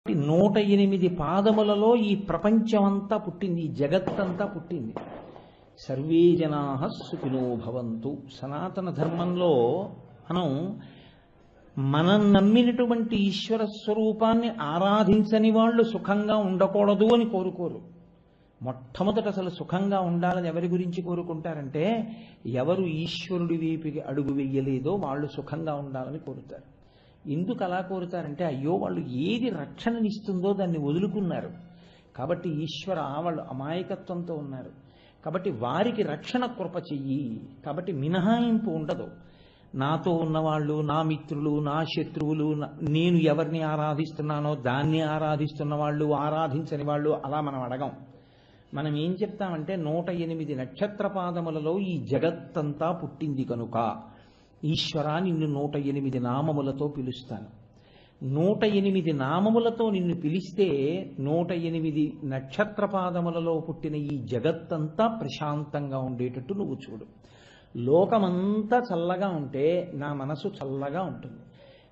108 పాదములలో ఈ ప్రపంచమంతా పుట్టింది, ఈ జగత్తంతా పుట్టింది. సర్వే జనాః సుఖినో భవంతు. సనాతన ధర్మంలో మనం నమ్మినటువంటి ఈశ్వర స్వరూపాన్ని ఆరాధించని వాళ్ళు సుఖంగా ఉండకూడదు అని కోరుకోరు. మొట్టమొదట అసలు సుఖంగా ఉండాలని ఎవరి గురించి కోరుకుంటారంటే, ఎవరు ఈశ్వరుడి వైపుకి అడుగు వెయ్యలేదో వాళ్ళు సుఖంగా ఉండాలని కోరుతారు. ఎందుకు అలా కోరుతారంటే, అయ్యో వాళ్ళు ఏది రక్షణనిస్తుందో దాన్ని వదులుకున్నారు కాబట్టి ఈశ్వర వాళ్ళు అమాయకత్వంతో ఉన్నారు కాబట్టి వారికి రక్షణ కృప చెయ్యి. కాబట్టి మినహాయింపు ఉండదు. నాతో ఉన్నవాళ్ళు, నా మిత్రులు, నా శత్రువులు, నేను ఎవరిని ఆరాధిస్తున్నానో దాన్ని ఆరాధిస్తున్న వాళ్ళు, ఆరాధించని వాళ్ళు, అలా మనం అడగం. మనం ఏం చెప్తామంటే, 108 నక్షత్ర పాదములలో ఈ జగత్తంతా పుట్టింది కనుక ఈశ్వరా నిన్ను 108 నామములతో పిలుస్తాను. 108 నామములతో నిన్ను పిలిస్తే 108 నక్షత్ర పాదములలో పుట్టిన ఈ జగత్తంతా ప్రశాంతంగా ఉండేటట్టు నువ్వు చూడు. లోకమంతా చల్లగా ఉంటే నా మనసు చల్లగా ఉంటుంది.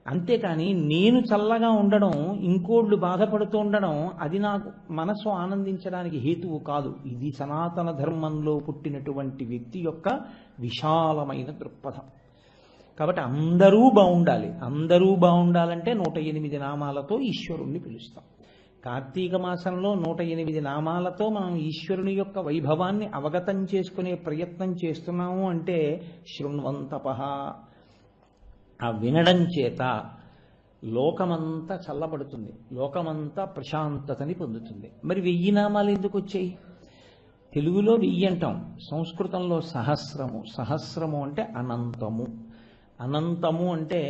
అంతేకాని నేను చల్లగా ఉండడం, ఇంకోళ్ళు బాధపడుతూ ఉండడం, అది నాకు మనసు ఆనందించడానికి హేతువు కాదు. ఇది సనాతన ధర్మంలో పుట్టినటువంటి వ్యక్తి యొక్క విశాలమైన దృక్పథం. కాబట్టి అందరూ బాగుండాలి. అందరూ బాగుండాలంటే 108 నామాలతో ఈశ్వరుణ్ణి పిలుస్తాం. కార్తీక మాసంలో 108 నామాలతో మనం ఈశ్వరుని యొక్క వైభవాన్ని అవగతం చేసుకునే ప్రయత్నం చేస్తున్నాము అంటే, శృణ్వంతపః, ఆ వినడం చేత లోకమంతా చల్లబడుతుంది, లోకమంతా ప్రశాంతతని పొందుతుంది. మరి 1000 నామాలు ఎందుకు వచ్చాయి? తెలుగులో 1000 అంటాం, సంస్కృతంలో సహస్రము. సహస్రము అంటే అనంతము. అనంతము అంటే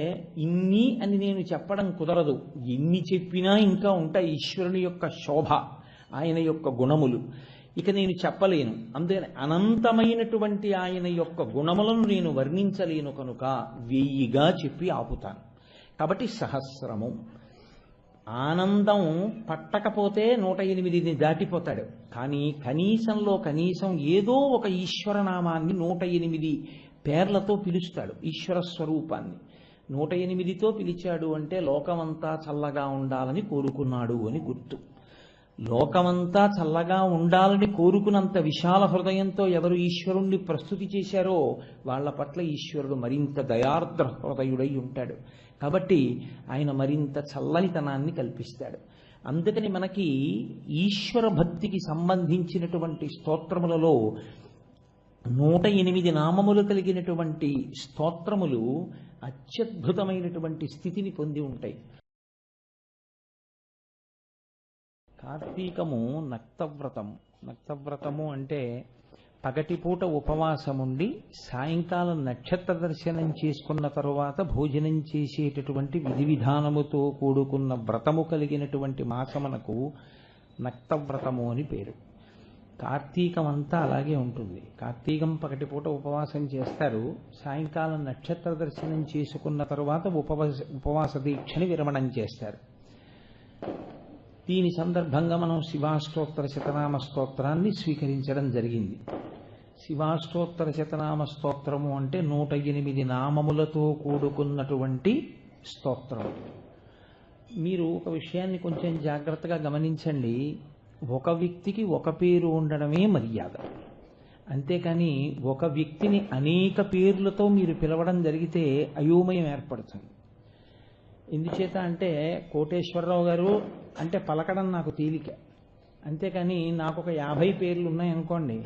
ఇన్ని అని నేను చెప్పడం కుదరదు. ఎన్ని చెప్పినా ఇంకా ఉంటాయి ఈశ్వరుని యొక్క శోభ, ఆయన యొక్క గుణములు. ఇక నేను చెప్పలేను. అందుకని అనంతమైనటువంటి ఆయన యొక్క గుణములను నేను వర్ణించలేను కనుక 1000గా చెప్పి ఆపుతాను. కాబట్టి సహస్రము. ఆనందం పట్టకపోతే 108ని దాటిపోతాడు. కానీ కనీసంలో కనీసం ఏదో ఒక ఈశ్వరనామాన్ని 108 పేర్లతో పిలుస్తాడు. ఈశ్వర స్వరూపాన్ని 108తో పిలిచాడు అంటే లోకమంతా చల్లగా ఉండాలని కోరుకున్నాడు అని గుర్తు. లోకమంతా చల్లగా ఉండాలని కోరుకున్నంత విశాల హృదయంతో ఎవరు ఈశ్వరుణ్ణి ప్రస్తుతి చేశారో వాళ్ళ పట్ల ఈశ్వరుడు మరింత దయార్ద్ర హృదయుడై ఉంటాడు. కాబట్టి ఆయన మరింత చల్లనితనాన్ని కల్పిస్తాడు. అందుకని మనకి ఈశ్వర భక్తికి సంబంధించినటువంటి స్తోత్రములలో 108 నామములు కలిగినటువంటి స్తోత్రములు అత్యద్భుతమైనటువంటి స్థితిని పొంది ఉంటాయి. కార్తీకము నక్తవ్రతము. నక్తవ్రతము అంటే పగటిపూట ఉపవాసముండి సాయంకాలం నక్షత్ర దర్శనం చేసుకున్న తరువాత భోజనం చేసేటటువంటి విధి విధానముతో కూడుకున్న వ్రతము కలిగినటువంటి మాసమునకు నక్తవ్రతము అని పేరు. కార్తీకం అంతా అలాగే ఉంటుంది. కార్తీకం పగటిపూట ఉపవాసం చేస్తారు, సాయంకాలం నక్షత్ర దర్శనం చేసుకున్న తరువాత ఉపవాస దీక్షని విరమణం చేస్తారు. దీని సందర్భంగా మనం శివాష్టోత్తర శతనామ స్తోత్రాన్ని స్వీకరించడం జరిగింది. శివాష్టోత్తర శతనామ స్తోత్రము అంటే 108 నామములతో కూడుకున్నటువంటి స్తోత్రం. మీరు ఒక విషయాన్ని కొంచెం జాగ్రత్తగా గమనించండి. ఒక వ్యక్తికి ఒక పేరు ఉండడమే మర్యాద. అంతేకాని ఒక వ్యక్తిని అనేక పేర్లతో మీరు పిలవడం జరిగితే అయోమయం ఏర్పడుతుంది. ఎందుచేత అంటే, కోటేశ్వరరావు గారు అంటే పలకడం నాకు తేలిక. అంతేకాని నాకు ఒక 50 పేర్లు ఉన్నాయనుకోండి,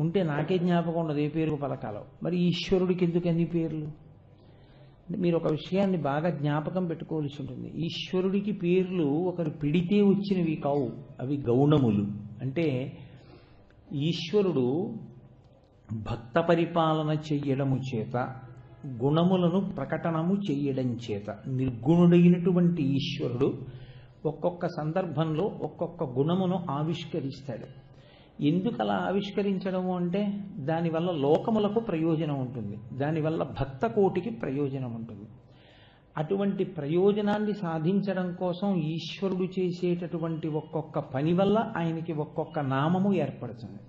ఉంటే నాకే జ్ఞాపకం ఉండదు ఏ పేరుకు పలకాలో. మరి ఈశ్వరుడికి ఎందుకు అన్ని పేర్లు? మీరు ఒక విషయాన్ని బాగా జ్ఞాపకం పెట్టుకోవాల్సి ఉంటుంది. ఈశ్వరుడికి పేర్లు ఒకరు పిడితే వచ్చినవి కావు, అవి గౌణములు. అంటే ఈశ్వరుడు భక్త పరిపాలన చెయ్యడము చేత, గుణములను ప్రకటనము చెయ్యడం చేత, నిర్గుణుడైనటువంటి ఈశ్వరుడు ఒక్కొక్క సందర్భంలో ఒక్కొక్క గుణమును ఆవిష్కరిస్తాడు. ఎందుకు అలా ఆవిష్కరించడము అంటే, దానివల్ల లోకములకు ప్రయోజనం ఉంటుంది, దానివల్ల భక్త కోటికి ప్రయోజనం ఉంటుంది. అటువంటి ప్రయోజనాన్ని సాధించడం కోసం ఈశ్వరుడు చేసేటటువంటి ఒక్కొక్క పని వల్ల ఆయనకి ఒక్కొక్క నామము ఏర్పడుతుంది.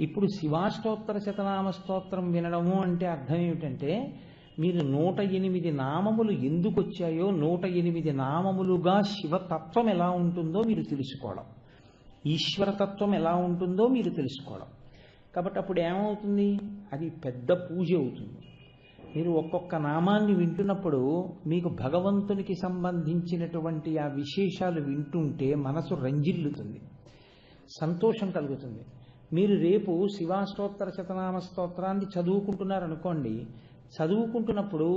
ఇప్పుడు శివాష్టోత్తర శతనామ స్తోత్రం వినడము అంటే అర్థం ఏమిటంటే, మీరు 108 నామములు ఎందుకు వచ్చాయో 108 నామములుగా శివతత్వం ఎలా ఉంటుందో మీరు తెలుసుకోవడం, ఈశ్వరతత్వం ఎలా ఉంటుందో మీరు తెలుసుకోవడం. కాబట్టి అప్పుడు ఏమవుతుంది? అది పెద్ద పూజ అవుతుంది. మీరు ఒక్కొక్క నామాన్ని వింటున్నప్పుడు మీకు భగవంతునికి సంబంధించినటువంటి ఆ విశేషాలు వింటుంటే మనసు రంజిల్లుతుంది, సంతోషం కలుగుతుంది. మీరు రేపు శివాష్టోత్తర శతనామ స్తోత్రాన్ని చదువుకుంటున్నారనుకోండి, చదువుకుంటున్నప్పుడు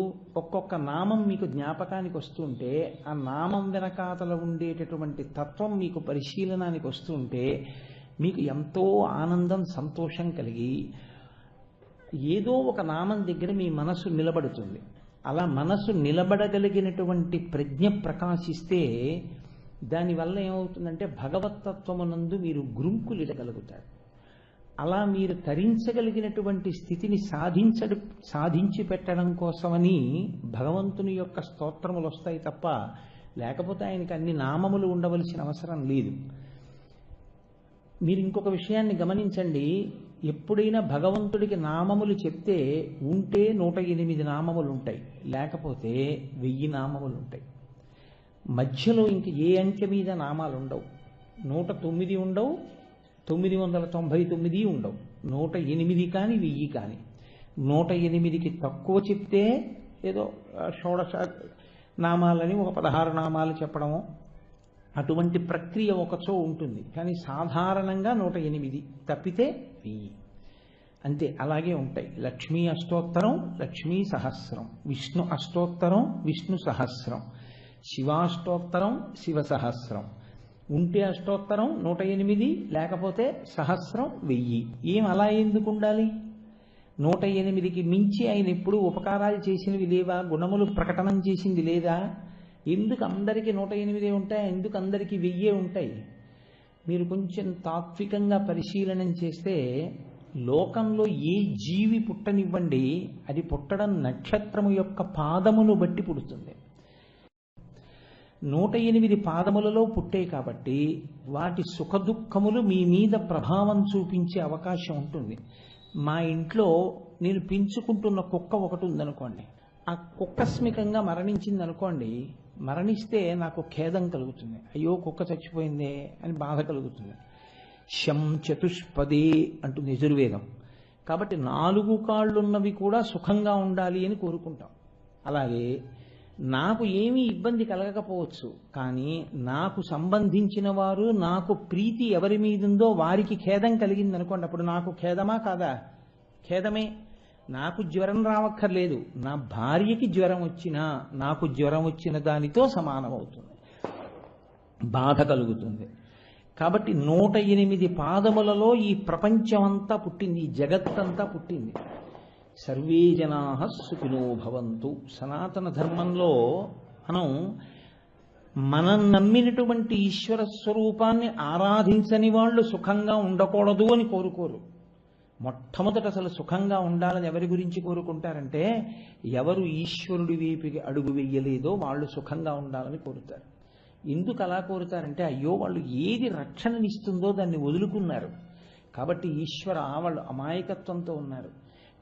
ఒక్కొక్క నామం మీకు జ్ఞాపకానికి వస్తుంటే ఆ నామం వెనకాతల ఉండేటటువంటి తత్వం మీకు పరిశీలనానికి వస్తుంటే మీకు ఎంతో ఆనందం, సంతోషం కలిగి ఏదో ఒక నామం దగ్గర మీ మనసు నిలబడుతుంది. అలా మనసు నిలబడగలిగినటువంటి ప్రజ్ఞ ప్రకాశిస్తే దానివల్ల ఏమవుతుందంటే భగవత్తత్వమునందు మీరు గురుంకులిడగలుగుతారు. అలా మీరు తరించగలిగినటువంటి స్థితిని సాధించి పెట్టడం కోసమని భగవంతుని యొక్క స్తోత్రములు వస్తాయి తప్ప లేకపోతే ఆయనకి అన్ని నామములు ఉండవలసిన అవసరం లేదు. మీరు ఇంకొక విషయాన్ని గమనించండి, ఎప్పుడైనా భగవంతుడికి నామములు చెప్తే ఉంటే 108 నామములు ఉంటాయి, లేకపోతే 1000 నామములు ఉంటాయి. మధ్యలో ఇంక ఏ అంకె మీద నామాలు ఉండవు. 109 ఉండవు, 999 ఉండవు, 108 కానీ 1000 కానీ. 108కి తక్కువ చెప్తే ఏదో షోడశ నామాలని ఒక 16 నామాలు చెప్పడము, అటువంటి ప్రక్రియ ఒకచో ఉంటుంది. కానీ సాధారణంగా 108 తప్పితే 1000 అంతే. అలాగే ఉంటాయి. లక్ష్మీ అష్టోత్తరం, లక్ష్మీ సహస్రం, విష్ణు అష్టోత్తరం, విష్ణు సహస్రం, శివాష్టోత్తరం, శివ సహస్రం. ఉంటే అష్టోత్తరం 108, లేకపోతే సహస్రం 1000. ఏం అలా ఎందుకు ఉండాలి? 108కి మించి ఆయన ఎప్పుడు ఉపకారాలు చేసినవి లేవా? గుణములు ప్రకటనం చేసింది లేదా? ఎందుకు అందరికీ 108 ఉంటాయి, ఎందుకు అందరికీ 1000 ఉంటాయి? మీరు కొంచెం తాత్వికంగా పరిశీలనం చేస్తే లోకంలో ఏ జీవి పుట్టనివ్వండి, అది పుట్టడం నక్షత్రము యొక్క పాదమును బట్టి పుడుతుంది. 108 పాదములలో పుట్టే కాబట్టి వాటి సుఖదుఖములు మీ మీద ప్రభావం చూపించే అవకాశం ఉంటుంది. మా ఇంట్లో నేను పెంచుకుంటున్న కుక్క ఒకటి ఉందనుకోండి, ఆ కుక్కస్మికంగా మరణించింది అనుకోండి, మరణిస్తే నాకు ఖేదం కలుగుతుంది, అయ్యో కుక్క చచ్చిపోయిందే అని బాధ కలుగుతుంది. శం చతుష్పదే అంటుంది యజుర్వేదం. కాబట్టి 4 కాళ్ళున్నవి కూడా సుఖంగా ఉండాలి అని కోరుకుంటాం. అలాగే నాకు ఏమీ ఇబ్బంది కలగకపోవచ్చు, కానీ నాకు సంబంధించిన వారు, నాకు ప్రీతి ఎవరి మీదుందో వారికి ఖేదం కలిగింది అనుకోండి, అప్పుడు నాకు ఖేదమా కాదా? ఖేదమే. నాకు జ్వరం రావక్కర్లేదు, నా భార్యకి జ్వరం వచ్చినా నాకు జ్వరం వచ్చిన దానితో సమానమవుతుంది, బాధ కలుగుతుంది. కాబట్టి 108 పాదములలో ఈ ప్రపంచమంతా పుట్టింది, ఈ జగత్తంతా పుట్టింది. సర్వే జనాః సుఖినో భవంతు. సనాతన ధర్మంలో మనం నమ్మినటువంటి ఈశ్వర స్వరూపాన్ని ఆరాధించని వాళ్ళు సుఖంగా ఉండకూడదు అని కోరుకోరు. మొట్టమొదట అసలు సుఖంగా ఉండాలని ఎవరి గురించి కోరుకుంటారంటే, ఎవరు ఈశ్వరుడి వైపుకి అడుగు వెయ్యలేదో వాళ్ళు సుఖంగా ఉండాలని కోరుతారు. ఎందుకు అలా కోరుతారంటే, అయ్యో వాళ్ళు ఏది రక్షణనిస్తుందో దాన్ని వదులుకున్నారు కాబట్టి ఈశ్వర వాళ్ళు అమాయకత్వంతో ఉన్నారు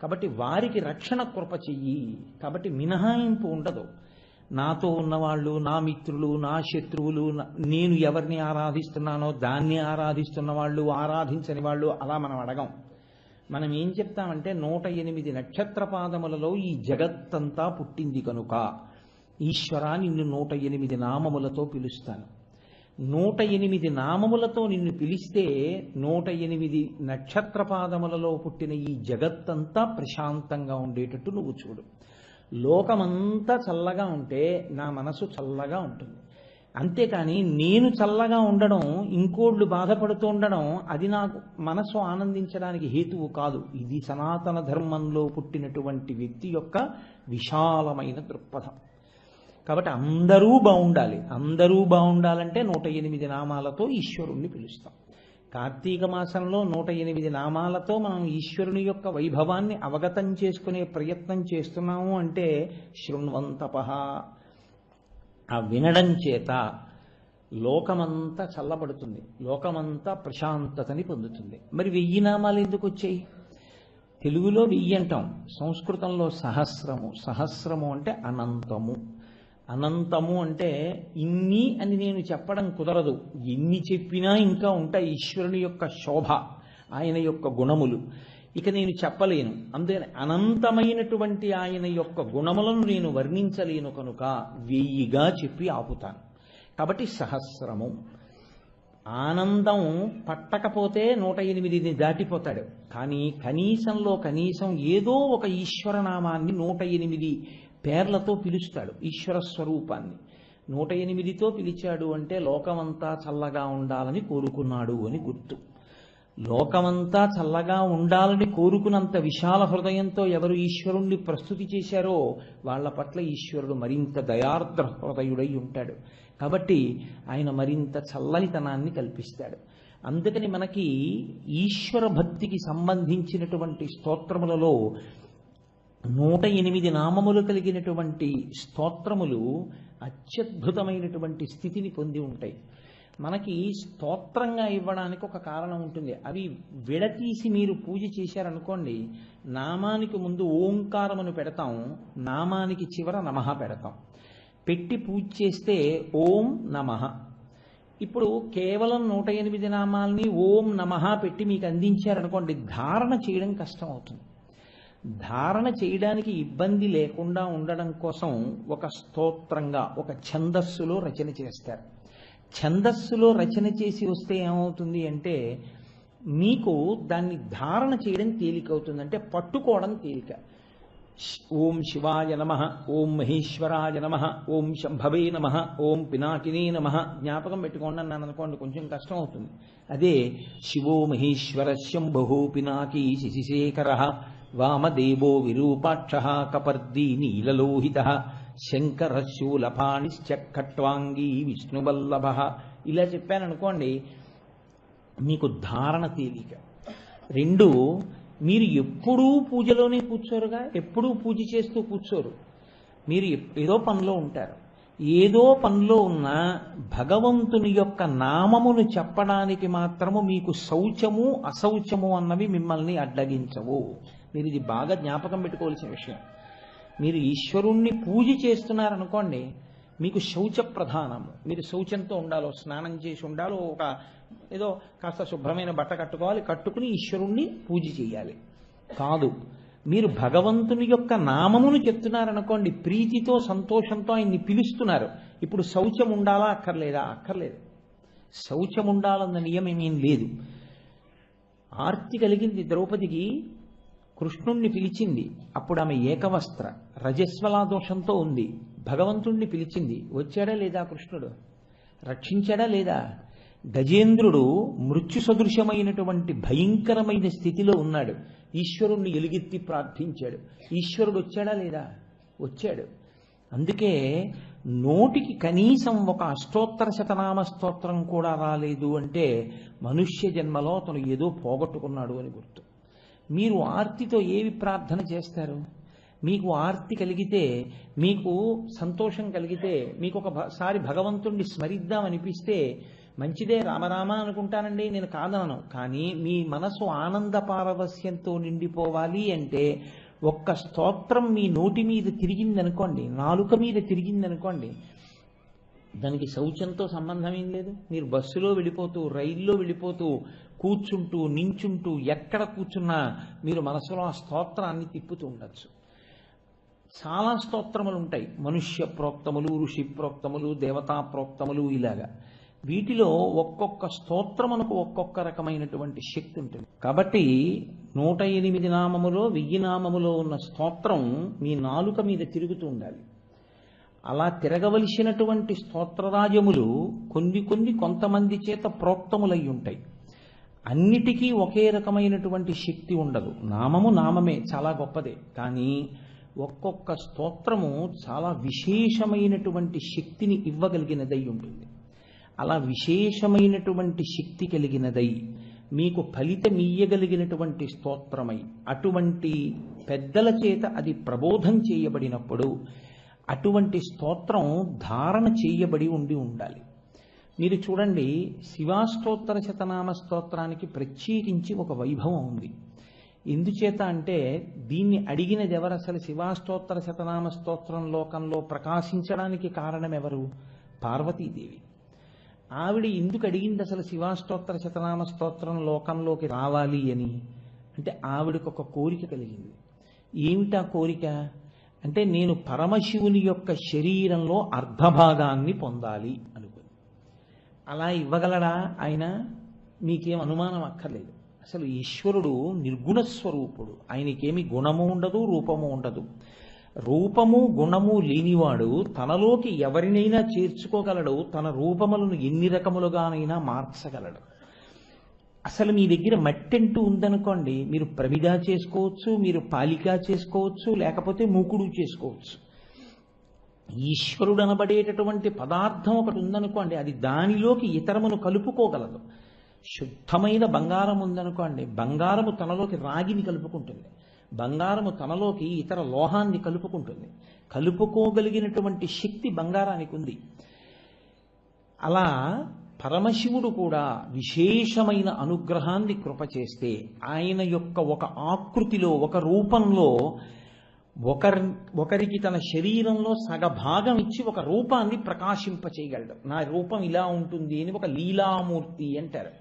కాబట్టి వారికి రక్షణ కృప చెయ్యి. కాబట్టి మినహాయింపు ఉండదు. నాతో ఉన్నవాళ్ళు, నా మిత్రులు, నా శత్రువులు, నేను ఎవరిని ఆరాధిస్తున్నానో దాన్ని ఆరాధిస్తున్న వాళ్ళు, ఆరాధించని వాళ్ళు, అలా మనం అడగం. మనం ఏం చెప్తామంటే 108 నక్షత్ర పాదములలో ఈ జగత్తంతా పుట్టింది కనుక ఈశ్వరా నిన్ను 108 నామములతో పిలుస్తాను. 108 నామములతో నిన్ను పిలిస్తే 108 నక్షత్ర పాదములలో పుట్టిన ఈ జగత్తంతా ప్రశాంతంగా ఉండేటట్టు నువ్వు చూడు. లోకమంతా చల్లగా ఉంటే నా మనసు చల్లగా ఉంటుంది. అంతేకాని నేను చల్లగా ఉండడం, ఇంకోళ్ళు బాధపడుతూ ఉండడం, అది నాకు మనసు ఆనందించడానికి హేతువు కాదు. ఇది సనాతన ధర్మంలో పుట్టినటువంటి వ్యక్తి యొక్క విశాలమైన దృక్పథం. కాబట్టి అందరూ బాగుండాలి. అందరూ బాగుండాలంటే 108 నామాలతో ఈశ్వరుణ్ణి పిలుస్తాం. కార్తీక మాసంలో 108 నామాలతో మనం ఈశ్వరుని యొక్క వైభవాన్ని అవగతం చేసుకునే ప్రయత్నం చేస్తున్నాము అంటే శృణ్వంతపః, ఆ వినడం చేత లోకమంతా చల్లబడుతుంది, లోకమంతా ప్రశాంతతని పొందుతుంది. మరి 1000 నామాలు ఎందుకు వచ్చాయి? తెలుగులో 1000 అంటాం, సంస్కృతంలో సహస్రము. సహస్రము అంటే అనంతము. అనంతము అంటే ఇన్ని అని నేను చెప్పడం కుదరదు. ఎన్ని చెప్పినా ఇంకా ఉంటాయి ఈశ్వరుని యొక్క శోభ, ఆయన యొక్క గుణములు. ఇక నేను చెప్పలేను. అందుకని అనంతమైనటువంటి ఆయన యొక్క గుణములను నేను వర్ణించలేను కనుక 1000గా చెప్పి ఆపుతాను. కాబట్టి సహస్రము. ఆనందం పట్టకపోతే 108ని దాటిపోతాడు. కానీ కనీసంలో కనీసం ఏదో ఒక ఈశ్వరనామాన్ని 108 పేర్లతో పిలుస్తాడు. ఈశ్వర స్వరూపాన్ని 108తో పిలిచాడు అంటే లోకమంతా చల్లగా ఉండాలని కోరుకున్నాడు అని గుర్తు. లోకమంతా చల్లగా ఉండాలని కోరుకున్నంత విశాల హృదయంతో ఎవరు ఈశ్వరుణ్ణి ప్రస్తుతి చేశారో వాళ్ళ పట్ల ఈశ్వరుడు మరింత దయార్ద్ర హృదయుడై ఉంటాడు. కాబట్టి ఆయన మరింత చల్లనితనాన్ని కల్పిస్తాడు. అందుకని మనకి ఈశ్వర భక్తికి సంబంధించినటువంటి స్తోత్రములలో 108 నామములు కలిగినటువంటి స్తోత్రములు అత్యద్భుతమైనటువంటి స్థితిని పొంది ఉంటాయి. మనకి స్తోత్రంగా ఇవ్వడానికి ఒక కారణం ఉంటుంది. అవి విడతీసి మీరు పూజ చేశారనుకోండి, నామానికి ముందు ఓంకారమును పెడతాం, నామానికి చివర నమః పెడతాం. పెట్టి పూజ చేస్తే ఓం నమః. ఇప్పుడు కేవలం 108 నామాల్ని ఓం నమః పెట్టి మీకు అందించారనుకోండి, ధారణ చేయడం కష్టం అవుతుంది. ధారణ చేయడానికి ఇబ్బంది లేకుండా ఉండడం కోసం ఒక స్తోత్రంగా ఒక ఛందస్సులో రచన చేస్తారు. ఛందస్సులో రచన చేసి వస్తే ఏమవుతుంది అంటే మీకు దాన్ని ధారణ చేయడం తేలికవుతుంది, అంటే పట్టుకోవడం తేలిక. ఓం శివాయ నమః, ఓం మహేశ్వరాయ నమః, ఓం శంభవే నమః, ఓం పినాకినే నమః జ్ఞాపకం పెట్టుకోండి అన్నాను అనుకోండి, కొంచెం కష్టం అవుతుంది. అదే శివో మహేశ్వర శంభో పినాకీ శశిశేఖరః వామదేవో విరూపాక్ష కపర్దీ నీలలోహిత శంకర శూలపాణిశ్చ ఖట్వాంగీ విష్ణువల్లభ. ఇలా చెప్పాననుకోండి, మీకు ధారణ తేలిక. 2, మీరు ఎప్పుడూ పూజలోనే కూర్చోరుగా, ఎప్పుడూ పూజ చేస్తూ కూర్చోరు. మీరు ఏదో పనిలో ఉంటారు. ఏదో పనిలో ఉన్న భగవంతుని యొక్క నామమును చెప్పడానికి మాత్రము మీకు శౌచము అశౌచము అన్నవి మిమ్మల్ని అడ్డగించవు. మీరు ఇది బాగా జ్ఞాపకం పెట్టుకోవాల్సిన విషయం. మీరు ఈశ్వరుణ్ణి పూజ చేస్తున్నారనుకోండి, మీకు శౌచ ప్రధానము. మీరు శౌచంతో ఉండాలో, స్నానం చేసి ఉండాలో, ఒక ఏదో కాస్త శుభ్రమైన బట్ట కట్టుకోవాలి, కట్టుకుని ఈశ్వరుణ్ణి పూజ చేయాలి. కాదు, మీరు భగవంతుని యొక్క నామమును చెప్తున్నారనుకోండి, ప్రీతితో సంతోషంతో ఆయన్ని పిలుస్తున్నారు. ఇప్పుడు శౌచం ఉండాలా అక్కర్లేదా? అక్కర్లేదు. శౌచం ఉండాలన్న నియమం ఏం లేదు. ఆర్తి కలిగింది ద్రౌపదికి, కృష్ణుణ్ణి పిలిచింది. అప్పుడు ఆమె ఏకవస్త్ర రజస్వలా దోషంతో ఉంది. భగవంతుణ్ణి పిలిచింది, వచ్చాడా లేదా కృష్ణుడు? రక్షించాడా లేదా? గజేంద్రుడు మృత్యు సదృశమైనటువంటి భయంకరమైన స్థితిలో ఉన్నాడు. ఈశ్వరుణ్ణి ఎలుగెత్తి ప్రార్థించాడు. ఈశ్వరుడు వచ్చాడా లేదా? వచ్చాడు. అందుకే నోటికి కనీసం ఒక అష్టోత్తర శతనామ స్తోత్రం కూడా రాలేదు అంటే మనుష్య జన్మలో అతను ఏదో పోగొట్టుకున్నాడు అని గుర్తు. మీరు ఆర్తితో ఏవి ప్రార్థన చేస్తారు? మీకు ఆర్తి కలిగితే, మీకు సంతోషం కలిగితే, మీకు ఒకసారి భగవంతుణ్ణి స్మరిద్దామనిపిస్తే మంచిదే, రామరామ అనుకుంటానండి, నేను కాదనను. కానీ మీ మనసు ఆనంద పారవస్యంతో నిండిపోవాలి అంటే ఒక్క స్తోత్రం మీ నోటి మీద తిరిగిందనుకోండి, నాలుక మీద తిరిగిందనుకోండి, దానికి శౌచంతో సంబంధం ఏం లేదు. మీరు బస్సులో వెళ్ళిపోతూ, రైల్లో వెళ్ళిపోతూ, కూర్చుంటూ, నించుంటూ, ఎక్కడ కూర్చున్నా మీరు మనసులో ఆ స్తోత్రాన్ని తిప్పుతూ ఉండొచ్చు. చాలా స్తోత్రములు ఉంటాయి, మనుష్య ప్రోక్తములు, ఋషి ప్రోక్తములు, దేవతా ప్రోక్తములు, ఇలాగా. వీటిలో ఒక్కొక్క స్తోత్రమునకు ఒక్కొక్క రకమైనటువంటి శక్తి ఉంటుంది. కాబట్టి 108 నామములో 1000 నామములో ఉన్న స్తోత్రం మీ నాలుక మీద తిరుగుతూ ఉండాలి. అలా తిరగవలసినటువంటి స్తోత్రరాజములు కొంతమంది చేత ప్రోక్తములై ఉంటాయి. అన్నిటికీ ఒకే రకమైనటువంటి శక్తి ఉండదు. నామము నామమే, చాలా గొప్పదే. కానీ ఒక్కొక్క స్తోత్రము చాలా విశేషమైనటువంటి శక్తిని ఇవ్వగలిగినదై ఉంటుంది. అలా విశేషమైనటువంటి శక్తి కలిగినదై మీకు ఫలితమియ్యగలిగినటువంటి స్తోత్రమై అటువంటి పెద్దల చేత అది ప్రబోధం చేయబడినప్పుడు అటువంటి స్తోత్రం ధారణ చేయబడి ఉండాలి. మీరు చూడండి, శివాష్టోత్తర శతనామ స్తోత్రానికి ప్రత్యేకించి ఒక వైభవం ఉంది. ఎందుచేత అంటే దీన్ని అడిగినది ఎవరు? అసలు శివాష్టోత్తర శతనామ స్తోత్రం లోకంలో ప్రకాశించడానికి కారణం ఎవరు? పార్వతీదేవి. ఆవిడ ఎందుకు అడిగింది అసలు శివాష్టోత్తర శతనామ స్తోత్రం లోకంలోకి రావాలి అని? అంటే ఆవిడకు ఒక కోరిక కలిగింది. ఏమిటా కోరిక అంటే, నేను పరమశివుని యొక్క శరీరంలో అర్ధభాగాన్ని పొందాలి అనుకుంది. అలా ఇవ్వగలడా ఆయన? మీకేం అనుమానం అక్కర్లేదు. అసలు ఈశ్వరుడు నిర్గుణ స్వరూపుడు. ఆయనకేమి గుణము ఉండదు, రూపము ఉండదు. రూపము గుణము లేనివాడు తనలోకి ఎవరినైనా చేర్చుకోగలడు, తన రూపములను ఎన్ని రకములుగానైనా మార్చగలడు. అసలు మీ దగ్గర మట్టి అంటూ ఉందనుకోండి, మీరు ప్రమిద చేసుకోవచ్చు, మీరు పాలిక చేసుకోవచ్చు, లేకపోతే మూకుడు చేసుకోవచ్చు. ఈశ్వరుడు అనబడేటటువంటి పదార్థం ఒకటి ఉందనుకోండి, అది దానిలోకి ఇతరమును కలుపుకోగలదు. శుద్ధమైన బంగారం ఉందనుకోండి, బంగారము తనలోకి రాగిని కలుపుకుంటుంది, బంగారము తనలోకి ఇతర లోహాన్ని కలుపుకుంటుంది. కలుపుకోగలిగినటువంటి శక్తి బంగారానికి ఉంది. అలా పరమశివుడు కూడా విశేషమైన అనుగ్రహాన్ని కృప చేస్తే ఆయన యొక్క ఒక ఆకృతిలో, ఒక రూపంలో ఒకరికి తన శరీరంలో సగభాగం ఇచ్చి ఒక రూపాన్ని ప్రకాశింపచేయగలడు. నా రూపం ఇలా ఉంటుంది అని ఒక లీలామూర్తి అంటారు.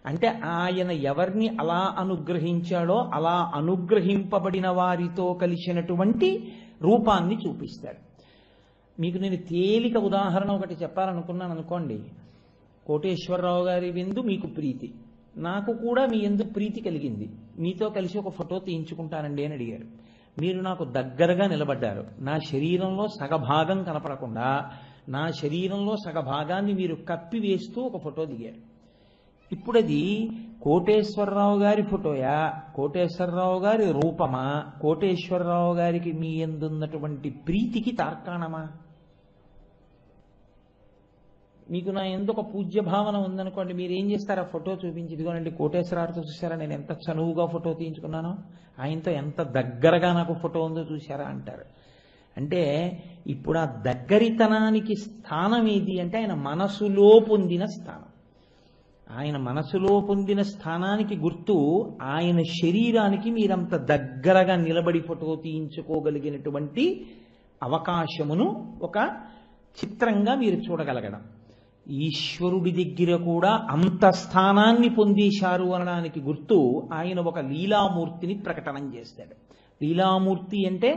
అంటే ఆయన ఎవరిని అలా అనుగ్రహించాడో అలా అనుగ్రహింపబడిన వారితో కలిసినటువంటి రూపాన్ని చూపిస్తాడు. మీకు నేను తేలిక ఉదాహరణ ఒకటి చెప్పాలనుకున్నాను అనుకోండి. కోటేశ్వరరావు గారి ఎందు మీకు ప్రీతి, నాకు కూడా మీ ఎందు ప్రీతి కలిగింది. మీతో కలిసి ఒక ఫోటో తీయించుకుంటానండి అని అడిగారు. మీరు నాకు దగ్గరగా నిలబడ్డారు. నా శరీరంలో సగభాగం కనపడకుండా నా శరీరంలో సగభాగాన్ని మీరు కప్పివేస్తూ ఒక ఫోటో దిగారు. ఇప్పుడు అది కోటేశ్వరరావు గారి ఫోటోయా, కోటేశ్వరరావు గారి రూపమా, కోటేశ్వరరావు గారికి మీ ఎందున్నటువంటి ప్రీతికి తార్కాణమా? మీకు నా ఎందుకు ఒక పూజ్య భావన ఉందనుకోండి, మీరు ఏం చేస్తారు? ఆ ఫోటో చూపించి, ఇదిగోనండి కోటేశ్వరరావుతో చూసారా నేను ఎంత చనువుగా ఫోటో తీయించుకున్నానో, ఆయనతో ఎంత దగ్గరగా నాకు ఫోటో ఉందో చూసారా అంటారు. అంటే ఇప్పుడు ఆ దగ్గరితనానికి స్థానం ఏది అంటే ఆయన మనసులో పొందిన స్థానం. ఆయన మనసులో పొందిన స్థానానికి గుర్తు ఆయన శరీరానికి మీరంత దగ్గరగా నిలబడి ఫోటో తీయించుకోగలిగినటువంటి అవకాశమును ఒక చిత్రంగా మీరు చూడగలగడం. ఈశ్వరుడి దగ్గర కూడా అంత స్థానాన్ని పొందేశారు అనడానికి గుర్తు ఆయన ఒక లీలామూర్తిని ప్రకటనం చేస్తాడు. లీలామూర్తి అంటే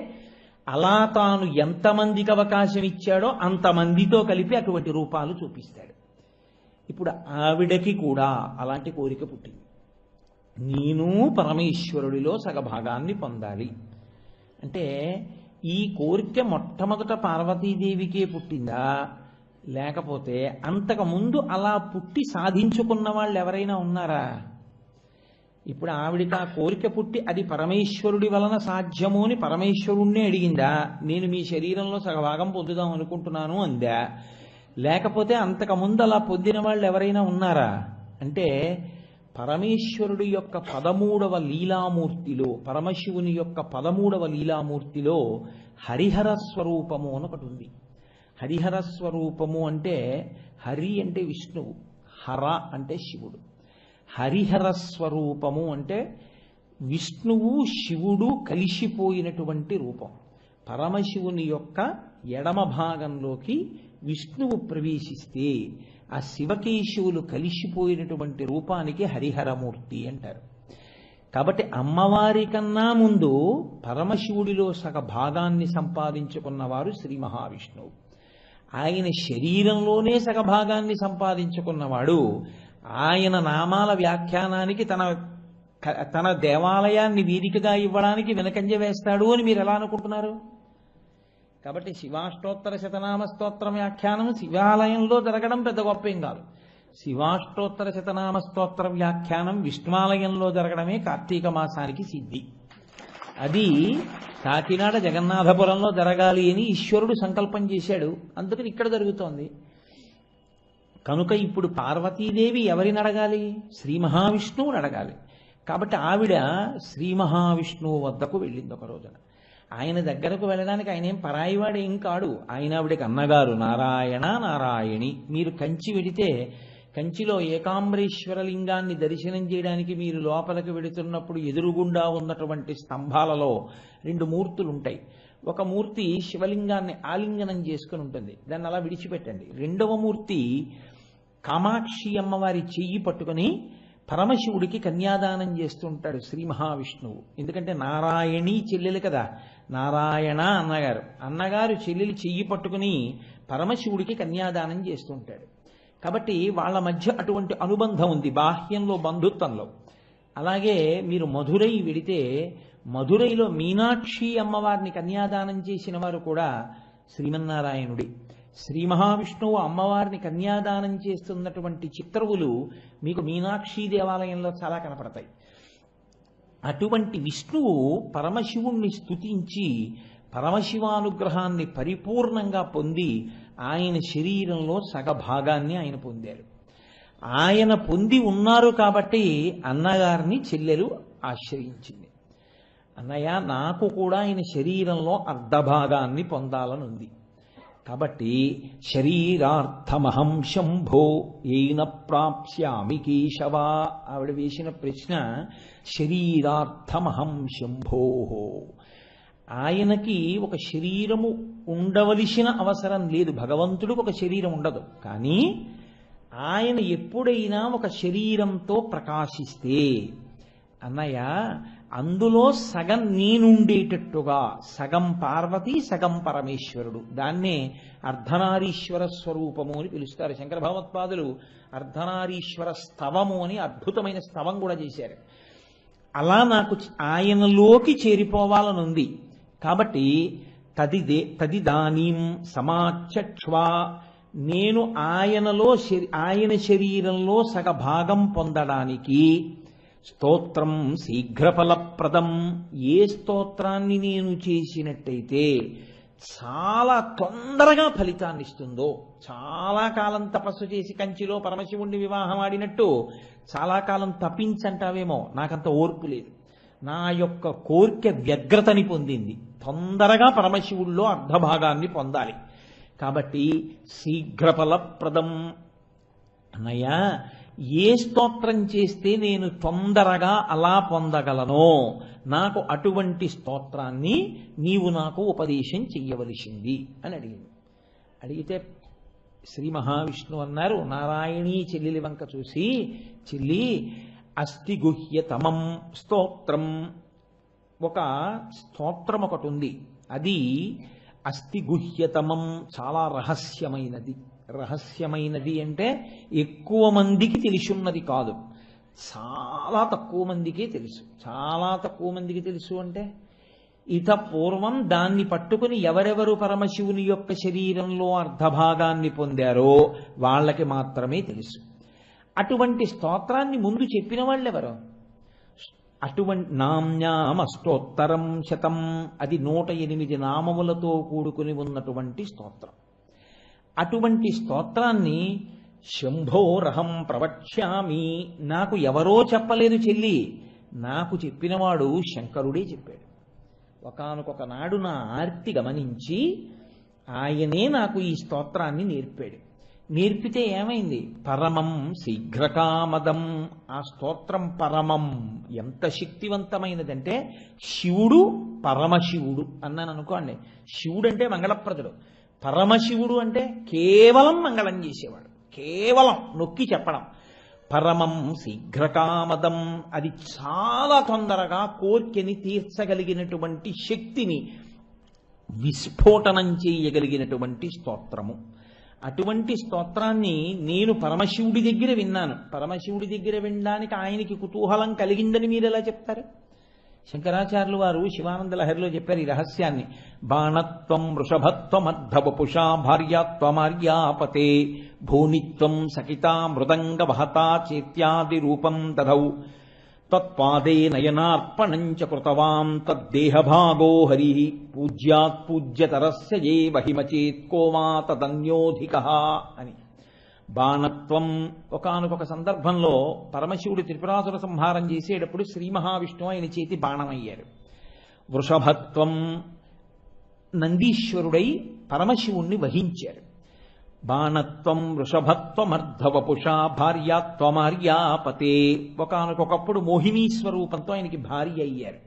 అలా తాను ఎంతమందికి అవకాశం ఇచ్చాడో అంతమందితో కలిపి అటువంటి రూపాలు చూపిస్తాడు. ఇప్పుడు ఆవిడకి కూడా అలాంటి కోరిక పుట్టింది. నేను పరమేశ్వరుడిలో సగభాగాన్ని పొందాలి అంటే ఈ కోరిక మొట్టమొదట పార్వతీదేవికే పుట్టిందా, లేకపోతే అంతకుముందు అలా పుట్టి సాధించుకున్న వాళ్ళు ఎవరైనా ఉన్నారా? ఇప్పుడు ఆవిడికి ఆ కోరిక పుట్టి అది పరమేశ్వరుడి వలన సాధ్యము అని పరమేశ్వరుణ్ణే అడిగిందా? నేను మీ శరీరంలో సగభాగం పొందుదాం అనుకుంటున్నాను అందా? లేకపోతే అంతకుముందు అలా పొందిన వాళ్ళు ఎవరైనా ఉన్నారా అంటే పరమేశ్వరుడి యొక్క 13వ లీలామూర్తిలో, పరమశివుని యొక్క 13వ లీలామూర్తిలో హరిహర స్వరూపము అని ఒకటి ఉంది. హరిహర స్వరూపము అంటే హరి అంటే విష్ణువు, హర అంటే శివుడు. హరిహర స్వరూపము అంటే విష్ణువు శివుడు కలిసిపోయినటువంటి రూపం. పరమశివుని యొక్క ఎడమ భాగంలోకి విష్ణువు ప్రవేశిస్తే ఆ శివకేశవులు కలిసిపోయినటువంటి రూపానికి హరిహరమూర్తి అంటారు. కాబట్టి అమ్మవారి కన్నా ముందు పరమశివుడిలో సగ భాగాన్ని సంపాదించుకున్నవారు శ్రీ మహావిష్ణువు. ఆయన శరీరంలోనే సగ భాగాన్ని సంపాదించుకున్నవాడు ఆయన నామాల వ్యాఖ్యానానికి తన దేవాలయాన్ని వేదికగా ఇవ్వడానికి వెనకంజ వేస్తాడు అని మీరు ఎలా అనుకుంటున్నారు? కాబట్టి శివాష్టోత్తర శతనామ స్తోత్రం వ్యాఖ్యానం శివాలయంలో జరగడం పెద్ద గొప్పేం కాదు. శివాష్టోత్తర శతనామ స్తోత్ర వ్యాఖ్యానం విష్ణువాలయంలో జరగడమే కార్తీక మాసానికి సిద్ధి. అది కాకినాడ జగన్నాథపురంలో జరగాలి అని ఈశ్వరుడు సంకల్పం చేశాడు. అందుకని ఇక్కడ జరుగుతోంది. కనుక ఇప్పుడు పార్వతీదేవి ఎవరిని అడగాలి? శ్రీ మహావిష్ణువుని అడగాలి. కాబట్టి ఆవిడ శ్రీ మహావిష్ణువు వద్దకు వెళ్ళింది ఒక రోజున. ఆయన దగ్గరకు వెళ్ళడానికి ఆయన ఏం పరాయివాడు ఏం కాడు. ఆయన ఆవిడకి అన్నగారు, నారాయణ నారాయణి. మీరు కంచి వెడితే కంచిలో ఏకాంబరేశ్వర లింగాన్ని దర్శనం చేయడానికి మీరు లోపలికి వెళుతున్నప్పుడు ఎదురుగుండా ఉన్నటువంటి స్తంభాలలో 2 మూర్తులు ఉంటాయి. ఒక మూర్తి శివలింగాన్ని ఆలింగనం చేసుకుని ఉంటుంది, దాన్ని అలా విడిచిపెట్టండి. రెండవ మూర్తి కామాక్షి అమ్మవారి చెయ్యి పట్టుకుని పరమశివుడికి కన్యాదానం చేస్తుంటాడు శ్రీ మహావిష్ణువు. ఎందుకంటే నారాయణి చెల్లెలు కదా, నారాయణ అన్నగారు చెల్లెలి చెయ్యి పట్టుకుని పరమశివుడికి కన్యాదానం చేస్తుంటాడు. కాబట్టి వాళ్ళ మధ్య అటువంటి అనుబంధం ఉంది బాహ్యంలో, బంధుత్వంలో. అలాగే మీరు మధురై వెడితే మధురైలో మీనాక్షి అమ్మవారిని కన్యాదానం చేసిన వారు కూడా శ్రీమన్నారాయణుడి. శ్రీ మహావిష్ణువు అమ్మవారిని కన్యాదానం చేస్తున్నటువంటి చిత్రవులు మీకు మీనాక్షి దేవాలయంలో చాలా కనపడతాయి. అటువంటి విష్ణువు పరమశివుణ్ణి స్తుతించి పరమశివానుగ్రహాన్ని పరిపూర్ణంగా పొంది ఆయన శరీరంలో సగభాగాన్ని ఆయన పొందారు. ఆయన పొంది ఉన్నారు కాబట్టి అన్నగారిని చెల్లెలు ఆశ్రయించింది. అన్నయ్య, నాకు కూడా ఆయన శరీరంలో అర్ధభాగాన్ని పొందాలని ఉంది. కాబట్టి శరీరార్థమహం శంభో ఏన ప్రాప్స్యామి కేశవ. ఆవిడ వేసిన ప్రశ్న శరీరార్థమహం శంభో. ఆయనకి ఒక శరీరము ఉండవలసిన అవసరం లేదు, భగవంతుడికి ఒక శరీరం ఉండదు. కానీ ఆయన ఎప్పుడైనా ఒక శరీరంతో ప్రకాశిస్తే అన్నయ్య అందులో సగం నేనుండేటట్టుగా, సగం పార్వతి సగం పరమేశ్వరుడు, దాన్నే అర్ధనారీశ్వర స్వరూపము అని పిలుస్తారు. శంకర భగవత్పాదులు అర్ధనారీశ్వర స్తవము అని అద్భుతమైన స్తవం కూడా చేశారు. అలా నాకు ఆయనలోకి చేరిపోవాలనుంది. కాబట్టి తదిదానీం సమాచక్ష్వా, నేను ఆయన శరీరంలో సగభాగం పొందడానికి స్తోత్రం శీఘ్రఫలప్రదం, ఏ స్తోత్రాన్ని నేను చేసినట్టయితే చాలా తొందరగా ఫలితాన్ని ఇస్తుందో, చాలా కాలం తపస్సు చేసి కంచిలో పరమశివుణ్ణి వివాహం ఆడినట్టు చాలా కాలం తప్పించంటావేమో, నాకంత ఓర్పు లేదు. నా యొక్క కోరిక వ్యగ్రతని పొందింది, తొందరగా పరమశివుల్లో అర్ధభాగాన్ని పొందాలి. కాబట్టి శీఘ్రఫలప్రదం. అన్నయ్య, ఏ స్తోత్రం చేస్తే నేను తొందరగా అలా పొందగలనో నాకు అటువంటి స్తోత్రాన్ని నీవు నాకు ఉపదేశం చెయ్యవలసింది అని అడిగింది. అడిగితే శ్రీ మహావిష్ణువు అన్నారు, నారాయణీ చెల్లెలి వంక చూసి, చెల్లి అస్తి గుహ్యతమం స్తోత్రం, ఒక స్తోత్రం ఒకటి ఉంది, అది అస్తి గుహ్యతమం, చాలా రహస్యమైనది. రహస్యమైనది అంటే ఎక్కువ మందికి తెలిసున్నది కాదు, చాలా తక్కువ మందికే తెలుసు. చాలా తక్కువ మందికి తెలుసు అంటే ఇత పూర్వం దాన్ని పట్టుకుని ఎవరెవరు పరమశివుని యొక్క శరీరంలో అర్ధభాగాన్ని పొందారో వాళ్ళకి మాత్రమే తెలుసు. అటువంటి స్తోత్రాన్ని ముందు చెప్పిన వాళ్ళెవరు? అటువంటి నామ్యామష్టోత్తరం శతం, అది 108 నామములతో కూడుకుని ఉన్నటువంటి స్తోత్రం. అటువంటి స్తోత్రాన్ని శంభోరహం ప్రవక్ష్యామి, నాకు ఎవరో చెప్పలేదు చెల్లి, నాకు చెప్పినవాడు శంకరుడే చెప్పాడు. ఒకానొక నాడు నా ఆర్తి గమనించి ఆయనే నాకు ఈ స్తోత్రాన్ని నేర్పాడు. నేర్పితే ఏమైంది? పరమం శీఘ్రకామదం. ఆ స్తోత్రం పరమం, ఎంత శక్తివంతమైనదంటే శివుడు పరమశివుడు అన్నాను అనుకోండి. శివుడు అంటే మంగళప్రదుడు, పరమశివుడు అంటే కేవలం మంగళం చేసేవాడు, కేవలం నొక్కి చెప్పడం. పరమం శీఘ్రకామదం, అది చాలా తొందరగా కోర్కెని తీర్చగలిగినటువంటి శక్తిని విస్ఫోటనం చేయగలిగినటువంటి స్తోత్రము. అటువంటి స్తోత్రాన్ని నేను పరమశివుడి దగ్గర విన్నాను. పరమశివుడి దగ్గర వినడానికి ఆయనకి కుతూహలం కలిగిందని మీరు ఎలా చెప్తారు? శంకరాచార్యులు వారు శివానంద లహరిలో చెప్పారు ఈ రహస్యాన్ని. బాణత్వం వృషభత్వమర్ధవపుషా భార్యాత్వమార్యాపతే భూనిత్వం సకితా మృదంగ వహతా చేత్యాది రూపం దధౌ తత్పాదే నయనార్పణంచ కృతవాన్ తద్దేహభాగో హరి పూజ్యాత్ పూజ్యతరస్య ఏ వహిమచేత్ కోమా తదన్యోధికః అని. బాణత్వం, ఒకానొక సందర్భంలో పరమశివుడు త్రిపురాసుర సంహారం చేసేటప్పుడు శ్రీ మహావిష్ణువు ఆయన చేతి బాణమయ్యారు. వృషభత్వం, నందీశ్వరుడై పరమశివుణ్ణి వహించారు. బాణత్వం వృషభత్వమర్ధవపుషా భార్యాత్వమార్యాపతే. ఒకానొకప్పుడు మోహినీ స్వరూపంతో ఆయనకి భార్య అయ్యారు.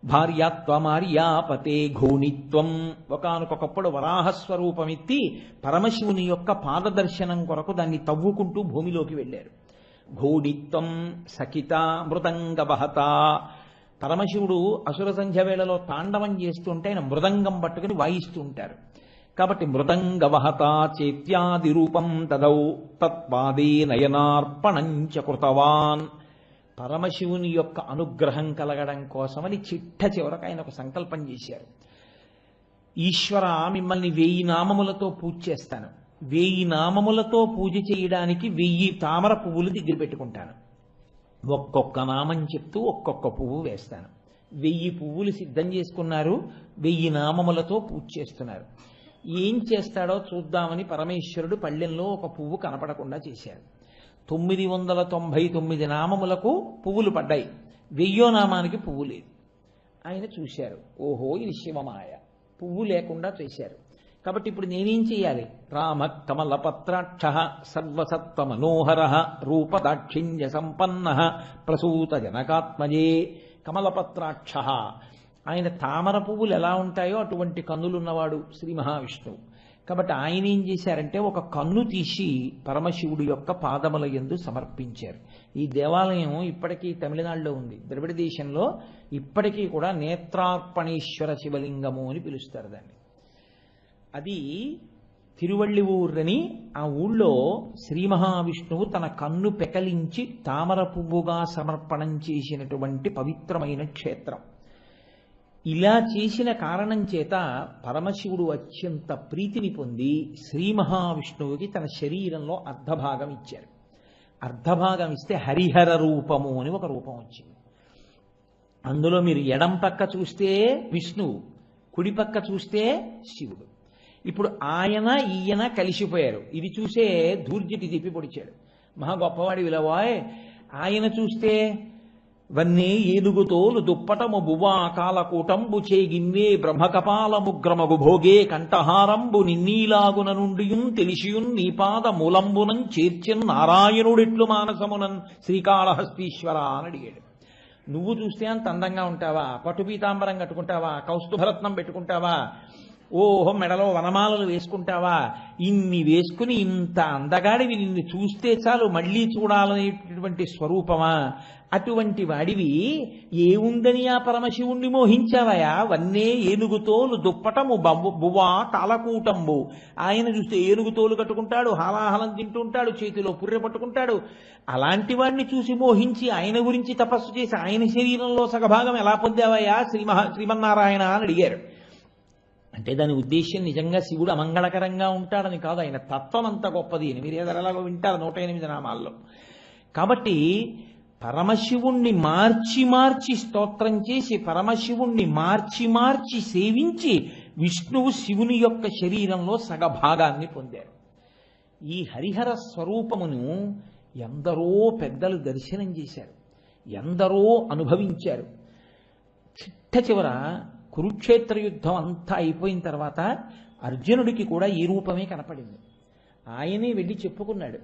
భార్యాత్వమార్యాపతే. ఘూణిత్వం ఒకానొకప్పుడు వరాహస్వరూపమెత్తి పరమశివుని యొక్క పాదదర్శనం కొరకు దాన్ని తవ్వుకుంటూ భూమిలోకి వెళ్ళారు. ఘూణిత్వం సఖిత మృదంగవహత. పరమశివుడు అసుర సంధ్య వేళలో తాండవం చేస్తుంటే ఆయన మృదంగం పట్టుకుని వాయిస్తూ ఉంటారు. కాబట్టి మృదంగవహత చేత్యాది రూపం దదౌ తత్పాదే నయనార్పణంచ కృతవాన్. పరమశివుని యొక్క అనుగ్రహం కలగడం కోసమని చిట్ట చివరకు ఆయన ఒక సంకల్పం చేశారు. ఈశ్వర, మిమ్మల్ని 1000 నామములతో పూజ చేస్తాను. 1000 నామములతో పూజ చేయడానికి 1000 తామర పువ్వులు దగ్గర పెట్టుకుంటాను. ఒక్కొక్క నామం చెప్తూ ఒక్కొక్క పువ్వు వేస్తాను. 1000 పువ్వులు సిద్ధం చేసుకున్నారు. 1000 నామములతో పూజ చేస్తున్నారు. ఏం చేస్తాడో చూద్దామని పరమేశ్వరుడు పళ్ళెంలో ఒక పువ్వు కనపడకుండా చేశారు. 999 నామములకు పువ్వులు పడ్డాయి. 1000వ నామానికి పువ్వు లేదు. ఆయన చూశారు, ఓహో ఇది శివమాయ, పువ్వు లేకుండా చేశారు. కాబట్టి ఇప్పుడు నేనేం చేయాలి? రామ కమలపత్రాక్ష సర్వసత్వ మనోహర రూపదాక్షిణ్య సంపన్న ప్రసూత జనకాత్మజే. కమలపత్రాక్ష, ఆయన తామర పువ్వులు ఎలా ఉంటాయో అటువంటి కన్నులున్నవాడు శ్రీ మహావిష్ణువు. కాబట్టి ఆయన ఏం చేశారంటే ఒక కన్ను తీసి పరమశివుడి యొక్క పాదముల యందు సమర్పించారు. ఈ దేవాలయం ఇప్పటికీ తమిళనాడులో ఉంది. ద్రవిడ దేశంలో ఇప్పటికీ కూడా నేత్రార్పణేశ్వర శివలింగము అని పిలుస్తారు దాన్ని. అది తిరువళ్ళిఊరని ఆ ఊళ్ళో శ్రీ మహావిష్ణువు తన కన్ను పెకలించి తామర పువ్వుగా సమర్పణం చేసినటువంటి పవిత్రమైన క్షేత్రం. ఇలా చేసిన కారణం చేత పరమశివుడు అత్యంత ప్రీతిని పొంది శ్రీ మహావిష్ణువుకి తన శరీరంలో అర్ధభాగం ఇచ్చారు. అర్ధభాగం ఇస్తే హరిహర రూపము అని ఒక రూపం వచ్చింది. అందులో మీరు ఎడం పక్క చూస్తే విష్ణువు, కుడి పక్క చూస్తే శివుడు. ఇప్పుడు ఆయన ఈయన కలిసిపోయారు. ఇది చూసే ధూర్జటి తిప్పి పొడిచాడు, మహా గొప్పవాడి విలవాయ్. ఆయన చూస్తే వన్నే ఏనుగుతోలు దుప్పటము బువా కాలకూటంబు చేగిన్నే బ్రహ్మకపాలము గ్రమగు భోగే కంఠహారంబు నిన్నీలాగున నుండియున్ తెలిసియున్ నీపాద మూలంబునం చేర్చెన్ నారాయణుడిట్లు మానసమునన్ శ్రీకాళహస్తీశ్వర అని అడిగాడు. నువ్వు చూస్తే అంత అందంగా ఉంటావా? పట్టు పీతాంబరం కట్టుకుంటావా? కౌస్తుభరత్నం పెట్టుకుంటావా? ఓహో మెడలో వనమాలలు వేసుకుంటావా? ఇన్ని వేసుకుని ఇంత అందగాడివి నిన్ను చూస్తే చాలు మళ్ళీ చూడాలనేటువంటి స్వరూపమా? అటువంటి వాడివి ఏముందని ఆ పరమశివుణ్ణి మోహించావయా? వన్నే ఏనుగుతోలు దుప్పటము బువా కాలకూటంబు. ఆయన చూస్తే ఏనుగుతోలు కట్టుకుంటాడు, హాలాహలం తింటుంటాడు, చేతిలో పుర్రె పట్టుకుంటాడు. అలాంటి వాడిని చూసి మోహించి ఆయన గురించి తపస్సు చేసి ఆయన శరీరంలో సగభాగం ఎలా పొందావయ్యా శ్రీమన్నారాయణ అని అడిగారు. అంటే దాని ఉద్దేశ్యం నిజంగా శివుడు అమంగళకరంగా ఉంటాడని కాదు, ఆయన తత్వం అంత గొప్పది అని మీరు ఎలాగో వింటారు 108 నామాల్లో. కాబట్టి పరమశివుణ్ణి మార్చి మార్చి స్తోత్రం చేసి పరమశివుణ్ణి మార్చి మార్చి సేవించి విష్ణువు శివుని యొక్క శరీరంలో సగభాగాన్ని పొందారు. ఈ హరిహర స్వరూపమును ఎందరో పెద్దలు దర్శనం చేశారు, ఎందరో అనుభవించారు. చిట్ట చివర కురుక్షేత్ర యుద్ధం అంతా అయిపోయిన తర్వాత అర్జునుడికి కూడా ఈ రూపమే కనపడింది. ఆయనే వెళ్ళి చెప్పుకున్నాడు,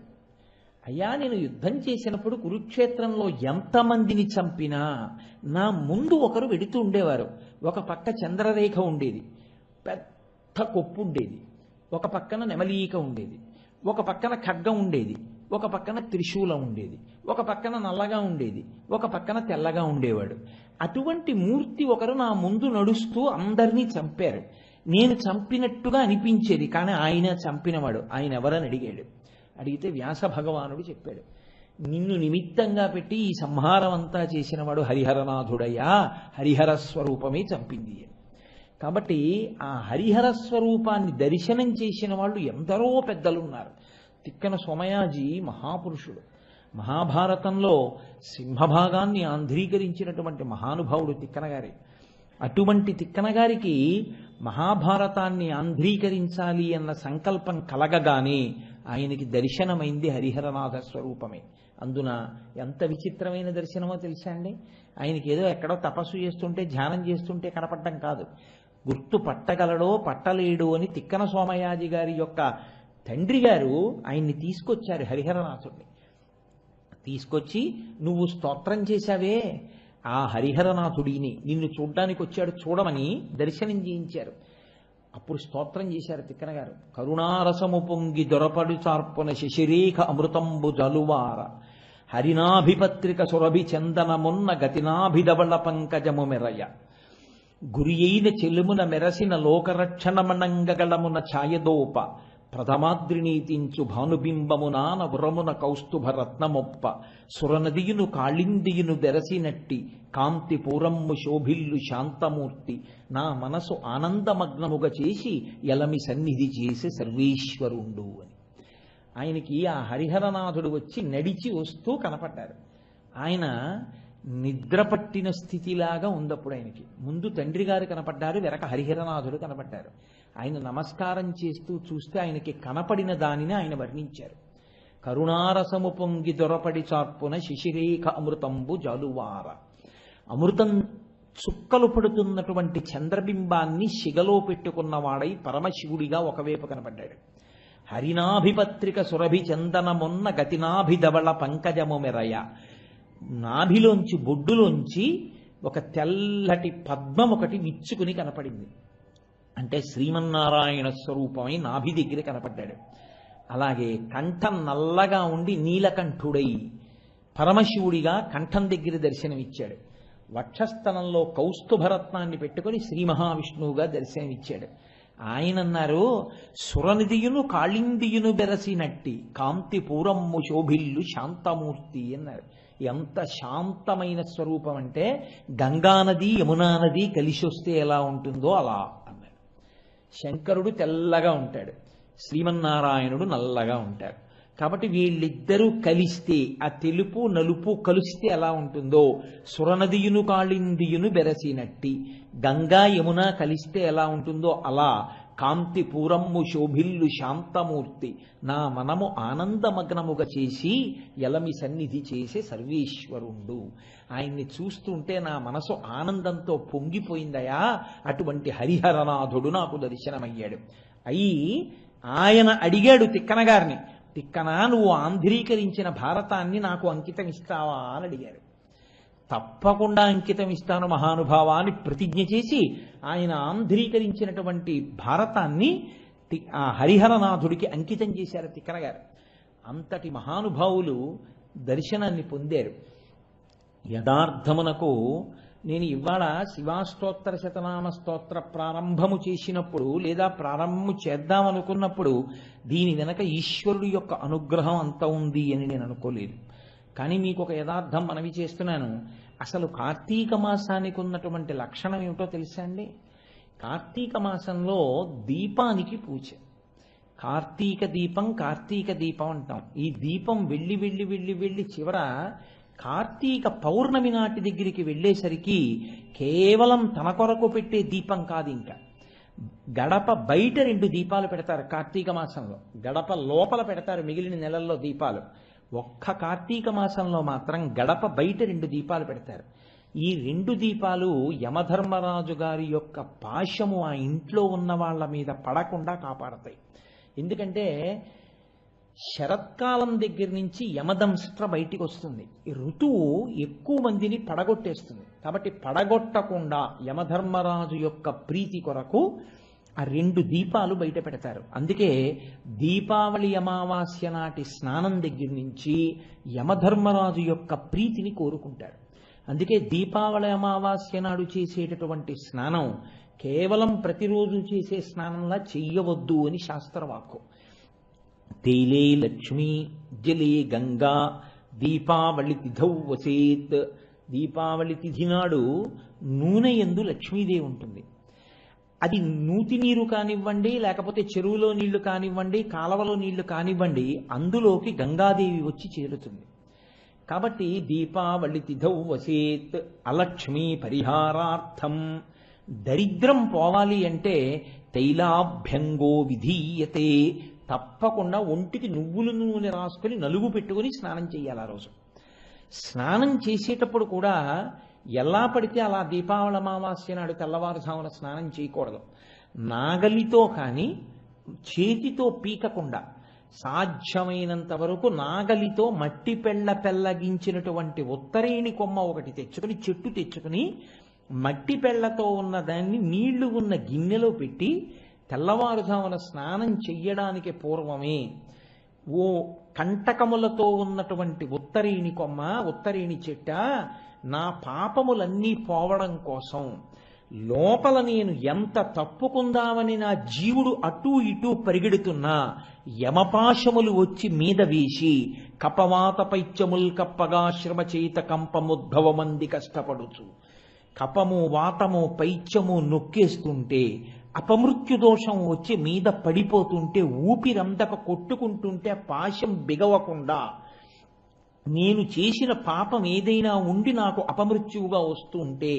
అయ్యా నేను యుద్ధం చేసినప్పుడు కురుక్షేత్రంలో ఎంతమందిని చంపినా నా ముందు ఒకరు వెడుతూ ఉండేవారు. ఒక పక్క చంద్రరేఖ ఉండేది, పెద్ద కొప్పు ఉండేది, ఒక పక్కన నెమలీక ఉండేది, ఒక పక్కన ఖడ్గం ఉండేది, ఒక పక్కన త్రిశూలం ఉండేది, ఒక పక్కన నల్లగా ఉండేది, ఒక పక్కన తెల్లగా ఉండేవాడు. అటువంటి మూర్తి ఒకరు నా ముందు నడుస్తూ అందరినీ చంపారు. నేను చంపినట్టుగా అనిపించేది, కానీ ఆయన చంపినవాడు. ఆయన ఎవరని అడిగాడు. అడిగితే వ్యాస భగవానుడు చెప్పాడు, నిన్ను నిమిత్తంగా పెట్టి ఈ సంహారం అంతా చేసినవాడు హరిహరనాథుడయ్యా, హరిహర స్వరూపమే చంపింది. కాబట్టి ఆ హరిహర స్వరూపాన్ని దర్శనం చేసిన వాళ్ళు ఎందరో పెద్దలున్నారు. తిక్కన సోమయాజీ మహాపురుషుడు, మహాభారతంలో సింహభాగాన్ని ఆంధ్రీకరించినటువంటి మహానుభావుడు తిక్కనగారి. అటువంటి తిక్కనగారికి మహాభారతాన్ని ఆంధ్రీకరించాలి అన్న సంకల్పం కలగగానే ఆయనకి దర్శనమైంది హరిహరనాథ స్వరూపమే. అందున ఎంత విచిత్రమైన దర్శనమో తెలుసా అండి? ఆయనకి ఏదో ఎక్కడో తపస్సు చేస్తుంటే ధ్యానం చేస్తుంటే కనపడటం కాదు, గుర్తు పట్టగలడో పట్టలేడు అని తిక్కన సోమయాజి గారి యొక్క తండ్రి గారు ఆయన్ని తీసుకొచ్చారు, హరిహరనాథుడిని తీసుకొచ్చి, నువ్వు స్తోత్రం చేశావే ఆ హరిహరనాథుడిని నిన్ను చూడ్డానికి వచ్చాడు, చూడమని దర్శనం చేయించారు. అప్పుడు స్తోత్రం చేశారు తిక్కన గారు. కరుణారసము పొంగి దొరపడు చార్పున శశిరేఖ అమృతంబు జలువార హరినాభిపత్రిక సురభి చందనమున్న గతినాభిధవళ పంకజము మెరయ గురి అయిన చెలుమున మెరసిన లోకరక్షణమణంగగళమున ఛాయదోప ప్రథమాద్రినీతించు భానుబింబమునాన ఉరమున కౌస్తుభ రత్నమొప్ప సురనదియును కాళిందియును దెరసినట్టి కాంతి పూరమ్ము శోభిల్లు శాంతమూర్తి నా మనసు ఆనందమగ్నముగా చేసి ఎలమి సన్నిధి చేసి సర్వేశ్వరుండు అని. ఆయనకి ఆ హరిహరనాథుడు వచ్చి నడిచి వస్తూ కనపడ్డారు. ఆయన నిద్ర పట్టిన స్థితిలాగా ఉందప్పుడు ఆయనకి. ముందు తండ్రి గారు కనపడ్డారు, వెనక హరిహరనాథుడు కనపడ్డారు. ఆయన నమస్కారం చేస్తూ చూస్తే ఆయనకి కనపడిన దానిని ఆయన వర్ణించారు. కరుణారసము పొంగి దొరపడి చార్పున శిశిరేఖ అమృతంబు జాలువార. అమృతం చుక్కలు పడుతున్నటువంటి చంద్రబింబాన్ని శిగలో పెట్టుకున్నవాడై పరమశివుడిగా ఒకవైపు కనపడ్డాడు. హరినాభిపత్రిక సురభి చందనమున్న గతినాభిధవళ పంకజము మెరయ. నాభిలోంచి బొడ్డులోంచి ఒక తెల్లటి పద్మం ఒకటి విచ్చుకుని కనపడింది. అంటే శ్రీమన్నారాయణ స్వరూపమై నాభి దగ్గర కనపడ్డాడు. అలాగే కంఠం నల్లగా ఉండి నీలకంఠుడై పరమశివుడిగా కంఠం దగ్గర దర్శనమిచ్చాడు. వక్షస్థలంలో కౌస్తుభరత్నాన్ని పెట్టుకుని శ్రీ మహావిష్ణువుగా దర్శనమిచ్చాడు. ఆయన అన్నారు, సురనిధియును కాళిందియును బెరసినట్టి కాంతి పూరమ్ము శోభిల్లు శాంతమూర్తి అన్నారు. ఎంత శాంతమైన స్వరూపం అంటే గంగానది యమునా నది కలిసి వస్తే ఎలా ఉంటుందో అలా అన్నారు. శంకరుడు తెల్లగా ఉంటాడు, శ్రీమన్నారాయణుడు నల్లగా ఉంటారు. కాబట్టి వీళ్ళిద్దరూ కలిస్తే, ఆ తెలుపు నలుపు కలిస్తే ఎలా ఉంటుందో, సురనదియును కాళిందియును బెరసినట్టి గంగా యమున కలిస్తే ఎలా ఉంటుందో అలా కాంతి పూరమ్ము శోభిల్లు శాంతమూర్తి నా మనము ఆనందమగ్నముగా చేసి ఎలమి సన్నిధి చేసే సర్వేశ్వరుండు. ఆయన్ని చూస్తుంటే నా మనసు ఆనందంతో పొంగిపోయిందయా. అటువంటి హరిహరనాథుడు నాకు దర్శనమయ్యాడు. అయి ఆయన అడిగాడు తిక్కన గారిని, తిక్కన నువ్వు ఆంధ్రీకరించిన భారతాన్ని నాకు అంకితం ఇస్తావా అని అడిగారు. తప్పకుండా అంకితం ఇస్తాను మహానుభావా అని ప్రతిజ్ఞ చేసి ఆయన ఆంధ్రీకరించినటువంటి భారతాన్ని ఆ హరిహరనాథుడికి అంకితం చేశారు తిక్కన గారు. అంతటి మహానుభావులు దర్శనాన్ని పొందారు. యథార్థమునకు నేను ఇవాళ శివాష్టోత్తర శతనామ స్తోత్ర ప్రారంభము చేసినప్పుడు లేదా ప్రారంభము చేద్దామనుకున్నప్పుడు దీని వెనక ఈశ్వరుడి యొక్క అనుగ్రహం అంత ఉంది అని నేను అనుకోలేదు. కానీ మీకు ఒక యథార్థం మనవి చేస్తున్నాను. అసలు కార్తీక మాసానికి ఉన్నటువంటి లక్షణం ఏమిటో తెలుసా అండి? కార్తీక మాసంలో దీపానికి పూజ. కార్తీక దీపం అంటాం. ఈ దీపం వెళ్ళి వెళ్ళి వెళ్ళి వెళ్ళి చివర కార్తీక పౌర్ణమి నాటి దగ్గరికి వెళ్ళేసరికి కేవలం తన కొరకు పెట్టే దీపం కాదు, ఇంకా గడప బయట 2 దీపాలు పెడతారు కార్తీక మాసంలో, గడప లోపల పెడతారు మిగిలిన నెలల్లో దీపాలు. ఒక్క కార్తీక మాసంలో మాత్రం గడప బయట 2 దీపాలు పెడతారు. ఈ 2 దీపాలు యమధర్మరాజు గారి యొక్క పాశము ఆ ఇంట్లో ఉన్న వాళ్ళ మీద పడకుండా కాపాడతాయి. ఎందుకంటే శరత్కాలం దగ్గర నుంచి యమదంష్ట్ర బయటికి వస్తుంది. ఈ ఋతువు ఎక్కువ మందిని పడగొట్టేస్తుంది. కాబట్టి పడగొట్టకుండా యమధర్మరాజు యొక్క ప్రీతి కొరకు ఆ 2 దీపాలు బయట పెడతారు. అందుకే దీపావళి అమావాస్య నాటి స్నానం దగ్గర నుంచి యమధర్మరాజు యొక్క ప్రీతిని కోరుకుంటారు. అందుకే దీపావళి అమావాస్య నాడు చేసేటటువంటి స్నానం కేవలం ప్రతిరోజు చేసే స్నానంలా చెయ్యవద్దు అని శాస్త్రవాక్కు. తైలే లక్ష్మీ జలే గంగా దీపావళి తిథౌ వసేత్. దీపావళి తిథి నాడు నూనె యందు లక్ష్మీదేవి ఉంటుంది. అది నూతి నీరు కానివ్వండి, లేకపోతే చెరువులో నీళ్లు కానివ్వండి, కాలవలో నీళ్లు కానివ్వండి, అందులోకి గంగాదేవి వచ్చి చేరుతుంది. కాబట్టి దీపావళి తిథౌ వసేత్ అలక్ష్మీ పరిహారార్థం. దరిద్రం పోవాలి అంటే తైలాభ్యంగో విధీయతే. తప్పకుండా ఒంటికి నువ్వుల నూనె రాసుకొని నలుగు పెట్టుకుని స్నానం చేయాలి. ఆ రోజు స్నానం చేసేటప్పుడు కూడా ఎలా పడితే అలా దీపావళి అమావాస్య నాడు తెల్లవారుజామున స్నానం చేయకూడదు. నాగలితో కానీ చేతితో పీకకుండా సాధ్యమైనంత వరకు నాగలితో మట్టి పెళ్ళగించినటువంటి ఉత్తరేణి కొమ్మ ఒకటి తెచ్చుకుని, చెట్టు తెచ్చుకుని, మట్టి పెళ్లతో ఉన్న దాన్ని నీళ్లు ఉన్న గిన్నెలో పెట్టి తెల్లవారుజామున స్నానం చెయ్యడానికి పూర్వమే ఓ కంటకములతో ఉన్నటువంటి ఉత్తరేణి కొమ్మ, ఉత్తరేణి చెట్ట, నా పాపములన్నీ పోవడం కోసం లోపల నేను ఎంత తప్పుకుందామని నా జీవుడు అటూ ఇటూ పరిగెడుతున్నా యమపాశములు వచ్చి మీద వేసి కపవాత పైత్యముల్ కప్పగా శ్రమ చేత కంపముద్భవమంది కష్టపడుచు కపము వాతము పైత్యము నొక్కేస్తుంటే అపమృత్యు దోషం వచ్చి మీద పడిపోతుంటే ఊపిరందక కొట్టుకుంటుంటే పాశం బిగవకుండా నేను చేసిన పాపం ఏదైనా ఉండి నాకు అపమృత్యువుగా వస్తుంటే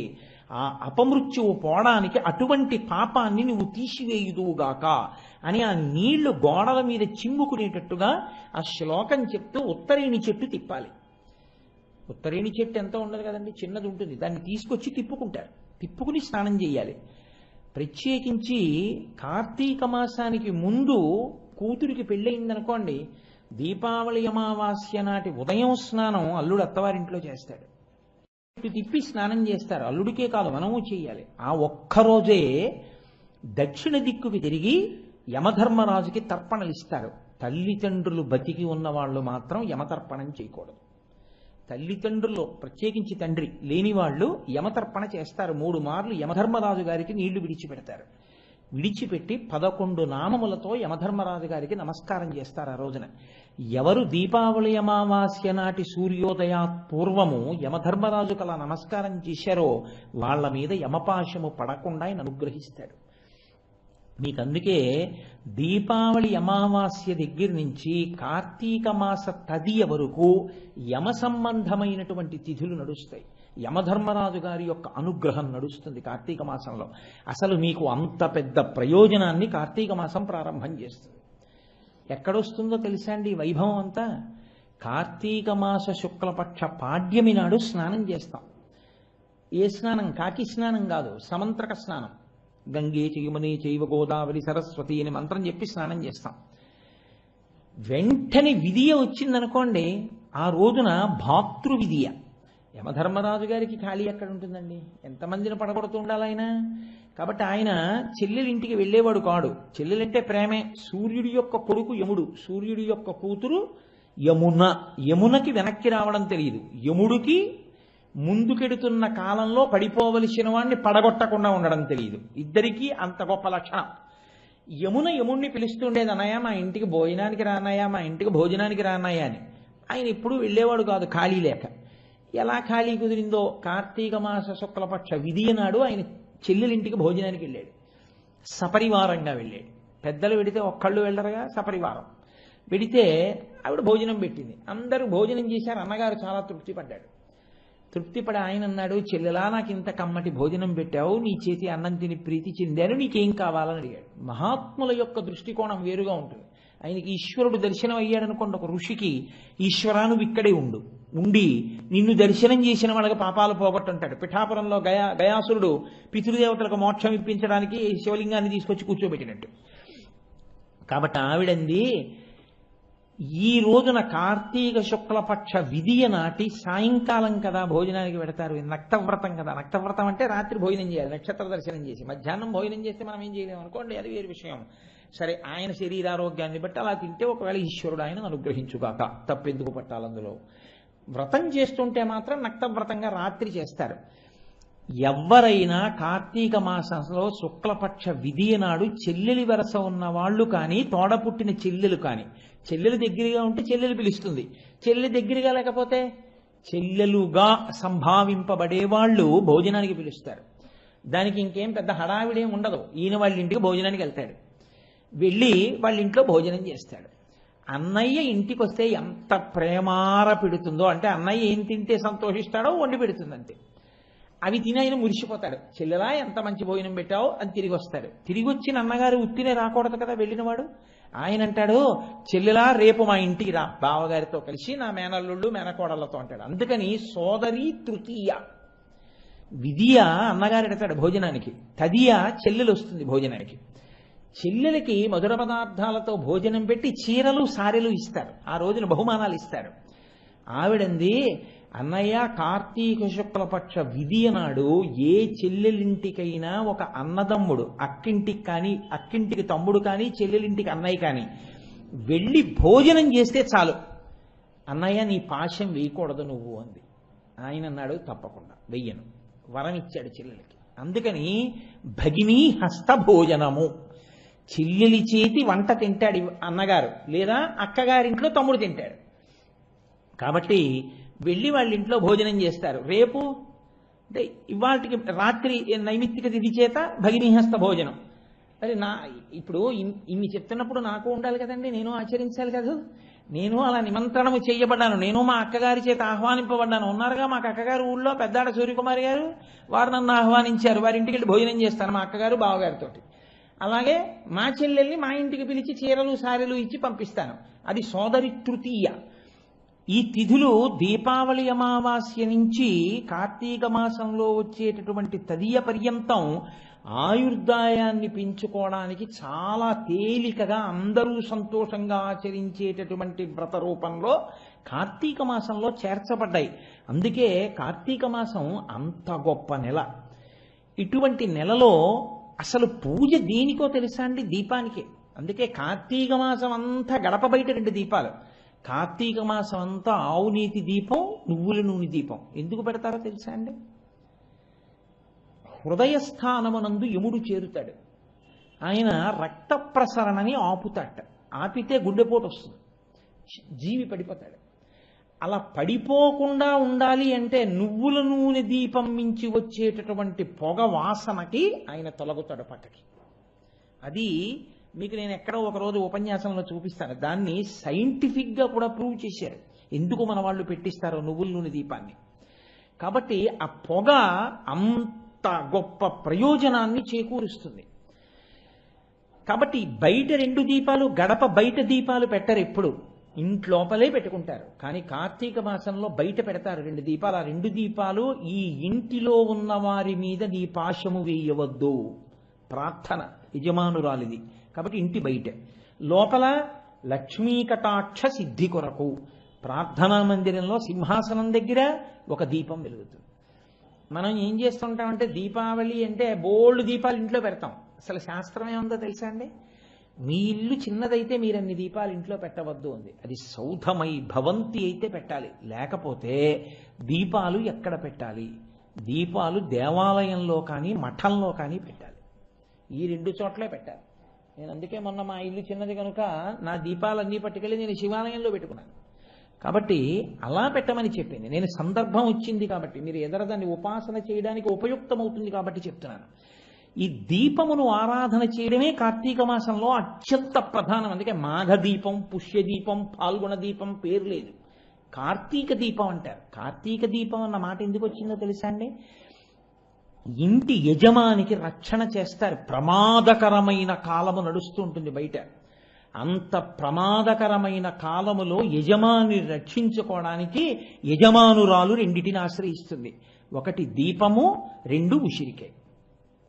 ఆ అపమృత్యువు పోవడానికి అటువంటి పాపాన్ని నువ్వు తీసివేయుదువుగాక అని ఆ నీళ్లు గోడల మీద చిమ్ముకునేటట్టుగా ఆ శ్లోకం చెప్తూ ఉత్తరేణి చెట్టు తిప్పాలి. ఉత్తరేణి చెట్టు ఎంత ఉండదు కదండి, చిన్నది ఉంటుంది, దాన్ని తీసుకొచ్చి తిప్పుకుంటారు, తిప్పుకుని స్నానం చేయాలి. ప్రత్యేకించి కార్తీక మాసానికి ముందు కూతురికి పెళ్ళయిందనుకోండి, దీపావళి అమావాస్య నాటి ఉదయం స్నానం అల్లుడు అత్తవారింట్లో చేస్తాడు, తిప్పి స్నానం చేస్తారు. అల్లుడికే కాదు మనము చెయ్యాలి. ఆ ఒక్కరోజే దక్షిణ దిక్కుకి తిరిగి యమధర్మరాజుకి తర్పణలు ఇస్తారు. తల్లిదండ్రులు బతికి ఉన్న వాళ్ళు మాత్రం యమతర్పణం చేయకూడదు. తల్లిదండ్రులు ప్రత్యేకించి తండ్రి లేని వాళ్ళు యమతర్పణ చేస్తారు. 3 మార్లు యమధర్మరాజు గారికి నీళ్లు విడిచిపెడతారు. విడిచిపెట్టి 11 నామములతో యమధర్మరాజు గారికి నమస్కారం చేస్తారు. ఆ రోజున ఎవరు దీపావళి అమావాస్య నాటి సూర్యోదయా పూర్వము యమధర్మరాజుకు అలా నమస్కారం చేశారో వాళ్ళ మీద యమపాశము పడకుండా ఆయన అనుగ్రహిస్తాడు. మీకు అందుకే దీపావళి అమావాస్య దగ్గర నుంచి కార్తీక మాస తదియ వరకు యమ సంబంధమైనటువంటి తిథులు నడుస్తాయి. యమధర్మరాజు గారి యొక్క అనుగ్రహం నడుస్తుంది కార్తీక మాసంలో. అసలు మీకు అంత పెద్ద ప్రయోజనాన్ని కార్తీక మాసం ప్రారంభం చేస్తుంది. ఎక్కడొస్తుందో తెలుసా అండి ఈ వైభవం అంతా? కార్తీక మాస శుక్లపక్ష పాడ్యమి నాడు స్నానం చేస్తాం. ఏ స్నానం? కాకి స్నానం కాదు, సమంత్రక స్నానం. గంగే చయమునే చైవ గోదావరి సరస్వతి అని మంత్రం చెప్పి స్నానం చేస్తాం. వెంటనే విధియ వచ్చిందనుకోండి, ఆ రోజున భాతృ విధియ. యమధర్మరాజు గారికి ఖాళీ ఎక్కడ ఉంటుందండి? ఎంతమందిని పడగొడుతూ ఉండాలి ఆయన? కాబట్టి ఆయన చెల్లెలింటికి వెళ్ళేవాడు కాడు. చెల్లెలంటే ప్రేమే. సూర్యుడి యొక్క కొడుకు యముడు, సూర్యుడి యొక్క కూతురు యమున. యమునకి వెనక్కి రావడం తెలియదు, యముడికి ముందుకెడుతున్న కాలంలో పడిపోవలసిన వాడిని పడగొట్టకుండా ఉండడం తెలియదు. ఇద్దరికీ అంత గొప్ప లక్షణం. యమున యముణ్ణి పిలుస్తుండేది, అన్నయ్య మా ఇంటికి భోజనానికి రానయ్యా, మా ఇంటికి భోజనానికి రానయ్యా అని. ఆయన ఎప్పుడు వెళ్ళేవాడు కాదు ఖాళీ లేక. ఎలా ఖాళీ కుదిరిందో కార్తీక మాస శుక్లపక్ష విధియ నాడు ఆయన చెల్లెలింటికి భోజనానికి వెళ్ళాడు. సపరివారంగా వెళ్ళాడు. పెద్దలు వెడితే ఒక్కళ్ళు వెళ్ళరుగా, సపరివారం వెడితే ఆవిడ భోజనం పెట్టింది. అందరూ భోజనం చేశారు. అన్నగారు చాలా తృప్తి పడ్డాడు. తృప్తిపడి ఆయన అన్నాడు, చెల్లెలా నాకు ఇంత కమ్మటి భోజనం పెట్టావు, నీ చేతి అన్నం తిని ప్రీతి చెందాను, నీకేం కావాలని అడిగాడు. మహాత్ముల యొక్క దృష్టికోణం వేరుగా ఉంటుంది. ఆయనకి ఈశ్వరుడు దర్శనం అయ్యాడనుకోండి, ఒక ఋషికి ఈశ్వరా నువ్వు ఇక్కడే ఉండి నిన్ను దర్శనం చేసిన వాళ్ళకి పాపాలు పోగొట్టుంటాడు. పిఠాపురంలో గయాసురుడు పితృదేవతలకు మోక్షం ఇప్పించడానికి శివలింగాన్ని తీసుకొచ్చి కూర్చోబెట్టినట్టు. కాబట్టి ఆవిడంది, ఈ రోజున కార్తీక శుక్లపక్ష విధియ నాటి సాయంకాలం కదా భోజనానికి పెడతారు. నక్తవ్రతం కదా. నక్తవ్రతం అంటే రాత్రి భోజనం చేయాలి, నక్షత్ర దర్శనం చేసి. మధ్యాహ్నం భోజనం చేస్తే మనం ఏం చేయలేము అనుకోండి, అది వేరు విషయం. సరే, ఆయన శరీరారోగ్యాన్ని బట్టి అలా తింటే ఒకవేళ ఈశ్వరుడు ఆయనను అనుగ్రహించుగాక, తప్పెందుకు పట్టాలందులో. వ్రతం చేస్తుంటే మాత్రం నక్తవ్రతంగా రాత్రి చేస్తారు. ఎవరైనా కార్తీక మాసంలో శుక్లపక్ష విధియ నాడు చెల్లెలి వరస ఉన్న వాళ్ళు కానీ, తోడ పుట్టిన చెల్లెలు కానీ, చెల్లెలు దగ్గరగా ఉంటే చెల్లెలు పిలుస్తుంది, చెల్లెలు దగ్గరగా లేకపోతే చెల్లెలుగా సంభావింపబడే వాళ్ళు భోజనానికి పిలుస్తారు. దానికి ఇంకేం పెద్ద హడావిడేం ఉండదు. ఈయన వాళ్ళ ఇంటికి భోజనానికి వెళ్తాడు, వెళ్ళి వాళ్ళ ఇంట్లో భోజనం చేస్తాడు. అన్నయ్య ఇంటికి వస్తే ఎంత ప్రేమార పెడుతుందో, అంటే అన్నయ్య ఏం తింటే సంతోషిస్తాడో వండి పెడుతుందంతే. అవి తిని ఆయన మురిసిపోతాడు. చెల్లెలా ఎంత మంచి భోజనం పెట్టావో అని తిరిగి వస్తాడు. తిరిగి వచ్చి అన్నగారు ఉత్తినే రాకూడదు కదా వెళ్ళినవాడు. ఆయన అంటాడు, చెల్లెలా రేపు మా ఇంటికి రా బావగారితో కలిసి, నా మేనల్లుళ్ళు మేనకోడళ్లతో అంటాడు. అందుకని సోదరి తృతీయ విధియ అన్నగారు ఎడతాడు భోజనానికి, తదియ చెల్లెలు వస్తుంది భోజనానికి. చెల్లెలకి మధుర పదార్థాలతో భోజనం పెట్టి చీరలు సారెలు ఇస్తారు, ఆ రోజున బహుమానాలు ఇస్తారు. ఆవిడంది, అన్నయ్య కార్తీక శుక్లపక్ష విధి నాడు ఏ చెల్లెలింటికైనా ఒక అన్నదమ్ముడు, అక్కింటికి కానీ అక్కింటికి తమ్ముడు కానీ చెల్లెలింటికి అన్నయ్య కానీ వెళ్ళి భోజనం చేస్తే చాలు, అన్నయ్య నీ పాశం వేయకూడదు నువ్వు అంది. ఆయన అన్నాడు, తప్పకుండా వెయ్యను, వరం ఇచ్చాడు చెల్లెలకి. అందుకని భగినీ హస్త భోజనము, చెల్లెలి చేతి వంట తింటాడు అన్నగారు, లేదా అక్కగారింట్లో తమ్ముడు తింటాడు. కాబట్టి వెళ్ళి వాళ్ళ ఇంట్లో భోజనం చేస్తారు. రేపు అంటే ఇవాళకి రాత్రి నైమిత్తిక తిథి చేత భగినీహస్త భోజనం. అరే ఇప్పుడు ఇన్ని చెప్తున్నప్పుడు నాకు ఉండాలి కదండి, నేను ఆచరించాలి కదా. నేను అలా నిమంత్రణము చేయబడ్డాను, నేను మా అక్కగారి చేత ఆహ్వానింపబడ్డాను. ఉన్నారుగా మాకు అక్కగారు ఊళ్ళో పెద్దాడ సూర్యకుమారి గారు, వారు నన్ను ఆహ్వానించారు. వారి ఇంటికి వెళ్ళి భోజనం చేస్తాను మా అక్కగారు బావగారితో. అలాగే మా చెల్లెల్ని మా ఇంటికి పిలిచి చీరలు సారెలు ఇచ్చి పంపిస్తాను. అది సోదరి తృతీయ. ఈ తిథులు దీపావళి అమావాస్య నుంచి కార్తీక మాసంలో వచ్చేటటువంటి తదియ పర్యంతం ఆయుర్దాయాన్ని పెంచుకోవడానికి చాలా తేలికగా అందరూ సంతోషంగా ఆచరించేటటువంటి వ్రత రూపంలో కార్తీక మాసంలో చేర్చబడ్డాయి. అందుకే కార్తీక మాసం అంత గొప్ప నెల. ఇటువంటి నెలలో అసలు పూజ దేనికో తెలుసా అండి? దీపానికే. అందుకే కార్తీక మాసం అంతా గడప బయట 2 దీపాలు. కార్తీక మాసం అంతా ఆవు నీతి దీపం, నువ్వుల నూనె దీపం. ఎందుకు పెడతారో తెలుసా అండి? హృదయస్థానమునందు యముడు చేరుతాడు. ఆయన రక్త ప్రసరణని ఆపుతాట. ఆపితే గుండెపోటు వస్తుంది, జీవి పడిపోతాడు. అలా పడిపోకుండా ఉండాలి అంటే నువ్వుల నూనె దీపం మించి వచ్చేటటువంటి పొగ వాసనకి ఆయన తొలగుతాడు పక్కకి. అది మీకు నేను ఎక్కడో ఒకరోజు ఉపన్యాసంలో చూపిస్తాను. దాన్ని సైంటిఫిక్గా కూడా ప్రూవ్ చేశారు, ఎందుకు మన వాళ్ళు పెట్టిస్తారో నువ్వుల నూనె దీపాన్ని. కాబట్టి ఆ పొగ అంత గొప్ప ప్రయోజనాన్ని చేకూరుస్తుంది. కాబట్టి బయట 2 దీపాలు, గడప బయట దీపాలు పెట్టరు, ఎప్పుడు ఇంట్లోపలే పెట్టుకుంటారు. కానీ కార్తీక మాసంలో బయట పెడతారు 2 దీపాలు. ఆ 2 దీపాలు ఈ ఇంటిలో ఉన్న వారి మీద నీ పాశము వేయవద్దు, ప్రార్థన యజమానురాలిది. కాబట్టి ఇంటి బయట. లోపల లక్ష్మీ కటాక్ష సిద్ధి కొరకు ప్రార్థనా మందిరంలో సింహాసనం దగ్గర ఒక దీపం వెలుగుతుంది. మనం ఏం చేస్తుంటామంటే దీపావళి అంటే బోల్డ్ దీపాలు ఇంట్లో పెడతాం. అసలు శాస్త్రం ఏముందో తెలుసా అండి? మీ ఇల్లు చిన్నదైతే మీరు అన్ని దీపాలు ఇంట్లో పెట్టవద్దు ఉంది. అది సౌధమై భవంతి అయితే పెట్టాలి. లేకపోతే దీపాలు ఎక్కడ పెట్టాలి? దీపాలు దేవాలయంలో కానీ మఠంలో కానీ పెట్టాలి. ఈ 2 చోట్లే పెట్టాలి. నేను అందుకే మొన్న మా ఇల్లు చిన్నది కనుక నా దీపాలన్నీ పట్టుకెళ్ళి నేను శివాలయంలో పెట్టుకున్నాను. కాబట్టి అలా పెట్టమని చెప్పింది. నేను సందర్భం వచ్చింది కాబట్టి, మీరు ఎదరదాన్ని ఉపాసన చేయడానికి ఉపయుక్తమవుతుంది కాబట్టి చెప్తున్నాను. ఈ దీపమును ఆరాధన చేయడమే కార్తీక మాసంలో అత్యంత ప్రధానం. అందుకే మాఘ దీపం, పుష్య దీపం, పాల్గొన దీపం పేరు లేదు, కార్తీక దీపం అంటారు. కార్తీక దీపం అన్న మాట ఎందుకు వచ్చిందో తెలుసా అండి? ఇంటి యజమానికి రక్షణ చేస్తారు. ప్రమాదకరమైన కాలము నడుస్తూ ఉంటుంది బయట. అంత ప్రమాదకరమైన కాలములో యజమాని రక్షించుకోవడానికి యజమానురాలు 2టిని ఆశ్రయిస్తుంది. 1 దీపము, 2 ఉసిరికాయ.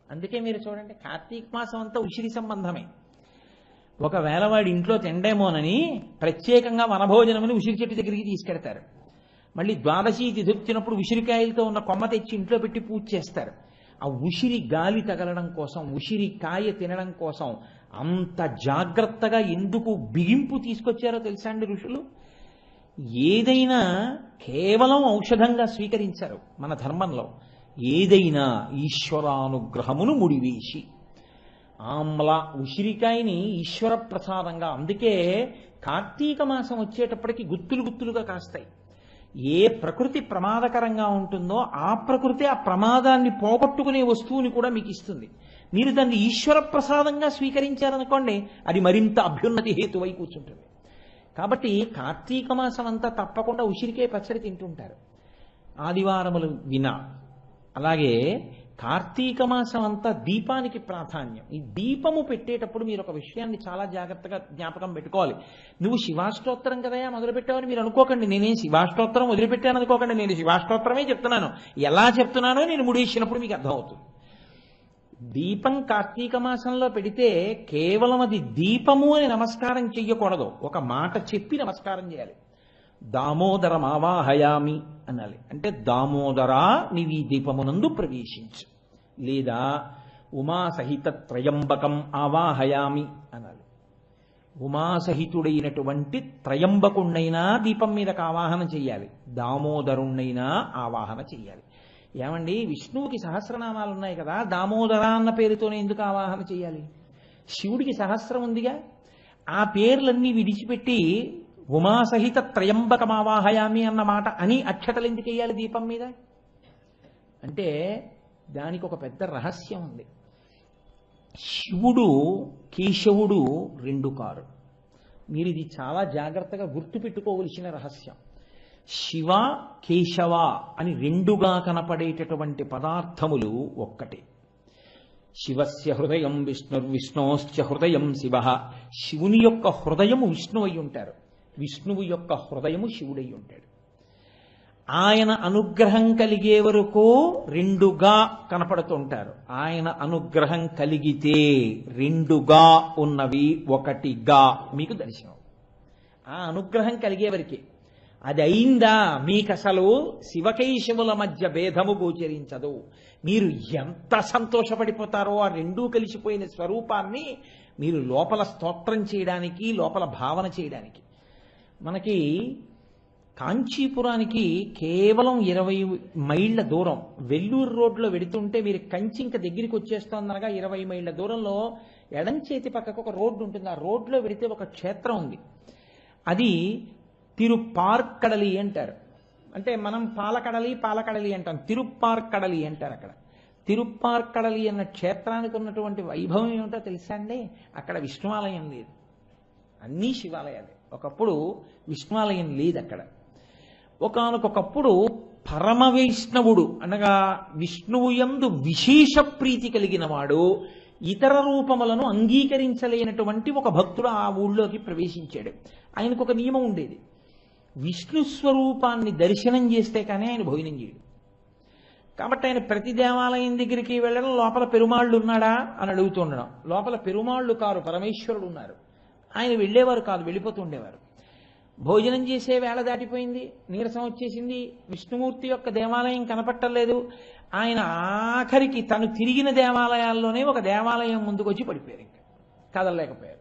అందుకే మీరు చూడండి, కార్తీక మాసం అంతా ఉసిరి సంబంధమే. ఒకవేళ వాడి ఇంట్లో తిండేమోనని ప్రత్యేకంగా వనభోజనమని ఉసిరి చెట్టు దగ్గరికి తీసుకెడతారు. మళ్ళీ ద్వాదశి తిథి వచ్చినప్పుడు ఉసిరికాయలతో ఉన్న కొమ్మ తెచ్చి ఇంట్లో పెట్టి పూజ చేస్తారు. ఆ ఉసిరి గాలి తగలడం కోసం, ఉసిరి కాయ తినడం కోసం అంత జాగ్రత్తగా ఎందుకు బిగింపు తీసుకొచ్చారో తెలుసా అండి ఋషులు? ఏదైనా కేవలం ఔషధంగా స్వీకరించారు మన ధర్మంలో. ఏదైనా ఈశ్వరానుగ్రహమును ముడివేసి, ఆమ్ల ఉసిరికాయని ఈశ్వర ప్రసాదంగా. అందుకే కార్తీక మాసం వచ్చేటప్పటికి గుత్తులు గుత్తులుగా కాస్తాయి. ఏ ప్రకృతి ప్రమాదకరంగా ఉంటుందో ఆ ప్రకృతి ఆ ప్రమాదాన్ని పోగొట్టుకునే వస్తువుని కూడా మీకు ఇస్తుంది. మీరు దాన్ని ఈశ్వర ప్రసాదంగా స్వీకరించారనుకోండి, అది మరింత అభ్యున్నతి హేతువై కూర్చుంటుంది. కాబట్టి కార్తీక మాసం అంతా తప్పకుండా ఉసిరికాయ పచ్చడి తింటుంటారు ఆదివారములు వినా. అలాగే కార్తీక మాసం అంతా దీపానికి ప్రాధాన్యం. ఈ దీపము పెట్టేటప్పుడు మీరు ఒక విషయాన్ని చాలా జాగ్రత్తగా జ్ఞాపకం పెట్టుకోవాలి. నువ్వు శివాష్టోత్తరం కదయా మొదలుపెట్టావని మీరు అనుకోకండి. నేనేం శివాష్టోత్తరం వదిలిపెట్టాను అనుకోకండి. నేను శివాష్టోత్తరమే చెప్తున్నాను. ఎలా చెప్తున్నానో నేను ముడేసినప్పుడు మీకు అర్థమవుతుంది. దీపం కార్తీక మాసంలో పెడితే కేవలం అది దీపము అని నమస్కారం చెయ్యకూడదు, ఒక మాట చెప్పి నమస్కారం చేయాలి. దామోదరం ఆవాహయామి అనాలి. అంటే దామోదరా నీవు ఈ దీపమునందు ప్రవేశించు, లేదా ఉమాసహిత త్రయంబకం ఆవాహయామి అనాలి. ఉమాసహితుడైనటువంటి త్రయంబకుణ్ణైనా దీపం మీదకు ఆవాహన చెయ్యాలి, దామోదరుణ్ణైనా ఆవాహన చెయ్యాలి. ఏమండి, విష్ణువుకి సహస్రనామాలు ఉన్నాయి కదా, దామోదర అన్న పేరుతోనే ఎందుకు ఆవాహన చేయాలి? శివుడికి సహస్రం ఉందిగా, ఆ పేర్లన్నీ విడిచిపెట్టి ఉమాసహిత త్రయంబకమావాహయామి అన్న మాట అని అక్షతలు ఎందుకు వేయాలి దీపం మీద? అంటే దానికి ఒక పెద్ద రహస్యం ఉంది. శివుడు కేశవుడు రెండు కారు. మీరు ఇది చాలా జాగ్రత్తగా గుర్తుపెట్టుకోవలసిన రహస్యం. శివ కేశవ అని రెండుగా కనపడేటటువంటి పదార్థములు ఒక్కటే. శివస్య హృదయం విష్ణోశ్చ హృదయం శివ. శివుని యొక్క హృదయము విష్ణువు అయి ఉంటారు, విష్ణువు యొక్క హృదయము శివుడై ఉంటాడు. ఆయన అనుగ్రహం కలిగే వరకు రెండుగా కనపడుతుంటారు. ఆయన అనుగ్రహం కలిగితే రెండుగా ఉన్నవి ఒకటిగా మీకు దర్శనం. ఆ అనుగ్రహం కలిగే వరకే. అది అయిందా మీకు అసలు శివకేశవుల మధ్య భేదము గోచరించదు. మీరు ఎంత సంతోషపడిపోతారో ఆ రెండూ కలిసిపోయిన స్వరూపాన్ని మీరు లోపల స్తోత్రం చేయడానికి, లోపల భావన చేయడానికి. మనకి కాంచీపురానికి కేవలం 20 మైళ్ళ దూరం. వెల్లూరు రోడ్లో వెడుతుంటే మీరు కంచి ఇంకా దగ్గరికి వచ్చేస్తోందనగా 20 మైళ్ళ దూరంలో ఎడం చేతి పక్కకు ఒక రోడ్డు ఉంటుంది. ఆ రోడ్లో వెడితే ఒక క్షేత్రం ఉంది. అది తిరుప్పార్కడలి అంటారు. అంటే మనం పాలకడలి అంటాం, తిరుప్పార్కడలి అంటారు. అక్కడ తిరుప్పార్కడలి అన్న క్షేత్రానికి ఉన్నటువంటి వైభవం ఏమిటో తెలుసా అండి? అక్కడ విష్ణువాలయం లేదు, అన్నీ శివాలయాలే. ఒకప్పుడు విష్ణువాలయం లేదు అక్కడ. ఒకానొకప్పుడు పరమ వైష్ణవుడు అనగా విష్ణువు యందు విశేష ప్రీతి కలిగిన వాడు ఇతర రూపములను అంగీకరించలేనటువంటి ఒక భక్తుడు ఆ ఊళ్ళోకి ప్రవేశించాడు. ఆయనకు ఒక నియమం ఉండేది, విష్ణు స్వరూపాన్ని దర్శనం చేస్తే కానీ ఆయన భోజనం చేయడు. కాబట్టి ఆయన ప్రతి దేవాలయం దగ్గరికి వెళ్ళడం, లోపల పెరుమాళ్ళు ఉన్నాడా అని అడుగుతుండడం. లోపల పెరుమాళ్ళు కారు, పరమేశ్వరుడు ఉన్నారు. ఆయన వెళ్ళేవారు కాదు, వెళ్ళిపోతూ ఉండేవారు. భోజనం చేసే వేళ దాటిపోయింది, నీరసం వచ్చేసింది, విష్ణుమూర్తి యొక్క దేవాలయం కనపట్టలేదు. ఆయన ఆఖరికి తను తిరిగిన దేవాలయాల్లోనే ఒక దేవాలయం ముందుకు వచ్చి పడిపోయారు, ఇంకా కదలలేకపోయారు.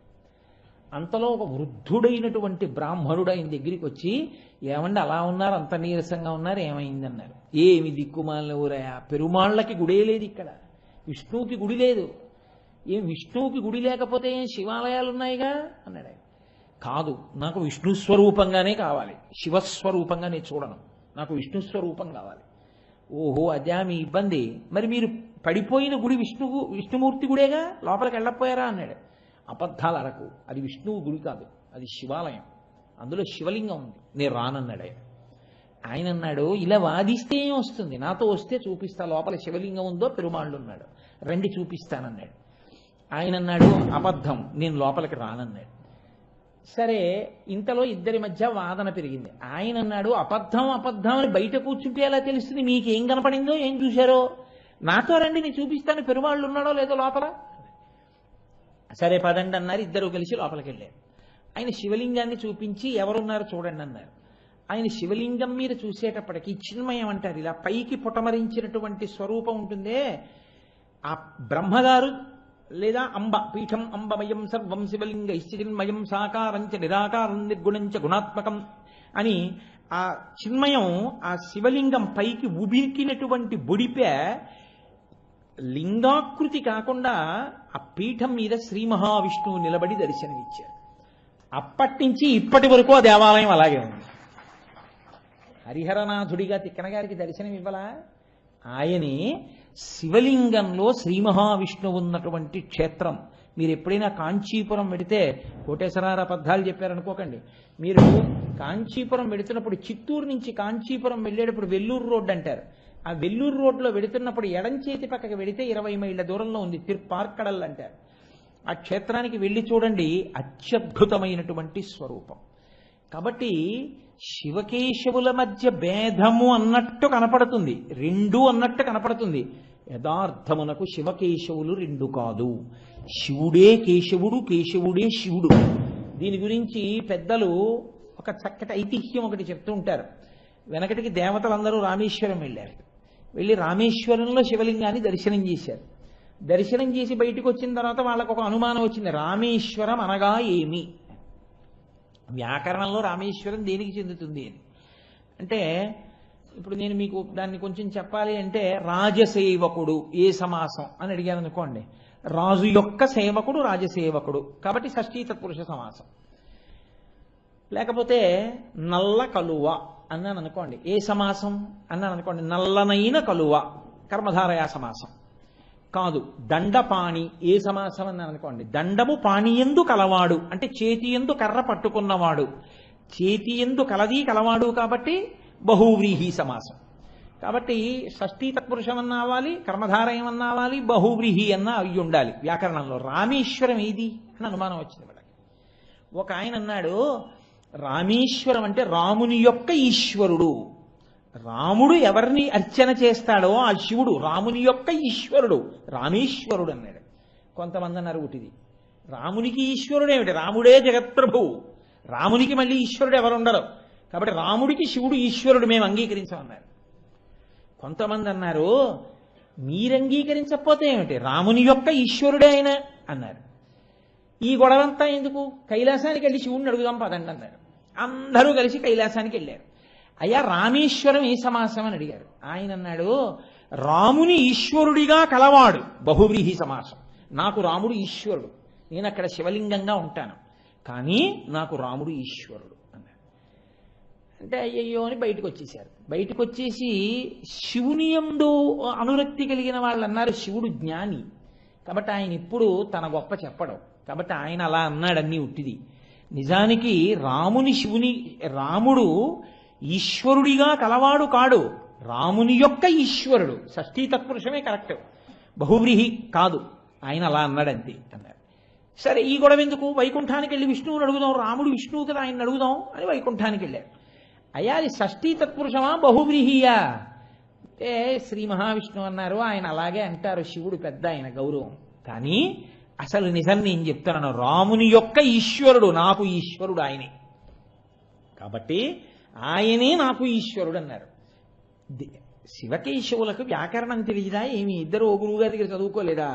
అంతలో ఒక వృద్ధుడైనటువంటి బ్రాహ్మణుడు ఆయన దగ్గరికి వచ్చి, ఏమండి అలా ఉన్నారు, అంత నీరసంగా ఉన్నారు, ఏమైందన్నారు. ఏమి దిక్కుమాలిన ఊరయా, పెరుమాళ్ళకి గుడే లేదు ఇక్కడ, విష్ణువుకి గుడి లేదు. ఏం విష్ణువుకి గుడి లేకపోతే ఏం శివాలయాలు ఉన్నాయిగా అన్నాడు ఆయన. కాదు, నాకు విష్ణు స్వరూపంగానే కావాలి, శివస్వరూపంగా నేను చూడను, నాకు విష్ణు స్వరూపం కావాలి. ఓహో అదే మీ ఇబ్బంది, మరి మీరు పడిపోయిన గుడి విష్ణుమూర్తి గుడేగా, లోపలికి వెళ్ళకపోయారా అన్నాడు. అబద్ధాలు అరకు, అది విష్ణువు గుడి కాదు, అది శివాలయం, అందులో శివలింగం ఉంది, నేను రానన్నాడు ఆయన. ఆయన అన్నాడు, ఇలా వాదిస్తే ఏం వస్తుంది, నాతో వస్తే చూపిస్తా, లోపల శివలింగం ఉందో పెరుమాళ్ళు ఉన్నాడు, రండి చూపిస్తానన్నాడు. ఆయన అన్నాడు, అబద్ధం, నేను లోపలికి రానన్నాడు. సరే, ఇంతలో ఇద్దరి మధ్య వాదన పెరిగింది. ఆయన అన్నాడు, అబద్ధం అని బయట కూర్చుంటే ఎలా తెలుస్తుంది, మీకేం కనపడిందో ఏం చూశారో, నాతో రండి నేను చూపిస్తాను, పెరుమాళ్ళు ఉన్నాడో లేదో లోపల. సరే పదండి అన్నారు. ఇద్దరు కలిసి లోపలికి వెళ్ళారు. ఆయన శివలింగాన్ని చూపించి ఎవరున్నారు చూడండి అన్నారు. ఆయన శివలింగం మీద చూసేటప్పటికి చిన్మయం అంటారు, ఇలా పైకి పుటమరించినటువంటి స్వరూపం ఉంటుందే, ఆ బ్రహ్మగారు లేదా అంబ, పీఠం అంబమయం సర్వం శివలింగ చిన్మయం సాకారంచ నిరాకారం నిర్గుణంచ గుణాత్మకం అని ఆ చిన్మయం, ఆ శివలింగం పైకి ఉబికినటువంటి బొడిపే లింగాకృతి కాకుండా ఆ పీఠం మీద శ్రీ మహావిష్ణువు నిలబడి దర్శనమిచ్చారు. అప్పటి నుంచి ఇప్పటి వరకు ఆ దేవాలయం అలాగే ఉంది. హరిహరనాథుడిగా తిక్కనగారికి దర్శనం ఇవ్వలా? ఆయనే శివలింగంలో శ్రీ మహావిష్ణువు ఉన్నటువంటి క్షేత్రం. మీరు ఎప్పుడైనా కాంచీపురం వెడితే, కోటేశ్వరారు అబద్ధాలు చెప్పారనుకోకండి, మీరు కాంచీపురం వెడుతున్నప్పుడు చిత్తూరు నుంచి కాంచీపురం వెళ్ళేటప్పుడు వెల్లూరు రోడ్డు అంటారు. ఆ వెల్లూరు రోడ్లో వెడుతున్నప్పుడు ఎడం చేతి పక్కకి వెడితే 20 మైళ్ళ దూరంలో ఉంది, తిరుప్పార్కడల్ అంటారు. ఆ క్షేత్రానికి వెళ్ళి చూడండి, అత్యద్భుతమైనటువంటి స్వరూపం. కాబట్టి శివకేశవుల మధ్య భేదము అన్నట్టు కనపడుతుంది, రెండు అన్నట్టు కనపడుతుంది. యథార్థమునకు శివకేశవులు రెండు కాదు, శివుడే కేశవుడు, కేశవుడే శివుడు. దీని గురించి పెద్దలు ఒక చక్కటి ఐతిహ్యం ఒకటి చెప్తూ ఉంటారు. వెనకటికి దేవతలందరూ రామేశ్వరం వెళ్ళారు. వెళ్ళి రామేశ్వరంలో శివలింగాన్ని దర్శనం చేశారు. దర్శనం చేసి బయటకు వచ్చిన తర్వాత వాళ్ళకు ఒక అనుమానం వచ్చింది, రామేశ్వరం అనగా ఏమి? వ్యాకరణంలో రామేశ్వరం దేనికి చెందుతుంది అని. అంటే ఇప్పుడు నేను మీకు దాన్ని కొంచెం చెప్పాలి అంటే, రాజసేవకుడు ఏ సమాసం అని అడిగాను అనుకోండి, రాజు యొక్క సేవకుడు రాజసేవకుడు, కాబట్టి షష్ఠీ తత్పురుష సమాసం. లేకపోతే నల్ల కలువ అన్నాను అనుకోండి, ఏ సమాసం అన్నాను అనుకోండి, నల్లనైన కలువ, కర్మధారయా సమాసం. కాదు, దండపాణి ఏ సమాసం అన్నాను అనుకోండి, దండము పాణియందు కలవాడు అంటే చేతియందు కర్ర పట్టుకున్నవాడు, చేతియందు కలది కలవాడు కాబట్టి బహువ్రీహి సమాసం. కాబట్టి షష్ఠీ తత్పురుషం అన్న అవ్వాలి, కర్మధారయం అన్న అవ్వాలి, బహువ్రీహి అన్న అవి ఉండాలి వ్యాకరణంలో. రామేశ్వరం ఏది అని అనుమానం వచ్చింది వాళ్ళకి. ఒక ఆయన అన్నాడు, రామేశ్వరం అంటే రాముని యొక్క ఈశ్వరుడు. రాముడు ఎవరిని అర్చన చేస్తాడో ఆ శివుడు రాముని యొక్క ఈశ్వరుడు, రామేశ్వరుడు అన్నాడు. కొంతమంది అన్నారు ఉటిది, రామునికి ఈశ్వరుడు ఏమిటి, రాముడే జగత్ప్రభువు, రామునికి మళ్ళీ ఈశ్వరుడు ఎవరుండరు, కాబట్టి రాముడికి శివుడు ఈశ్వరుడు మేము అంగీకరించామన్నారు. కొంతమంది అన్నారు, మీరు అంగీకరించకపోతే ఏమిటి, రాముని యొక్క ఈశ్వరుడే ఆయన అన్నారు. ఈ గొడవంతా ఎందుకు, కైలాసానికి వెళ్ళి శివుడిని అడుగుదాం పదండి అన్నారు. అందరూ కలిసి కైలాసానికి వెళ్ళారు. అయ్యా రామేశ్వరం ఏ సమాసం అని అడిగారు. ఆయన అన్నాడు, రాముని ఈశ్వరుడిగా కలవాడు బహువ్రీహి సమాసం. నాకు రాముడు ఈశ్వరుడు, నేను అక్కడ శివలింగంగా ఉంటాను, కానీ నాకు రాముడు ఈశ్వరుడు అన్నాడు. అంటే అయ్యయ్యో అని బయటకు వచ్చేసారు. బయటకు వచ్చేసి శివుని యందు అనురక్తి కలిగిన వాళ్ళు అన్నారు, శివుడు జ్ఞాని కాబట్టి ఆయన ఎప్పుడు తన గొప్ప చెప్పడం, కాబట్టి ఆయన అలా అన్నాడు, అన్నీ ఉట్టిది. నిజానికి రాముడు ఈశ్వరుడిగా కలవాడు కాడు, రాముని యొక్క ఈశ్వరుడు. షష్ఠీ తత్పురుషమే కరెక్ట్, బహువ్రీహి కాదు. ఆయన అలా అన్నాడంతే అన్నారు. సరే ఈ గొడవ ఎందుకు, వైకుంఠానికి వెళ్ళి విష్ణువుని అడుగుదాం, రాముడు విష్ణువు కదా ఆయన అడుగుదాం అని వైకుంఠానికి వెళ్ళారు. అయ్యా అది షష్ఠీ తత్పురుషమా బహువ్రీహియా అంటే శ్రీ మహావిష్ణువు అన్నారు, ఆయన అలాగే అంటారు, శివుడు పెద్ద ఆయన గౌరవం, కానీ అసలు నిజం నేను చెప్తున్నాను, రాముని యొక్క ఈశ్వరుడు నాకు ఈశ్వరుడు ఆయనే, కాబట్టి ఆయనే నాకు ఈశ్వరుడు అన్నారు. శివకేశవులకు వ్యాకరణం తెలియదా ఏమి, ఇద్దరు ఓ గురువు గారి దగ్గర చదువుకోలేదా?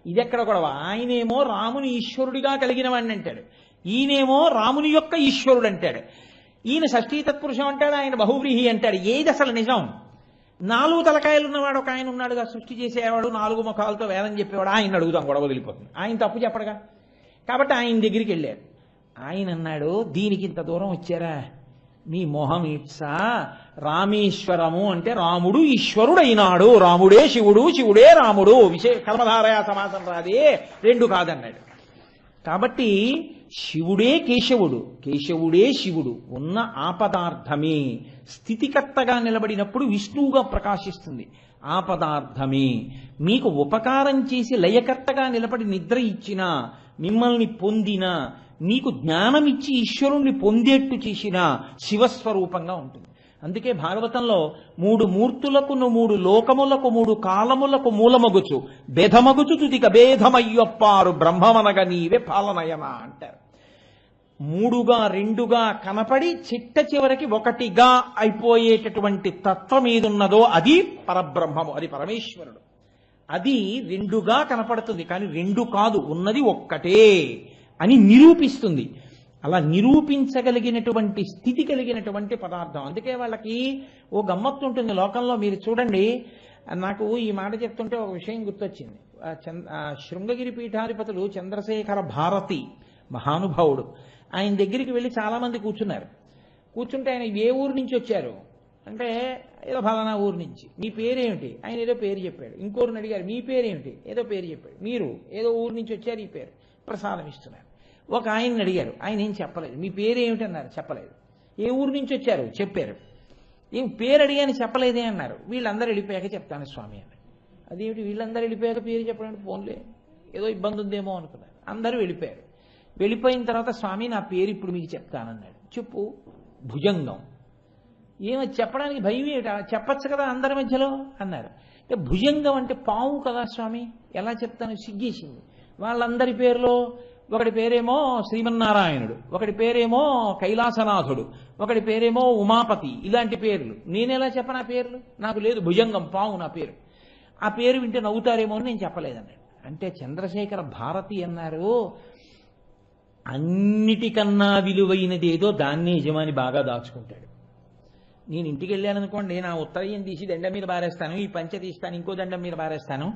ఇదెక్కడ గొడవ, ఆయనేమో రాముని ఈశ్వరుడిగా కలిగిన వాడిని అంటాడు, ఈయనేమో రాముని యొక్క ఈశ్వరుడు అంటాడు. ఈయన షష్ఠీ తత్పురుషం అంటాడు, ఆయన బహువ్రీహి అంటాడు. ఏది అసలు నిజం? 4 తలకాయలు ఉన్నవాడు ఒక ఆయన ఉన్నాడుగా, సృష్టి చేసేవాడు, 4 ముఖాలతో వేదం చెప్పేవాడు, ఆయన అడుగుదాం, గొడవ వదిలిపోతుంది. ఆయన తప్పు చెప్పడుగా, కాబట్టి ఆయన దగ్గరికి వెళ్ళారు. ఆయన అన్నాడు, దీనికి ఇంత దూరం వచ్చారా, మీ మొహం ఇట్సా, రామేశ్వరము అంటే రాముడు ఈశ్వరుడు అయినాడు, రాముడే శివుడు, శివుడే రాముడు, కర్మధారయా సమాసం రాదే, రెండు కాదన్నాడు. కాబట్టి శివుడే కేశవుడు, కేశవుడే శివుడు, ఉన్న ఆపదార్థమే స్థితికర్తగా నిలబడినప్పుడు విష్ణువుగా ప్రకాశిస్తుంది. ఆపదార్థమే మీకు ఉపకారం చేసి లయకర్తగా నిలబడి నిద్ర ఇచ్చినా, మిమ్మల్ని పొందినా, మీకు జ్ఞానం ఇచ్చి ఈశ్వరుణ్ణి పొందేట్టు చేసినా శివస్వరూపంగా ఉంటుంది. అందుకే భాగవతంలో 3 మూర్తులకు 3 లోకములకు 3 కాలములకు మూలమగుచు భేదమగుచు తుదిక భేదమయ్యొప్పారు బ్రహ్మమనగ నీవే పాలనయన అంటారు. 3గా 2గా కనపడి చిట్ట చివరికి 1గా అయిపోయేటటువంటి తత్వం ఏదున్నదో అది పరబ్రహ్మము, అది పరమేశ్వరుడు. అది 2గా కనపడుతుంది, కానీ 2 కాదు, ఉన్నది ఒక్కటే అని నిరూపిస్తుంది. అలా నిరూపించగలిగినటువంటి స్థితి కలిగినటువంటి పదార్థం. అందుకే వాళ్ళకి ఓ గమ్మత్తు ఉంటుంది లోకంలో. మీరు చూడండి, నాకు ఈ మాట చెప్తుంటే ఒక విషయం గుర్తొచ్చింది. శృంగగిరి పీఠాధిపతులు చంద్రశేఖర భారతి మహానుభావుడు, ఆయన దగ్గరికి వెళ్ళి చాలా మంది కూర్చున్నారు. కూర్చుంటే ఆయన ఏ ఊరు నుంచి వచ్చారు అంటే, ఏదో ఫలానా ఊరు నుంచి. మీ పేరేమిటి? ఆయన ఏదో పేరు చెప్పాడు. ఇంకోరిని అడిగారు, మీ పేరేమిటి? ఏదో పేరు చెప్పాడు. మీరు ఏదో ఊరు నుంచి వచ్చారు, ఈ పేరు ప్రసాదం ఇస్తున్నారు. ఒక ఆయన్ని అడిగారు, ఆయన ఏం చెప్పలేదు. మీ పేరేమిటి అన్నారు, చెప్పలేదు. ఏ ఊరు నుంచి వచ్చారు, చెప్పారు. ఏం పేరు అడిగాని చెప్పలేదే అన్నారు. వీళ్ళందరూ వెళ్ళిపోయాక చెప్తాను స్వామి అన్నారు. అదేమిటి వీళ్ళందరూ వెళ్ళిపోయాక పేరు చెప్పడానికి ఫోన్లే, ఏదో ఇబ్బంది ఉందేమో అనుకున్నారు. అందరూ వెళ్ళిపోయారు. వెళ్ళిపోయిన తర్వాత స్వామి నా పేరు ఇప్పుడు మీకు చెప్తానన్నాడు. చెప్పు. భుజంగం. ఏమో చెప్పడానికి భయం ఏమిటా, చెప్పచ్చు కదా అందరి మధ్యలో అన్నారు. భుజంగం అంటే పావు కదా స్వామి, ఎలా చెప్తాను, సిగ్గేసింది. వాళ్ళందరి పేర్లో ఒకటి పేరేమో శ్రీమన్నారాయణుడు, ఒకటి పేరేమో కైలాసనాథుడు, ఒకటి పేరేమో ఉమాపతి, ఇలాంటి పేర్లు. నేనెలా చెప్పను ఆ పేర్లు? నాకు లేదు, భుజంగం పావు నా పేరు. ఆ పేరు వింటే నవ్వుతారేమో అని నేను చెప్పలేదన్నాడు. అంటే చంద్రశేఖర భారతి అన్నారు, అన్నిటికన్నా విలువైనది ఏదో దాన్నే యజమాని బాగా దాచుకుంటాడు. నేను ఇంటికి వెళ్ళాననుకోండి, నా ఉత్తరయం తీసి దండం మీద బారేస్తాను, ఈ పంచె తీస్తాను, ఇంకో దండం మీద బారేస్తాను,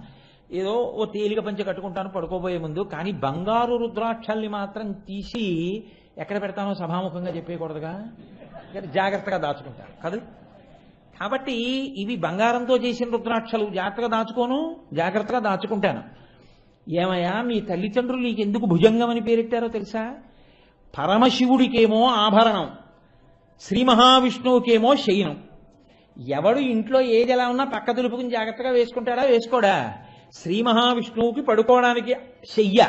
ఏదో ఓ తేలిక పంచె కట్టుకుంటాను పడుకోబోయే ముందు. కానీ బంగారు రుద్రాక్షల్ని మాత్రం తీసి ఎక్కడ పెడతానో సభాముఖంగా చెప్పేయకూడదుగా, జాగ్రత్తగా దాచుకుంటాను కదా. కాబట్టి ఇవి బంగారంతో చేసిన రుద్రాక్షలు, జాగ్రత్తగా దాచుకుంటాను. ఏమయ్యా, మీ తల్లిదండ్రులు నీకు ఎందుకు భుజంగం అని పేరెట్టారో తెలుసా? పరమశివుడికేమో ఆభరణం, శ్రీ మహావిష్ణువుకేమో శయనం. ఎవడు ఇంట్లో ఏది ఎలా ఉన్నా పక్క దులుపుకుని జాగ్రత్తగా వేసుకుంటాడా, వేసుకోడా? శ్రీ మహావిష్ణువుకి పడుకోవడానికి శయ్య,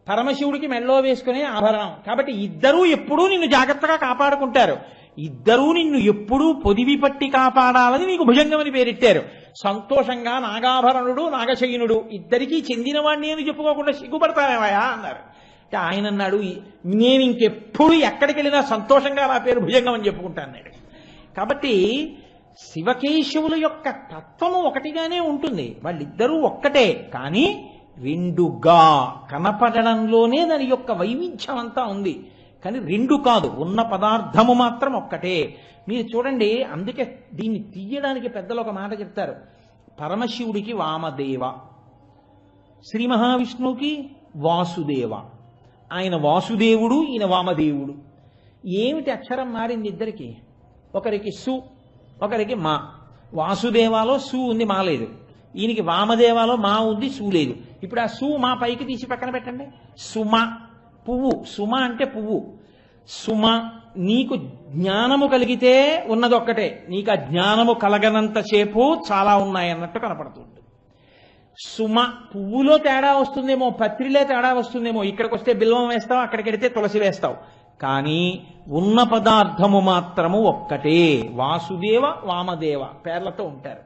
పరమశివుడికి మెళ్ళో వేసుకునే ఆభరణం. కాబట్టి ఇద్దరూ ఎప్పుడూ నిన్ను జాగ్రత్తగా కాపాడుకుంటారు, ఇద్దరూ నిన్ను ఎప్పుడూ పొదివి పట్టి కాపాడాలని నీకు భుజంగం అని పేరెట్టారు. సంతోషంగా నాగాభరణుడు నాగశయనుడు ఇద్దరికీ చెందినవాడిని అని చెప్పుకోకుండా సిగ్గుపడతావేమయా అన్నారు. ఆయన అన్నాడు, నేను ఇంకెప్పుడు ఎక్కడికి వెళ్ళినా సంతోషంగా నా పేరు భుజంగం అని చెప్పుకుంటాను. కాబట్టి శివకేశవుల యొక్క తత్వము ఒకటిగానే ఉంటుంది, వాళ్ళిద్దరూ ఒక్కటే, కానీ రెండుగా కనపడడంలోనే దాని యొక్క వైవిధ్యం అంతా ఉంది. కానీ రెండు కాదు, ఉన్న పదార్థము మాత్రం ఒక్కటే. మీరు చూడండి, అందుకే దీన్ని తీయడానికి పెద్దలు ఒక మాట చెప్తారు. పరమశివుడికి వామదేవ, శ్రీ మహావిష్ణువుకి వాసుదేవ. ఆయన వాసుదేవుడు, ఈయన వామదేవుడు. ఏమిటి అక్షరం మారింది ఇద్దరికి? ఒకరికి సు, ఒకరికి మా. వాసుదేవాలో సు ఉంది, మా లేదు. ఈయనకి వామదేవాలో మా ఉంది, సు లేదు. ఇప్పుడు ఆ సు మా పైకి తీసి పక్కన పెట్టండి. సుమ, పువ్వు. సుమ అంటే పువ్వు. సుమ, నీకు జ్ఞానము కలిగితే ఉన్నదొక్కటే, నీకు ఆ జ్ఞానము కలగనంతసేపు చాలా ఉన్నాయన్నట్టు కనపడుతుంది. సుమ, పువ్వులో తేడా వస్తుందేమో, పత్రిలో తేడా వస్తుందేమో, ఇక్కడికి వస్తే బిల్వం వేస్తావు, అక్కడికి వెడితే తులసి వేస్తావు, కానీ ఉన్న పదార్థము మాత్రము ఒక్కటే. వాసుదేవ వామదేవ పేర్లతో ఉంటారు.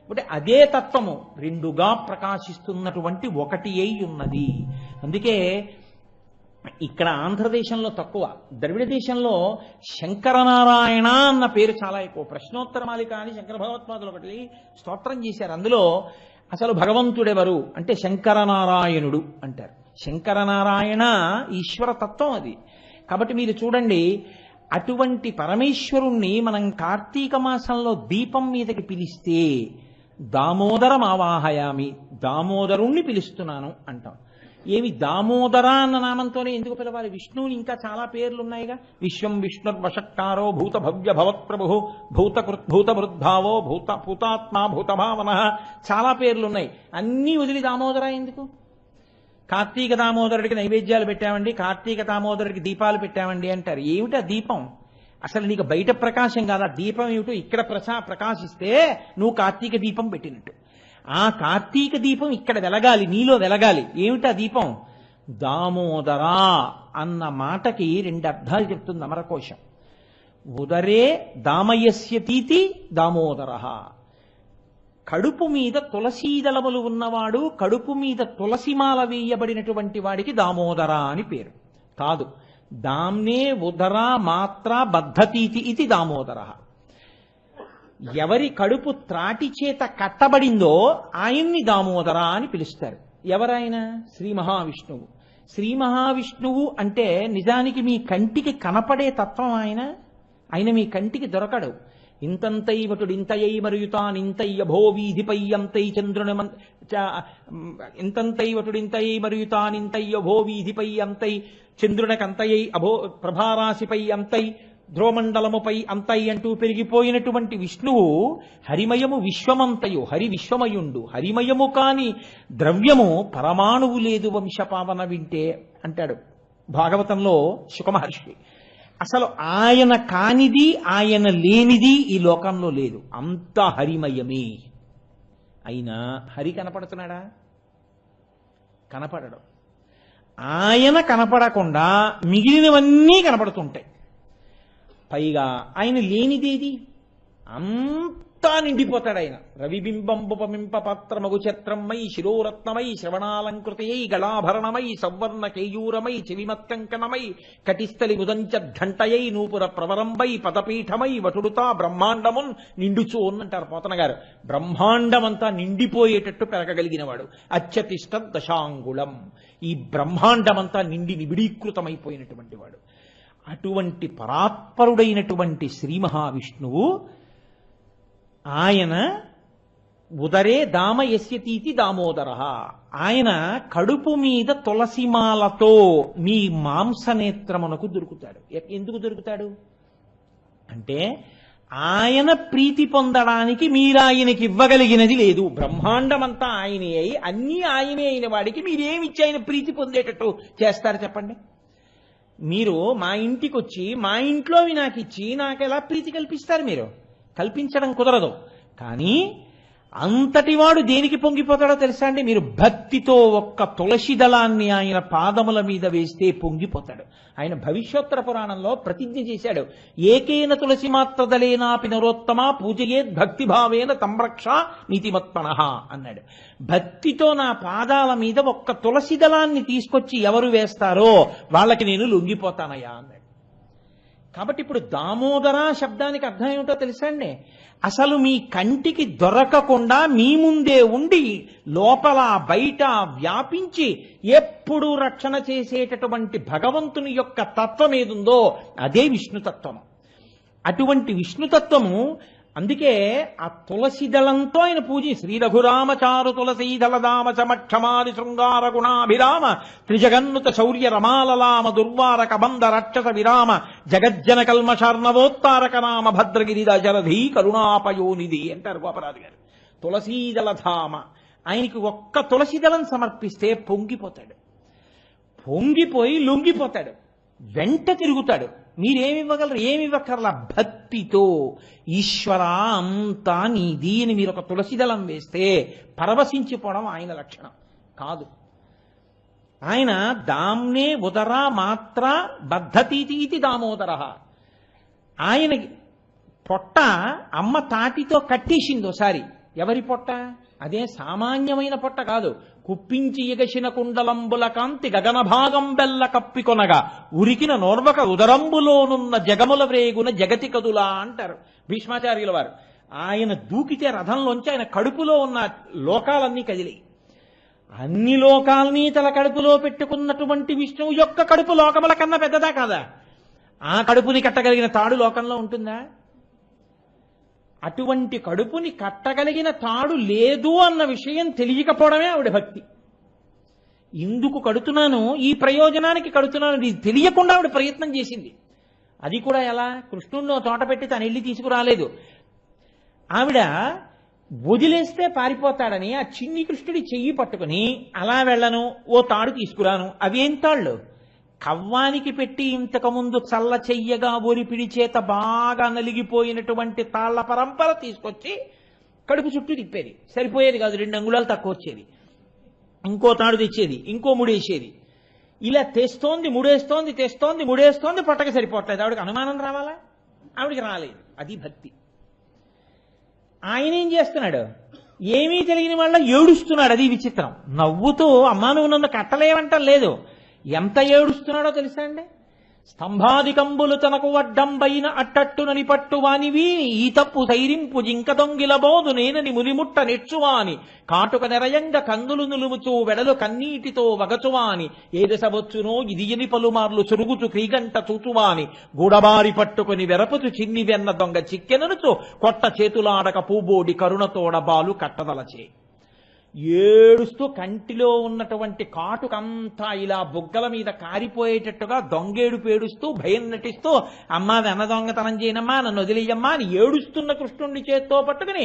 అంటే అదే తత్వము రెండుగా ప్రకాశిస్తున్నటువంటి ఒకటి అయి ఉన్నది. అందుకే ఇక్కడ ఆంధ్రదేశంలో తక్కువ, ద్రవిడ దేశంలో శంకరనారాయణ అన్న పేరు చాలా ఎక్కువ. ప్రశ్నోత్తరమాలిక అని శంకర భగవత్పాదులు ఒకటి స్తోత్రం చేశారు. అందులో అసలు భగవంతుడెవరు అంటే శంకరనారాయణుడు అంటారు. శంకరనారాయణ ఈశ్వర తత్వం అది. కాబట్టి మీరు చూడండి, అటువంటి పరమేశ్వరుణ్ణి మనం కార్తీక మాసంలో దీపం మీదకి పిలిస్తే దామోదరం ఆవాహయామి, దామోదరుణ్ణి పిలుస్తున్నాను అంటాం. ఏమి దామోదర అన్న నామంతోనే ఎందుకు పిలవాలి? విష్ణువుని ఇంకా చాలా పేర్లు ఉన్నాయిగా. విశ్వం విష్ణుర్వషట్కారో భూత భవ్య భవత్ప్రభు భూతమృద్భావో భూతాత్మా భూతభావన, చాలా పేర్లున్నాయి. అన్నీ వదిలి దామోదర ఎందుకు? కార్తీక దామోదరుడికి నైవేద్యాలు పెట్టామండి, కార్తీక దామోదరుడికి దీపాలు పెట్టామండి అంటారు. ఏమిటా దీపం? అసలు నీకు బయట ప్రకాశం కాదా దీపం? ఏమిటో ఇక్కడ ప్రకాశిస్తే నువ్వు కార్తీక దీపం పెట్టినట్టు. ఆ కార్తీక దీపం ఇక్కడ వెలగాలి, నీలో వెలగాలి. ఏమిటా దీపం? దామోదరా అన్న మాటకి రెండు అర్థాలు చెప్తుంది అమరకోశం. ఉదరే దామయస్యతీతి దామోదర, కడుపు మీద తులసీదళములు ఉన్నవాడు, కడుపు మీద తులసిమాల వేయబడినటువంటి వాడికి దామోదర అని పేరు కాదు. దామ్నే ఉదర మాత్ర బద్ధతీతి ఇది దామోదర. ఎవరి కడుపు త్రాటి చేత కట్టబడిందో ఆయన్ని దామోదర అని పిలుస్తారు. ఎవరైనా? శ్రీ మహావిష్ణువు. శ్రీ మహావిష్ణువు అంటే నిజానికి మీ కంటికి కనపడే తత్వం ఆయన. ఆయన మీ కంటికి దొరకడు. ఇంతంతై వటుడు ఇంతయై మరుయుతానింతయ్య భో వీధిపై అంతై చంద్రుని ఇంతంతై వటుడు ఇంతయై మరుయుతానింతయ్య భో వీధిపై అంతై చంద్రునకంతయై అభో ప్రభారాశిపై అంతై ధ్రువమండలముపై అంతై అంటూ పెరిగిపోయినటువంటి విష్ణువు హరిమయము విశ్వమంతయు, హరి విశ్వమయుండు. హరిమయము కాని ద్రవ్యము పరమాణువు లేదు వంశపావన వింటే అంటాడు భాగవతంలో శుకమహర్షి. అసలు ఆయన కానిది, ఆయన లేనిది ఈ లోకంలో లేదు, అంత హరిమయమే. అయినా హరి కనపడుతున్నాడా? కనపడడం. ఆయన కనపడకుండా మిగిలినవన్నీ కనపడుతుంటాయి. పైగా ఆయన లేనిదేది? అంత అంతా నిండిపోతాడు ఆయన. రవిబింబంబుపమింప పాత్రమగు ఛత్రమై శిరోరత్నమై శ్రవణాలంకృతయై గళాభరణమై సవర్ణ కేయూరమై చెవిమత్కంకణమై కటిస్థలి ఉదంచఘంటయై నూపుర ప్రవరంబై పదపీఠమై వటుడుతా బ్రహ్మాండమున్ నిండుచోన్ అంటారు పోతన గారు. బ్రహ్మాండమంతా నిండిపోయేటట్టు పెరగగలిగిన వాడు. అత్యతిష్ట దశాంగుళం, ఈ బ్రహ్మాండమంతా నిండి నిబిడీకృతమైపోయినటువంటి వాడు. అటువంటి పరాత్పరుడైనటువంటి శ్రీ మహావిష్ణువు ఆయన ఉదరే దామ యస్యతీతి దామోదర, ఆయన కడుపు మీద తులసిమాలతో మీ మాంసనేత్రమునకు దొరుకుతాడు. ఎందుకు దొరుకుతాడు అంటే ఆయన ప్రీతి పొందడానికి మీరాయనకి ఇవ్వగలిగినది లేదు. బ్రహ్మాండమంతా ఆయనే అయి అన్నీ ఆయనే అయిన వాడికి మీరేమిచ్చి ఆయన ప్రీతి పొందేటట్టు చేస్తారు చెప్పండి? మీరు మా ఇంటికి వచ్చి మా ఇంట్లోవి నాకు ఇచ్చి నాకు ఎలా ప్రీతి కల్పిస్తారు? మీరు కల్పించడం కుదరదు. కానీ అంతటివాడు దేనికి పొంగిపోతాడో తెలుసా అండి? మీరు భక్తితో ఒక్క తులసి దళాన్ని ఆయన పాదముల మీద వేస్తే పొంగిపోతాడు. ఆయన భవిష్యోత్తర పురాణంలో ప్రతిజ్ఞ చేశాడు, ఏకేన తులసి మాత్ర దళేనాపి నరోత్తమ పూజయేద్ భక్తిభావేన తంరక్ష నీతిమత్మనః అన్నాడు. భక్తితో నా పాదాల మీద ఒక్క తులసి దళాన్ని తీసుకొచ్చి ఎవరు వేస్తారో వాళ్ళకి నేను లొంగిపోతానయ్యా అన్నాడు. కాబట్టి ఇప్పుడు దామోదర శబ్దానికి అర్థం ఏమిటో తెలుసా అండి? అసలు మీ కంటికి దొరకకుండా మీ ముందే ఉండి లోపల బయట వ్యాపించి ఎప్పుడూ రక్షణ చేసేటటువంటి భగవంతుని యొక్క తత్వం ఏదుందో అదే విష్ణుతత్వం. అటువంటి విష్ణుతత్వము అందుకే ఆ తులసి దళంతో ఆయన పూజ. శ్రీ రఘురామచారు తులసీదళదామ చమక్షమాది శృంగార గుణాభిరామ త్రిజగన్నుత శౌర్య రమాలలామ దుర్వారక బంధ రక్షస విరామ జగజ్జన కల్మషార్ణవోత్తారక నామ భద్రగిరిద జలధీ కరుణాపయోనిధి అంటారు గోపరాజు గారు. తులసీదళధామ, ఆయనకి ఒక్క తులసి దళం సమర్పిస్తే పొంగిపోతాడు. పొంగిపోయి లొంగిపోతాడు, వెంట తిరుగుతాడు. మీరేమివ్వగలరు? ఏమివ్వక్కర్లా. భక్తితో ఈశ్వర అంతా నీది అని మీరు ఒక తులసిదళం వేస్తే పరవశించిపోవడం ఆయన లక్షణం కాదు. ఆయన దామ్నే ఉదర మాత్ర బద్ధతీతి దామోదర. ఆయన పొట్ట అమ్మ తాటితో కట్టేసింది ఒకసారి. ఎవరి పొట్ట? అదే సామాన్యమైన పొట్ట కాదు. కుప్పించి ఎగసిన కుండలంబుల కాంతి గగనభాగం బెల్ల కప్పికొనగా ఉరికిన నోర్వక ఉదరంబులోనున్న జగముల వ్రేగున జగతి కదులా అంటారు భీష్మాచార్యుల వారు. ఆయన దూకితే రథంలోంచి ఆయన కడుపులో ఉన్న లోకాలన్నీ కదిలాయి. అన్ని లోకాల్ని తన కడుపులో పెట్టుకున్నటువంటి విష్ణువు యొక్క కడుపు లోకముల కన్నా పెద్దదా కాదా? ఆ కడుపుని కట్టగలిగిన తాడు లోకంలో ఉంటుందా? అటువంటి కడుపుని కట్టగలిగిన తాడు లేదు అన్న విషయం తెలియకపోవడమే ఆవిడ భక్తి. ఇందుకు కడుతున్నాను, ఈ ప్రయోజనానికి కడుతున్నాను, ఇది తెలియకుండా ఆవిడ ప్రయత్నం చేసింది. అది కూడా ఎలా? కృష్ణుడిని తోట పెట్టి తను వెళ్ళి తీసుకురాలేదు. ఆవిడ వదిలేస్తే పారిపోతాడని ఆ చిన్ని కృష్ణుడి చెయ్యి పట్టుకుని అలా వెళ్ళను, ఓ తాడు తీసుకురాను. అవేం తాళ్ళు? కవ్వానికి పెట్టి ఇంతకుముందు చల్ల చెయ్యగా ఒరిపిడి చేత బాగా నలిగిపోయినటువంటి తాళ్ల పరంపర తీసుకొచ్చి కడుపు చుట్టూ తిప్పేది. సరిపోయేది కాదు, 2 అంగుళాలు తక్కువ వచ్చేది. ఇంకో తాడు తెచ్చేది, ఇంకో ముడేసేది. ఇలా తెస్తోంది, ముడేస్తోంది, తెస్తోంది, ముడేస్తోంది, పొట్టకి సరిపోవట్లేదు. ఆవిడకి అనుమానం రావాలా? ఆవిడికి రాలేదు. అది భక్తి. ఆయన ఏం చేస్తున్నాడు? ఏమీ తెలియని వాళ్ళ ఏడుస్తున్నాడు. అది విచిత్రం. నవ్వుతూ అమ్మా నువ్వు నన్ను కట్టలేవంటం లేదు. ఎంత ఏడుస్తున్నాడో తెలుసా అండి? స్తంభాదికంబులు తనకు వడ్డంబైన అట్టట్టునని పట్టువానివి ఈ తప్పు సైరింపు జింక దొంగిలబోదు నేనని మునిముట్ట నెచ్చువాని కాటుక నెరయంగ కందులు నులుముచూ వెడలు కన్నీటితో వగచువాని ఏదెసవచ్చునో ఇదియని పలుమార్లు చురుగుచు క్రీగంట చూచువాని గూడబారి పట్టుకుని వెరపుచు చిన్ని వెన్న దొంగ చిక్కెననుచు కొట్ట చేతులాడక పూబోడి కరుణతోడ బాలు కట్టదలచే. ఏడుస్తూ కంటిలో ఉన్నటువంటి కాటుకంతా ఇలా బుగ్గల మీద కారిపోయేటట్టుగా దొంగేడు పేడుస్తూ భయం నటిస్తూ అమ్మా వెన్న దొంగతనం చేయనమ్మా, నన్ను వదిలేయమ్మా అని ఏడుస్తున్న కృష్ణుడిని చేత్తో పట్టుకుని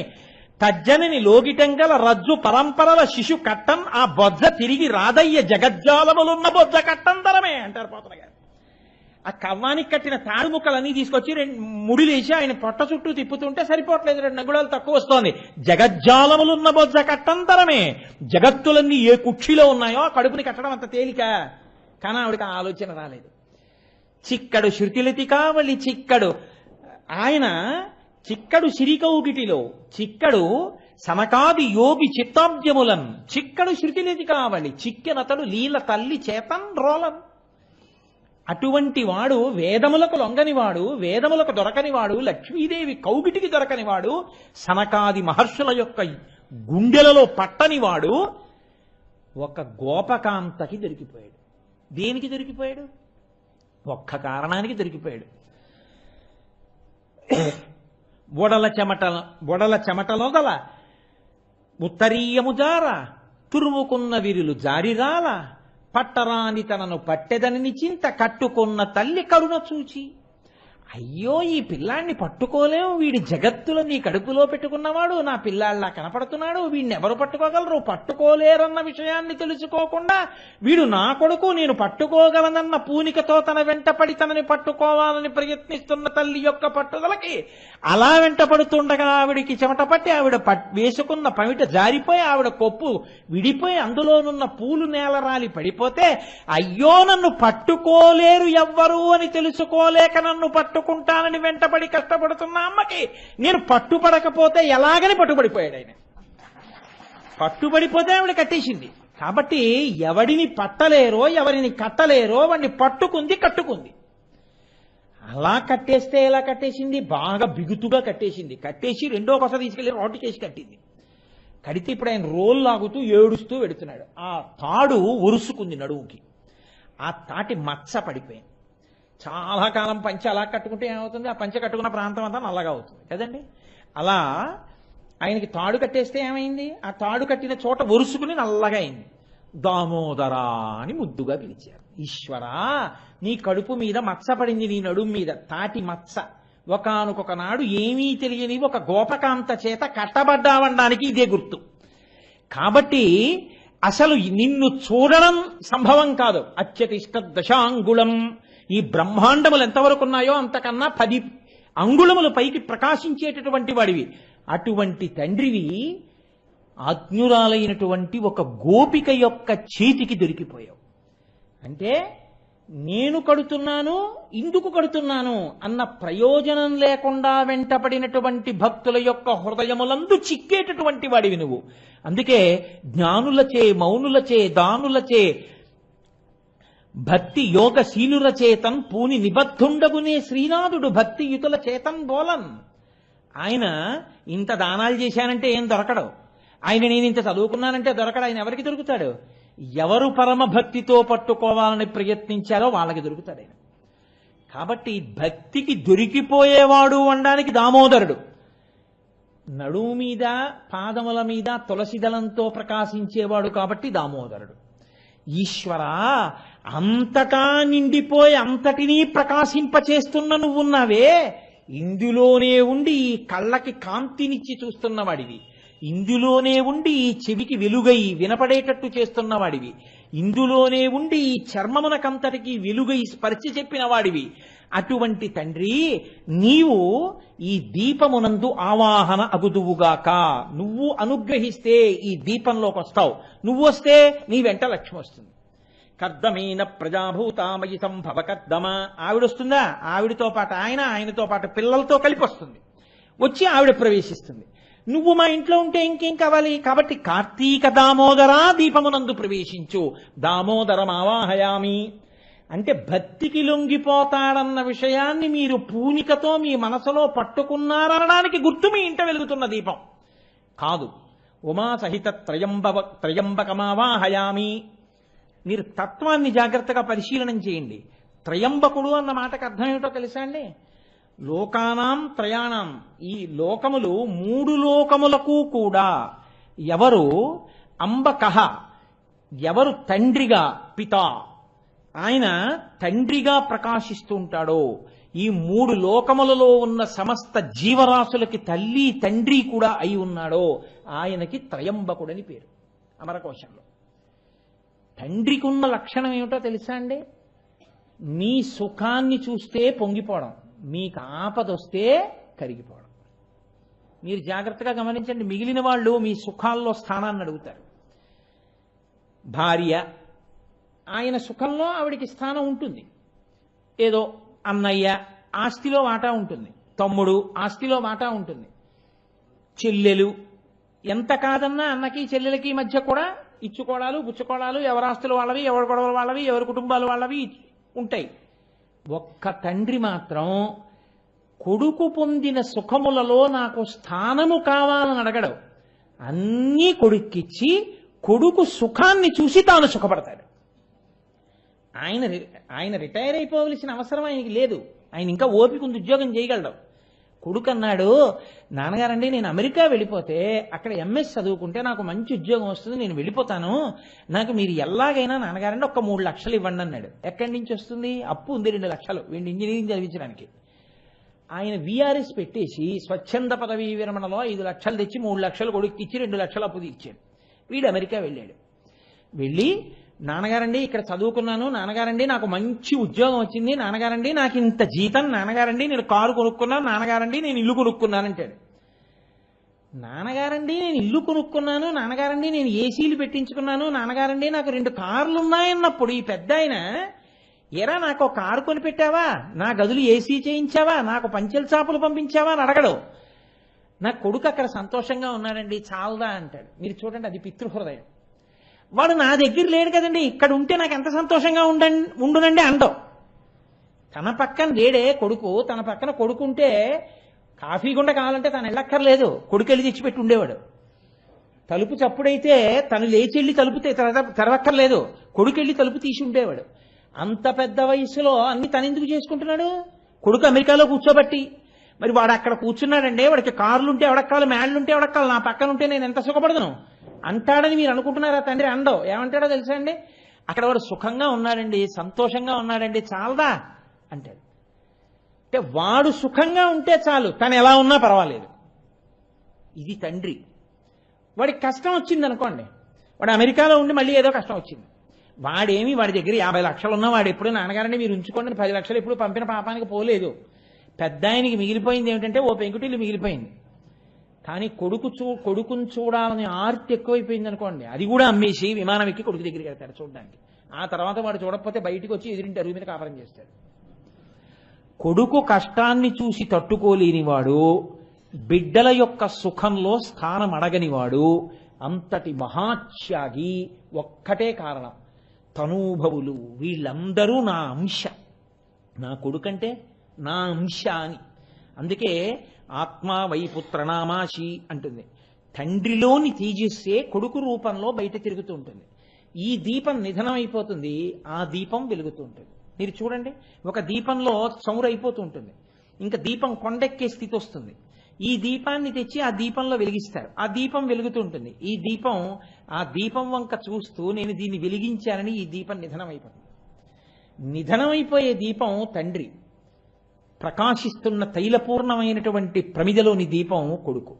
తజ్జనని లోగిటంగల రజ్జు పరంపరల శిశు కట్టం ఆ బొజ్జ తిరిగి రాదయ్య జగజ్జాలములున్న బొజ్జ కట్టం తరమే అంటారు పోతన గారు. ఆ కవ్వానికి కట్టిన తాడు ముక్కలన్నీ తీసుకొచ్చి 2 ముడిలేసి ఆయన పొట్ట చుట్టూ తిప్పుతుంటే సరిపోవట్లేదు, 2 అంగుళాలు తక్కువ వస్తోంది. జగజ్జాలములున్న బొజ్జ కట్టంతరమే. జగత్తులన్నీ ఏ కుక్షిలో ఉన్నాయో ఆ కడుపుని కట్టడం అంత తేలిక. కానీ ఆవిడకి ఆ ఆలోచన రాలేదు. చిక్కడు శృతిలతి కావలి చిక్కడు. ఆయన చిక్కడు సిరికౌగిటిలో చిక్కడు సమకాది యోగి చిత్తాబ్జములన్ చిక్కడు శృతినిధి కావలి చిక్కెనతడు లీల తల్లి చేతన్ రోలన్. అటువంటి వాడు వేదములకు లొంగనివాడు, వేదములకు దొరకనివాడు, లక్ష్మీదేవి కౌగిటికి దొరకనివాడు, సనకాది మహర్షుల యొక్క గుండెలలో పట్టనివాడు ఒక గోపకాంతకి దొరికిపోయాడు. దేనికి దొరికిపోయాడు? ఒక్క కారణానికి దొరికిపోయాడు. బొడల చెమటలో గల ఉత్తరీయము జార తురుముకున్న విరులు జారిరాల పట్టరాని తనను పట్టెదనిని చింత కట్టుకున్న తల్లి కరుణ చూచి, అయ్యో ఈ పిల్లాన్ని పట్టుకోలేము, వీడి జగత్తులో నీ కడుపులో పెట్టుకున్నవాడు నా పిల్లాళ్ళ కనపడుతున్నాడు, వీడిని ఎవరు పట్టుకోగలరు, పట్టుకోలేరన్న విషయాన్ని తెలుసుకోకుండా వీడు నా కొడుకు, నేను పట్టుకోగలనన్న పూనికతో తన వెంటపడి తనని పట్టుకోవాలని ప్రయత్నిస్తున్న తల్లి యొక్క పట్టుదలకి అలా వెంటపడుతుండగా ఆవిడికి చెమట పట్టి ఆవిడ వేసుకున్న పమిట జారిపోయి ఆవిడ కొప్పు విడిపోయి అందులోనున్న పూలు నేలరాలి పడిపోతే, అయ్యో నన్ను పట్టుకోలేరు ఎవ్వరు అని తెలుసుకోలేక నన్ను పట్టుకుంటానని వెంటపడి కష్టపడుతున్న అమ్మకి నేను పట్టుపడకపోతే ఎలాగని పట్టుబడిపోయాడు ఆయన. పట్టుబడిపోతే ఆవిడ కట్టేసింది. కాబట్టి ఎవడిని పట్టలేరో ఎవరిని కట్టలేరో వాడిని పట్టుకుంది, కట్టుకుంది. అలా కట్టేస్తే ఎలా కట్టేసింది? బాగా బిగుతుగా కట్టేసింది. కట్టేసి రెండో కొస తీసుకెళ్లి రోడ్డు చేసి కట్టింది. కడితే ఇప్పుడు ఆయన రోల్ లాగుతూ ఏడుస్తూ వెడుతున్నాడు. ఆ తాడు ఒరుసుకుంది నడువుకి. ఆ తాటి మచ్చ పడిపోయింది. చాలా కాలం పంచె అలా కట్టుకుంటే ఏమవుతుంది? ఆ పంచె కట్టుకున్న ప్రాంతం అంతా నల్లగా అవుతుంది కదండి. అలా ఆయనకి తాడు కట్టేస్తే ఏమైంది? ఆ తాడు కట్టిన చోట ఒరుసుకుని నల్లగా అయింది. దామోదరా అని ముద్దుగా పిలిచారు. ఈశ్వరా, నీ కడుపు మీద మచ్చ పడింది, నీ నడుము మీద తాటి మచ్చ. ఒకానొక నాడు ఏమీ తెలియని ఒక గోపకాంత చేత కట్టబడ్డావనడానికి ఇదే గుర్తు. కాబట్టి అసలు నిన్ను చూడడం సంభవం కాదు. అత్యతిష్ట దశాంగుళం, ఈ బ్రహ్మాండములు ఎంతవరకు ఉన్నాయో అంతకన్నా 10 అంగుళముల పైకి ప్రకాశించేటటువంటి వాడివి. అటువంటి తండ్రివి ఆజ్ఞురాలైనటువంటి ఒక గోపిక యొక్క చేతికి దొరికిపోయావు. అంటే నేను కడుతున్నాను, ఇందుకు కడుతున్నాను అన్న ప్రయోజనం లేకుండా వెంటపడినటువంటి భక్తుల యొక్క హృదయములందు చిక్కేటటువంటి వాడివి నువ్వు. అందుకే జ్ఞానులచే, మౌనులచే, దానులచే, భక్తి యోగశీలుల చేతన్ పూని నిబద్ధుండగునే శ్రీనాథుడు భక్తియుతుల చేతన్ బోలన్. ఆయన ఇంత దానాలు చేశానంటే ఏం దొరకడు. ఆయన నేను ఇంత చదువుకున్నానంటే దొరకడు. ఆయన ఎవరికి దొరుకుతాడు? ఎవరు పరమ భక్తితో పట్టుకోవాలని ప్రయత్నించారో వాళ్ళకి దొరుకుతాడు ఆయన. కాబట్టి భక్తికి దొరికిపోయేవాడు అనడానికి దామోదరుడు. నడుము మీద, పాదముల మీద తులసిదళంతో ప్రకాశించేవాడు కాబట్టి దామోదరుడు. ఈశ్వరా, అంతటా నిండిపోయి అంతటినీ ప్రకాశింపచేస్తున్న నువ్వున్నావే, ఇందులోనే ఉండి ఈ కళ్ళకి కాంతినిచ్చి చూస్తున్నవాడివి, ఇందులోనే ఉండి ఈ చెవికి వెలుగై వినపడేటట్టు చేస్తున్నవాడివి, ఇందులోనే ఉండి ఈ చర్మమునకంతటికి వెలుగై స్పర్శ చెప్పిన వాడివి. అటువంటి తండ్రి నీవు ఈ దీపమునందు ఆవాహన అగుదువుగాక. నువ్వు అనుగ్రహిస్తే ఈ దీపంలోకి వస్తావు. నువ్వు వస్తే నీ వెంట లక్ష్మి వస్తుంది. కర్దమైన ప్రజాభూతామయి సంభవ కర్దమ. ఆవిడొస్తుందా? ఆవిడతో పాటు ఆయనతో పాటు పిల్లలతో కలిపి వస్తుంది. వచ్చి ఆవిడ ప్రవేశిస్తుంది. నువ్వు మా ఇంట్లో ఉంటే ఇంకేం కావాలి? కాబట్టి కార్తీక దామోదరా దీపమునందు ప్రవేశించు. దామోదరమావాహయామి అంటే భక్తికి లొంగిపోతాడన్న విషయాన్ని మీరు పూనికతో మీ మనసులో పట్టుకున్నారనడానికి గుర్తు మీ ఇంట వెలుగుతున్న దీపం కాదు. ఉమా సహిత త్రయంబకమావాహయామి. మీరు తత్వాన్ని జాగ్రత్తగా పరిశీలనం చేయండి. త్రయంబకుడు అన్న మాటకు అర్థం ఏమిటో తెలుసా అండి? లోకానాం త్రయాణం, ఈ లోకములు 3 లోకములకు కూడా ఎవరు అంబకః, ఎవరు తండ్రిగా, పిత, ఆయన తండ్రిగా ప్రకాశిస్తూ ఉంటాడో, ఈ 3 లోకములలో ఉన్న సమస్త జీవరాశులకి తల్లి తండ్రి కూడా అయి ఉన్నాడో ఆయనకి త్రయంబకుడని పేరు అమరకోశంలో. తండ్రికి ఉన్న లక్షణం ఏమిటో తెలుసా అండి? మీ సుఖాన్ని చూస్తే పొంగిపోవడం, మీకు ఆపదొస్తే కరిగిపోవడం. మీరు జాగ్రత్తగా గమనించండి. మిగిలిన వాళ్ళు మీ సుఖాల్లో స్థానాన్ని అడుగుతారు. భార్య, ఆయన సుఖంలో ఆవిడికి స్థానం ఉంటుంది. ఏదో అన్నయ్య, ఆస్తిలో వాటా ఉంటుంది. తమ్ముడు ఆస్తిలో వాటా ఉంటుంది, చెల్లెలు ఎంత కాదన్నా అన్నకి చెల్లెలకి మధ్య కూడా ఇచ్చుకోవడాలు పుచ్చుకోవడాలు, ఎవరి ఆస్తులు వాళ్ళవి, ఎవరి గొడవలు వాళ్ళవి, ఎవరి కుటుంబాలు వాళ్ళవి ఉంటాయి. ఒక్క తండ్రి మాత్రం కొడుకు పొందిన సుఖములలో నాకు స్థానము కావాలని అడగడు. అన్నీ కొడుక్కిచ్చి కొడుకు సుఖాన్ని చూసి తాను సుఖపడతాడు. ఆయన రిటైర్ అయిపోవలసిన అవసరం ఆయనకి లేదు. ఆయన ఇంకా ఓపిక ఉంది, ఉద్యోగం చేయగలడు. కొడుకు అన్నాడు, నాన్నగారండి నేను అమెరికా వెళ్ళిపోతే అక్కడ ఎంఎస్ చదువుకుంటే నాకు మంచి ఉద్యోగం వస్తుంది, నేను వెళ్ళిపోతాను, నాకు మీరు ఎలాగైనా నాన్నగారండి ఒక్క 3 లక్షలు ఇవ్వండి అన్నాడు. ఎక్కడి నుంచి వస్తుంది? అప్పు ఉంది 2 లక్షలు వీడిని ఇంజనీరింగ్ చదివించడానికి. ఆయన విఆర్ఎస్ పెట్టేసి స్వచ్ఛంద పదవీ విరమణలో 5 లక్షలు తెచ్చి 3 లక్షలు కొడుకు ఇచ్చి 2 లక్షలు అప్పు తీర్చాడు. వీడు అమెరికా వెళ్ళాడు. వెళ్ళి నాన్నగారండి ఇక్కడ చదువుకున్నాను, నాన్నగారండి నాకు మంచి ఉద్యోగం వచ్చింది, నాన్నగారండి నాకు ఇంత జీతం, నాన్నగారండి నేను కారు కొనుక్కున్నాను, నాన్నగారండి నేను ఇల్లు కొనుక్కున్నాను అంటాడు. నాన్నగారండి నేను ఇల్లు కొనుక్కున్నాను, నాన్నగారండి నేను ఏసీలు పెట్టించుకున్నాను, నాన్నగారండి నాకు 2 కార్లు ఉన్నాయన్నప్పుడు ఈ పెద్ద ఆయన, ఎరా నాకు ఒక కారు కొనిపెట్టావా, నా గదులు ఏసీ చేయించావా, నాకు పంచెల చాపులు పంపించావా అని అడగడు. నా కొడుకు అక్కడ సంతోషంగా ఉన్నాడండి చాలదా అంటాడు. మీరు చూడండి, అది పితృహృదయం. వాడు నా దగ్గర లేడు కదండి, ఇక్కడ ఉంటే నాకు ఎంత సంతోషంగా ఉండునండి అండవు. తన పక్కన లేడే కొడుకు, తన పక్కన కొడుకుంటే కాఫీ గుండ కావాలంటే తను వెళ్ళక్కర్లేదు, కొడుకు వెళ్ళి తెచ్చిపెట్టి ఉండేవాడు. తలుపు చప్పుడైతే తను లేచి వెళ్ళి తలుపు తెరవక్కర్లేదు, కొడుకు వెళ్ళి తలుపు తీసి ఉండేవాడు. అంత పెద్ద వయసులో అన్ని తను ఎందుకు చేసుకుంటున్నాడు? కొడుకు అమెరికాలో కూర్చోబట్టి. మరి వాడు అక్కడ కూర్చున్నాడంటే వాడికి కార్లుంటే ఎవడక్కాలి, మేళ్ళుంటే ఎవడక్కాలి, నా పక్కన ఉంటే నేను ఎంత సుఖపడదును అంటాడని మీరు అనుకుంటున్నారా? తండ్రి అండవు. ఏమంటాడో తెలుసా అండి, అక్కడ వాడు సుఖంగా ఉన్నాడండి, సంతోషంగా ఉన్నాడండి, చాలదా అంటాడు. అంటే వాడు సుఖంగా ఉంటే చాలు, తను ఎలా ఉన్నా పర్వాలేదు. ఇది తండ్రి. వాడికి కష్టం వచ్చింది అనుకోండి, వాడు అమెరికాలో ఉండి మళ్ళీ ఏదో కష్టం వచ్చింది, వాడేమి వాడి దగ్గర 50 లక్షలు ఉన్నా వాడు ఎప్పుడు నాన్నగారండి మీరు ఉంచుకోండి 10 లక్షలు ఎప్పుడు పంపిన పాపానికి పోలేదు. పెద్ద ఆయనకి మిగిలిపోయింది ఏమిటంటే ఓ పెంకుటిల్లు మిగిలిపోయింది. కానీ కొడుకుని చూడాలని ఆర్తి ఎక్కువైపోయింది అనుకోండి, అది కూడా అమ్మేసి విమానం ఎక్కి కొడుకు దగ్గరికి వెళ్తాడు చూడడానికి. ఆ తర్వాత వాడు చూడకపోతే బయటికి వచ్చి ఎదురింటి అరుగు మీద కాపురం చేస్తాడు. కొడుకు కష్టాన్ని చూసి తట్టుకోలేనివాడు, బిడ్డల యొక్క సుఖంలో స్థానం అడగనివాడు, అంతటి మహాత్యాగి. ఒక్కటే కారణం, తనూభవులు వీళ్ళందరూ నా అంశ, నా కొడుకంటే నా అంశ అని. అందుకే ఆత్మా వైపుత్రనామాశి అంటుంది. తండ్రిలోని తేజస్సే కొడుకు రూపంలో బయట తిరుగుతూ ఉంటుంది. ఈ దీపం నిధనం అయిపోతుంది, ఆ దీపం వెలుగుతూ ఉంటుంది. మీరు చూడండి, ఒక దీపంలో చమురు అయిపోతూ ఉంటుంది, ఇంకా దీపం కొండెక్కే స్థితి వస్తుంది. ఈ దీపాన్ని తెచ్చి ఆ దీపంలో వెలిగిస్తారు, ఆ దీపం వెలుగుతూ ఉంటుంది. ఆ దీపం వంక చూస్తూ నేను దీన్ని వెలిగించానని ఈ దీపం నిధనమైపోతుంది. నిధనమైపోయే దీపం తండ్రి, ప్రకాశిస్తున్న తైలపూర్ణమైనటువంటి ప్రమిదలోని దీపం కొడుకు.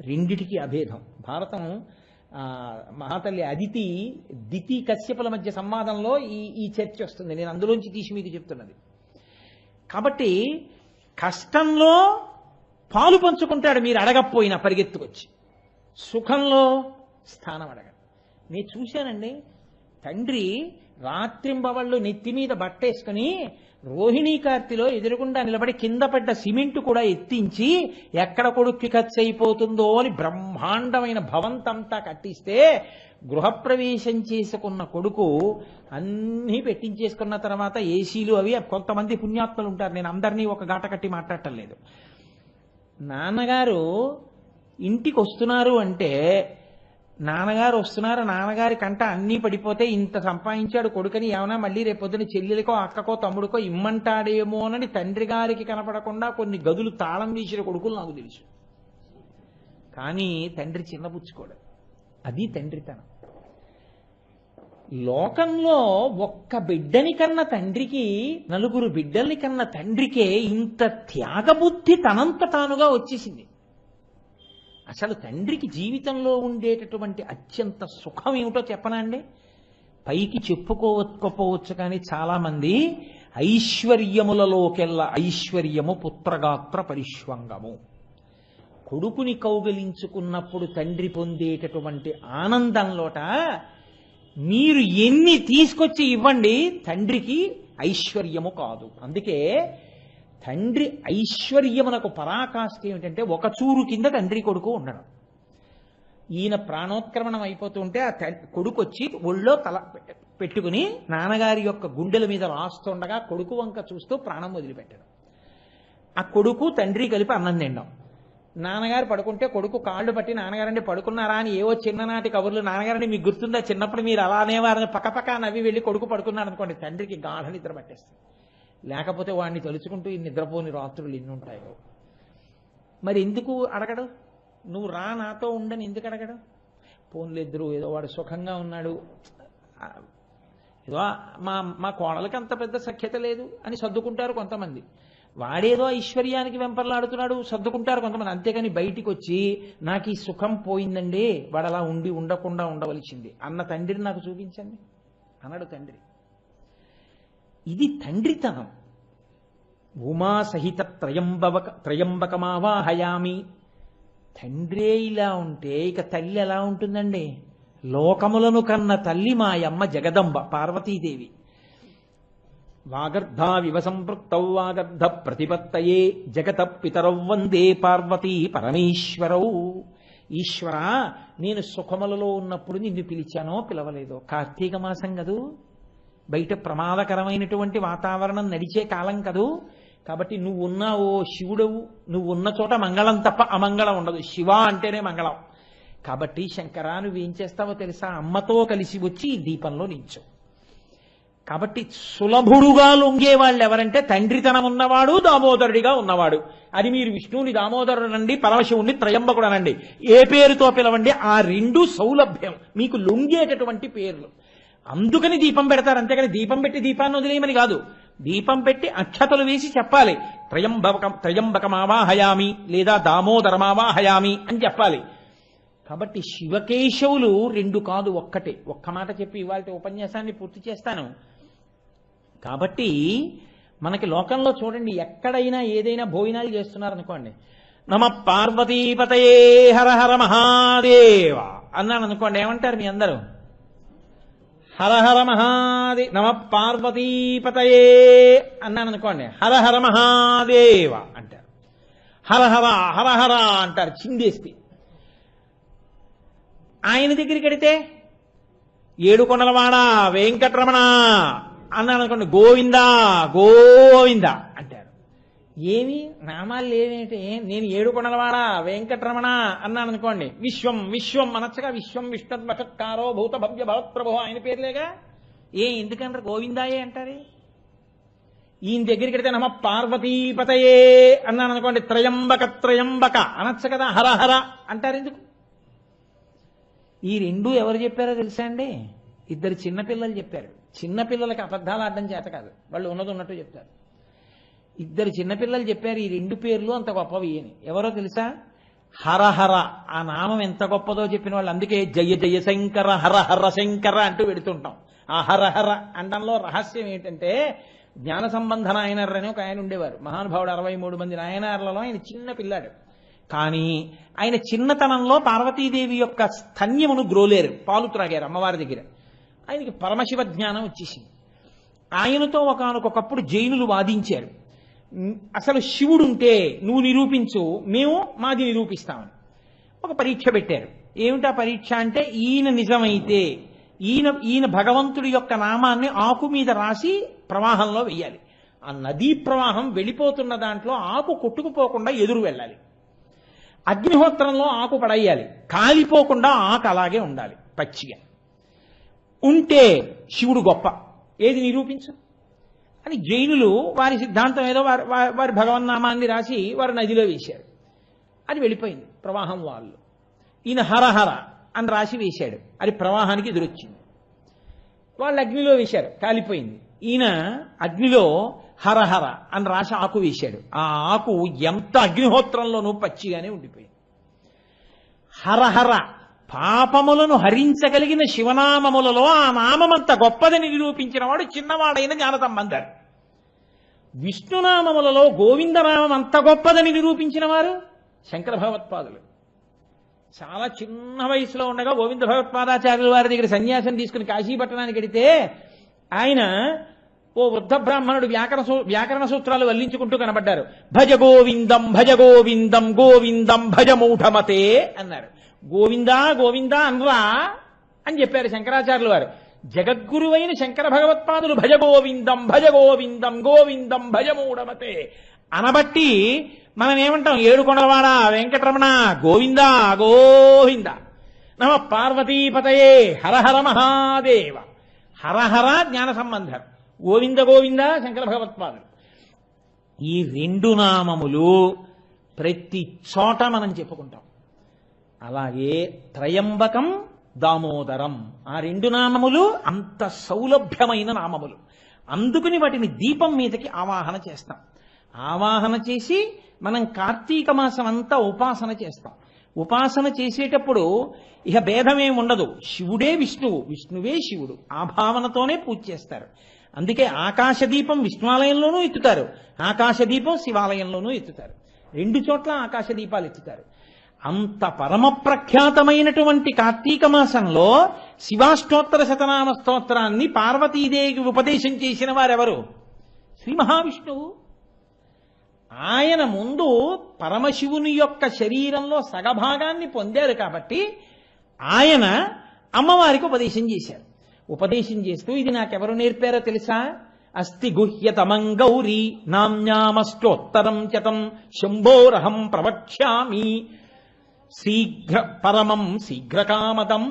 రెండిటికి అభేదం. భారతం మహాతల్లి అదితి దితి కశ్యపుల మధ్య సంవాదంలో ఈ చర్చ వస్తుంది. నేను అందులోంచి తీసి మీకు చెప్తున్నది. కాబట్టి కష్టంలో పాలు పంచుకుంటాడు మీరు అడగకపోయినా పరిగెత్తుకొచ్చి, సుఖంలో స్థానం అడగడు. నేను చూశానండి, తండ్రి రాత్రింబవళ్ళు నెత్తి మీద బట్టేసుకుని రోహిణీ కార్తిలో ఎదురుగుండా నిలబడి కింద పడ్డ సిమెంట్ కూడా ఎత్తించి ఎక్కడ కొడుక్కి ఖర్చు అయిపోతుందో అని బ్రహ్మాండమైన భవంతంతా కట్టిస్తే, గృహప్రవేశం చేసుకున్న కొడుకు అన్నీ పెట్టించేసుకున్న తర్వాత ఏసీలు అవి, కొంతమంది పుణ్యాత్ములు ఉంటారు, నేను అందరినీ ఒక గాట కట్టి మాట్లాడటం లేదు. నాన్నగారు ఇంటికి వస్తున్నారు అంటే, నాన్నగారు వస్తున్నారు, నాన్నగారి కంట అన్నీ పడిపోతే ఇంత సంపాదించాడు కొడుకని ఏమైనా మళ్ళీ రేపొద్దున చెల్లెలికో అక్కకో తమ్ముడికో ఇమ్మంటాడేమోనని తండ్రి గారికి కనపడకుండా కొన్ని గదులు తాళం తీసిన కొడుకులు నాకు తెలుసు. కానీ తండ్రి చిన్నపుచ్చుకోడు. అది తండ్రితనం. లోకంలో ఒక్క బిడ్డని కన్న తండ్రికి, 4 బిడ్డల్ని కన్న తండ్రికే ఇంత త్యాగబుద్ధి తనంత తానుగా వచ్చేసింది. అసలు తండ్రికి జీవితంలో ఉండేటటువంటి అత్యంత సుఖం ఏమిటో చెప్పనా అండి? పైకి చెప్పుకోకపోవచ్చు కానీ చాలా మంది ఐశ్వర్యములలోకెల్లా ఐశ్వర్యము పుత్రగాత్ర పరిష్వంగము. కొడుకుని కౌగిలించుకున్నప్పుడు తండ్రి పొందేటటువంటి ఆనందంలోట మీరు ఎన్ని తీసుకొచ్చి ఇవ్వండి తండ్రికి ఐశ్వర్యము కాదు. అందుకే తండ్రి ఐశ్వర్యమునకు పరాకాష్ఠ ఏమిటంటే ఒక చూరు కింద తండ్రి కొడుకు ఉండడం. ఈయన ప్రాణోత్క్రమణం అయిపోతుంటే ఆ కొడుకు వచ్చి ఒళ్ళో తల పెట్టుకుని నాన్నగారి యొక్క గుండెల మీద రాస్తుండగా కొడుకు వంక చూస్తూ ప్రాణం వదిలిపెట్టడం. ఆ కొడుకు తండ్రి కలిపి అన్నం తినడం. నాన్నగారు పడుకుంటే కొడుకు కాళ్ళు పట్టి నాన్నగారండి పడుకున్నారా అని ఏవో చిన్ననాటి కబుర్లు, నాన్నగారండి మీకు గుర్తుందా చిన్నప్పుడు మీరు అలానే వారిని పక్కపక్క నవ్వి వెళ్ళి కొడుకు పడుకున్నాడు అనుకోండి, తండ్రికి గాఢ నిద్ర పట్టేస్తుంది. లేకపోతే వాడిని తలుచుకుంటూ ఈ నిద్రపోని రాత్రులు ఎన్ని ఉంటాయో. మరి ఎందుకు అడగడు? నువ్వు రా నాతో ఉండని ఎందుకు అడగడు? పోన్లిద్దరు ఏదో వాడు సుఖంగా ఉన్నాడు, ఏదో మా కోడలకి అంత పెద్ద సఖ్యత లేదు అని సర్దుకుంటారు కొంతమంది. వాడేదో ఐశ్వర్యానికి వెంపర్లాడుతున్నాడు సర్దుకుంటారు కొంతమంది. అంతేగాని బయటికి వచ్చి నాకు ఈ సుఖం పోయిందండి, వాడు అలా ఉండకుండా ఉండవలసింది అన్న తండ్రిని నాకు చూపించండి అన్నాడు తండ్రి. ఇది తండ్రితనం. ఉమా సహిత త్రయంబకమావాహయామి. తండ్రే ఇలా ఉంటే ఇక తల్లి ఎలా ఉంటుందండి? లోకములను కన్న తల్లి మా అమ్మ జగదంబ పార్వతీదేవి. వాగర్ధావివ సంపృక్తౌ వాగర్ధ ప్రతిపత్తయే జగత పితరౌ వందే పార్వతీ పరమేశ్వరౌ. ఈశ్వర, నేను సుఖములలో ఉన్నప్పుడు నిన్ను పిలిచానో పిలవలేదో? కార్తీక మాసం కదూ, బయట ప్రమాదకరమైనటువంటి వాతావరణం నడిచే కాలం కదూ. కాబట్టి నువ్వు ఉన్నావో శివుడవు, నువ్వు ఉన్న చోట మంగళం తప్ప అమంగళం ఉండదు. శివ అంటేనే మంగళం. కాబట్టి శంకరా నువ్వేం చేస్తావో తెలుసా? అమ్మతో కలిసి వచ్చి ఈ దీపంలో నించు. కాబట్టి సులభుడుగా లొంగే వాళ్ళు ఎవరంటే తండ్రితనం ఉన్నవాడు, దామోదరుడిగా ఉన్నవాడు. అది మీరు విష్ణువుని దామోదరుడనండి, పరమశివుణ్ణి త్రయంబకుడనండి, ఏ పేరుతో పిలవండి, ఆ రెండు సౌలభ్యం మీకు లొంగేటటువంటి పేర్లు. అందుకని దీపం పెడతారు. అంతేగాని దీపం పెట్టి దీపాన్ని వదిలేయమని కాదు. దీపం పెట్టి అక్షతలు వేసి చెప్పాలి, త్రయంబకమావాహయామి లేదా దామోదరమావాహయామి అని చెప్పాలి. కాబట్టి శివకేశవులు రెండు కాదు, ఒక్కటే. ఒక్క మాట చెప్పి ఇవాళ ఉపన్యాసాన్ని పూర్తి చేస్తాను. కాబట్టి మనకి లోకంలో చూడండి, ఎక్కడైనా ఏదైనా భోజనాలు చేస్తున్నారనుకోండి, నమ పార్వతీపతయే హర హర మహాదేవ అన్నాను అనుకోండి, ఏమంటారు మీ అందరూ? హర హర మహాదే. నమ పార్వతీపతయే అన్నాను అనుకోండి, హర హర మహాదేవ అంటారు. హర హర హర హర అంటారు చిందేస్తే. ఆయన దగ్గరికి వెడితే ఏడుకొండలవాడ వెంకటరమణ అన్నాను అనుకోండి, గోవిందా గోవిందా అంటారు. ఏమి నామాలు ఏమిటి? నేను ఏడుకొండలవాడ వెంకటరమణ అన్నాను అనుకోండి, విశ్వం విశ్వం అనొచ్చగా, విశ్వం విష్ణుర్వషత్కారో భూత భవ్య భవత్ప్రభో ఆయన పేర్లేగా. ఎందుకంటారు గోవిందాయే అంటారు? ఈయన దగ్గరికి వెడితే నమ పార్వతీపతయే అన్నాను అనుకోండి, త్రయంబక అనొచ్చ కదా, హర హర అంటారు. ఎందుకు? ఈ రెండు ఎవరు చెప్పారో తెలుసా అండి? ఇద్దరు చిన్నపిల్లలు చెప్పారు. చిన్నపిల్లలకి అబద్ధాలు ఆడడం చేత కాదు, వాళ్ళు ఉన్నది ఉన్నట్టు చెప్తారు. ఇద్దరు చిన్నపిల్లలు చెప్పారు ఈ రెండు పేర్లు అంత గొప్పవి అని. ఎవరో తెలుసా? హరహర. ఆ నామం ఎంత గొప్పదో చెప్పిన వాళ్ళు. అందుకే జయ జయ శంకర హర హర శంకర అంటూ పెడుతుంటాం. ఆ హరహర అండంలో రహస్యం ఏంటంటే, జ్ఞాన సంబంధ నాయనర్ అని ఒక ఆయన ఉండేవారు, మహానుభావుడు. 63 మంది నాయనార్లలో ఆయన చిన్న పిల్లాడు. కానీ ఆయన చిన్నతనంలో పార్వతీదేవి యొక్క స్తన్యమును గ్రోలేరు, పాలు త్రాగారు అమ్మవారి దగ్గర. ఆయనకి పరమశివ జ్ఞానం వచ్చేసింది. ఆయనతో ఒకనకొకప్పుడు జైనులు వాదించారు, అసలు శివుడుంటే నువ్వు నిరూపించు, మేము మాది నిరూపిస్తామని. ఒక పరీక్ష పెట్టారు. ఏమిటా పరీక్ష అంటే, ఈయన నిజమైతే ఈయన భగవంతుడి యొక్క నామాన్ని ఆకు మీద రాసి ప్రవాహంలో వెయ్యాలి. ఆ నదీ ప్రవాహం వెళ్ళిపోతున్న దాంట్లో ఆకు కొట్టుకుపోకుండా ఎదురు వెళ్ళాలి. అగ్నిహోత్రంలో ఆకు పడేయాలి, కాలిపోకుండా ఆకు అలాగే ఉండాలి పచ్చిగా ఉంటే శివుడు గొప్ప. ఏది నిరూపించు అని జైనులు వారి సిద్ధాంతం ఏదో వారి భగవన్నామాన్ని రాసి వారు నదిలో వేశారు. అది వెళ్ళిపోయింది ప్రవాహం వాళ్ళు. ఈయన హరహర అని రాసి వేశాడు, అది ప్రవాహానికి ఎదురొచ్చింది. వాళ్ళు అగ్నిలో వేశారు, కాలిపోయింది. ఈయన అగ్నిలో హరహర అని రాసి ఆకు వేశాడు. ఆ ఆకు ఎంత అగ్నిహోత్రంలోనూ పచ్చిగానే ఉండిపోయింది. హరహర పాపములను హరించగలిగిన శివనామములలో ఆ నామమంత గొప్పదని నిరూపించిన వాడు చిన్నవాడైన జ్ఞానసంబంధుడు. విష్ణునామములలో గోవిందనామం అంత గొప్పదని నిరూపించిన వారు శంకర భగవత్పాదులు. చాలా చిన్న వయసులో ఉండగా గోవింద భగవత్పాదాచార్యుల వారి దగ్గర సన్యాసం తీసుకుని కాశీపట్టణానికి వెడితే ఆయన ఓ వృద్ధ బ్రాహ్మణుడు వ్యాకరణ సూత్రాలు వల్లించుకుంటూ కనబడ్డారు. భజ గోవిందం భజ గోవిందం గోవిందం భజ మూఢమతే అన్నారు. గోవిందా గోవిందా అనరా అని చెప్పారు శంకరాచార్యులు వారు. జగద్గురువైన శంకర భగవత్పాదులు భజ గోవిందం గోవిందం భజ మూఢమతే అనబట్టి మనం ఏమంటాం, ఏడుకొండలవాడ వెంకటరమణ గోవిందా గోవింద, నమ పార్వతీపతయే హరహర మహాదేవ. హరహర జ్ఞాన సంబంధం, గోవింద గోవింద శంకర భగవత్పాదులు. ఈ రెండు నామములు ప్రతి చోట మనం చెప్పుకుంటాం. అలాగే త్రయంబకం దామోదరం, ఆ రెండు నామములు అంత సౌలభ్యమైన నామములు. అందుకని వాటిని దీపం మీదకి ఆవాహన చేస్తాం. ఆవాహన చేసి మనం కార్తీక మాసం అంతా ఉపాసన చేస్తాం. ఉపాసన చేసేటప్పుడు ఇక భేదమేం ఉండదు. శివుడే విష్ణువు, విష్ణువే శివుడు, ఆ భావనతోనే పూజ చేస్తారు. అందుకే ఆకాశదీపం విష్ణువాలయంలోనూ ఎత్తుతారు, ఆకాశదీపం శివాలయంలోనూ ఎత్తుతారు. రెండు చోట్ల ఆకాశదీపాలు ఎత్తుతారు. అంత పరమ ప్రఖ్యాతమైనటువంటి కార్తీక మాసంలో శివాష్టోత్తర శతనామ స్తోత్రాన్ని పార్వతీదేవికి ఉపదేశం చేసిన వారెవరు? శ్రీ మహావిష్ణువు. ఆయన ముందు పరమశివుని యొక్క శరీరంలో సగభాగాన్ని పొందారు కాబట్టి ఆయన అమ్మవారికి ఉపదేశం చేశారు. ఉపదేశం చేస్తూ ఇది నాకెవరు నేర్పారో తెలుసా? అస్తి గుహ్యతమం గౌరీ నామ్యామష్టోత్తరం చతం శంభోరహం ప్రవక్ష్యామి పరమం శీఘ్రకామదం.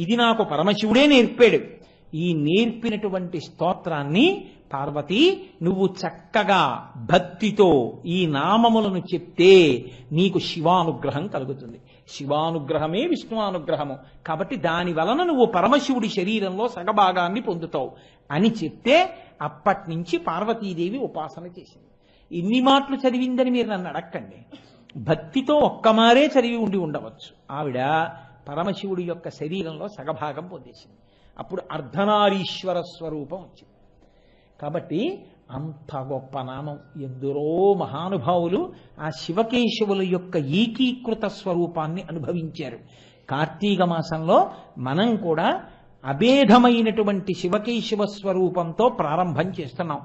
ఇది నాకు పరమశివుడే నేర్పాడు. ఈ నేర్పినటువంటి స్తోత్రాన్ని పార్వతి నువ్వు చక్కగా భక్తితో ఈ నామములను చెప్తే నీకు శివానుగ్రహం కలుగుతుంది. శివానుగ్రహమే విష్ణువానుగ్రహము కాబట్టి దాని వలన నువ్వు పరమశివుడి శరీరంలో సగభాగాన్ని పొందుతావు అని చెప్తే అప్పటి నుంచి పార్వతీదేవి ఉపాసన చేసింది. ఇన్ని మాటలు చదివిందని మీరు నన్ను అడక్కండి. భక్తితో ఒక్కమారే చదివి ఉండి ఉండవచ్చు. ఆవిడ పరమశివుడి యొక్క శరీరంలో సగభాగం పొందేసింది. అప్పుడు అర్ధనారీశ్వర స్వరూపం వచ్చింది. కాబట్టి అంత గొప్ప నామం. ఎందరో మహానుభావులు ఆ శివకేశవుల యొక్క ఏకీకృత స్వరూపాన్ని అనుభవించారు. కార్తీక మాసంలో మనం కూడా అభేదమైనటువంటి శివకేశవ స్వరూపంతో ప్రారంభం చేస్తున్నాం.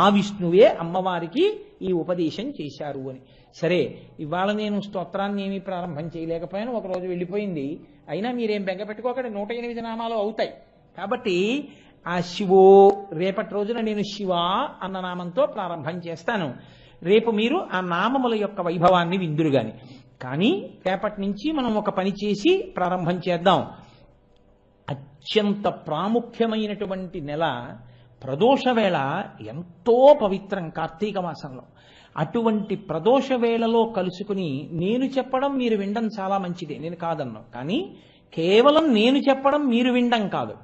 ఆ విష్ణువే అమ్మవారికి ఈ ఉపదేశం చేశారు అని. సరే, ఇవాళ నేను స్తోత్రాన్ని ఏమీ ప్రారంభం చేయలేకపోయాను, ఒకరోజు వెళ్ళిపోయింది. అయినా మీరేం బెంగ పెట్టుకోకండి, 108 నామాలు అవుతాయి. కాబట్టి ఆ శివో రేపటి రోజున నేను శివ అన్న నామంతో ప్రారంభం చేస్తాను. రేపు మీరు ఆ నామముల యొక్క వైభవాన్ని విందురు గాని. కానీ రేపటి నుంచి మనం ఒక పని చేసి ప్రారంభం చేద్దాం. అత్యంత ప్రాముఖ్యమైనటువంటి నెల ప్రదోష వేళ ఎంతో పవిత్రం కార్తీక మాసంలో. అటువంటి ప్రదోష వేళలో కలుసుకుని నేను చెప్పడం మీరు వినడం చాలా మంచిదే, నేను కాదన్నాను. కానీ కేవలం నేను చెప్పడం మీరు వినడం కాదు,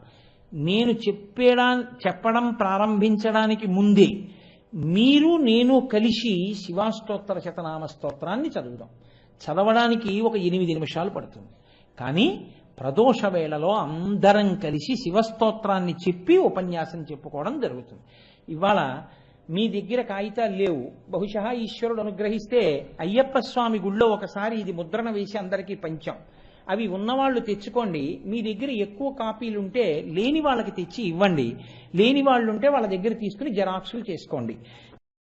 నేను చెప్పడం ప్రారంభించడానికి ముందే మీరు నేను కలిసి శివాష్టోత్తర శతనామ స్తోత్రాన్ని చదువుదాం. చదవడానికి ఒక 8 నిమిషాలు పడుతుంది. కానీ ప్రదోష వేళలో అందరం కలిసి శివస్తోత్రాన్ని చెప్పి ఉపన్యాసం చెప్పుకోవడం జరుగుతుంది. ఇవాళ మీ దగ్గర కాగితాలు లేవు, బహుశా ఈశ్వరుడు అనుగ్రహిస్తే అయ్యప్ప స్వామి గుళ్ళో ఒకసారి ఇది ముద్రణ వేసి అందరికీ పంచాం. అవి ఉన్నవాళ్ళు తెచ్చుకోండి. మీ దగ్గర ఎక్కువ కాపీలు ఉంటే లేని వాళ్ళకి తెచ్చి ఇవ్వండి. లేని వాళ్ళు ఉంటే వాళ్ళ దగ్గర తీసుకుని జెరాక్సులు చేసుకోండి.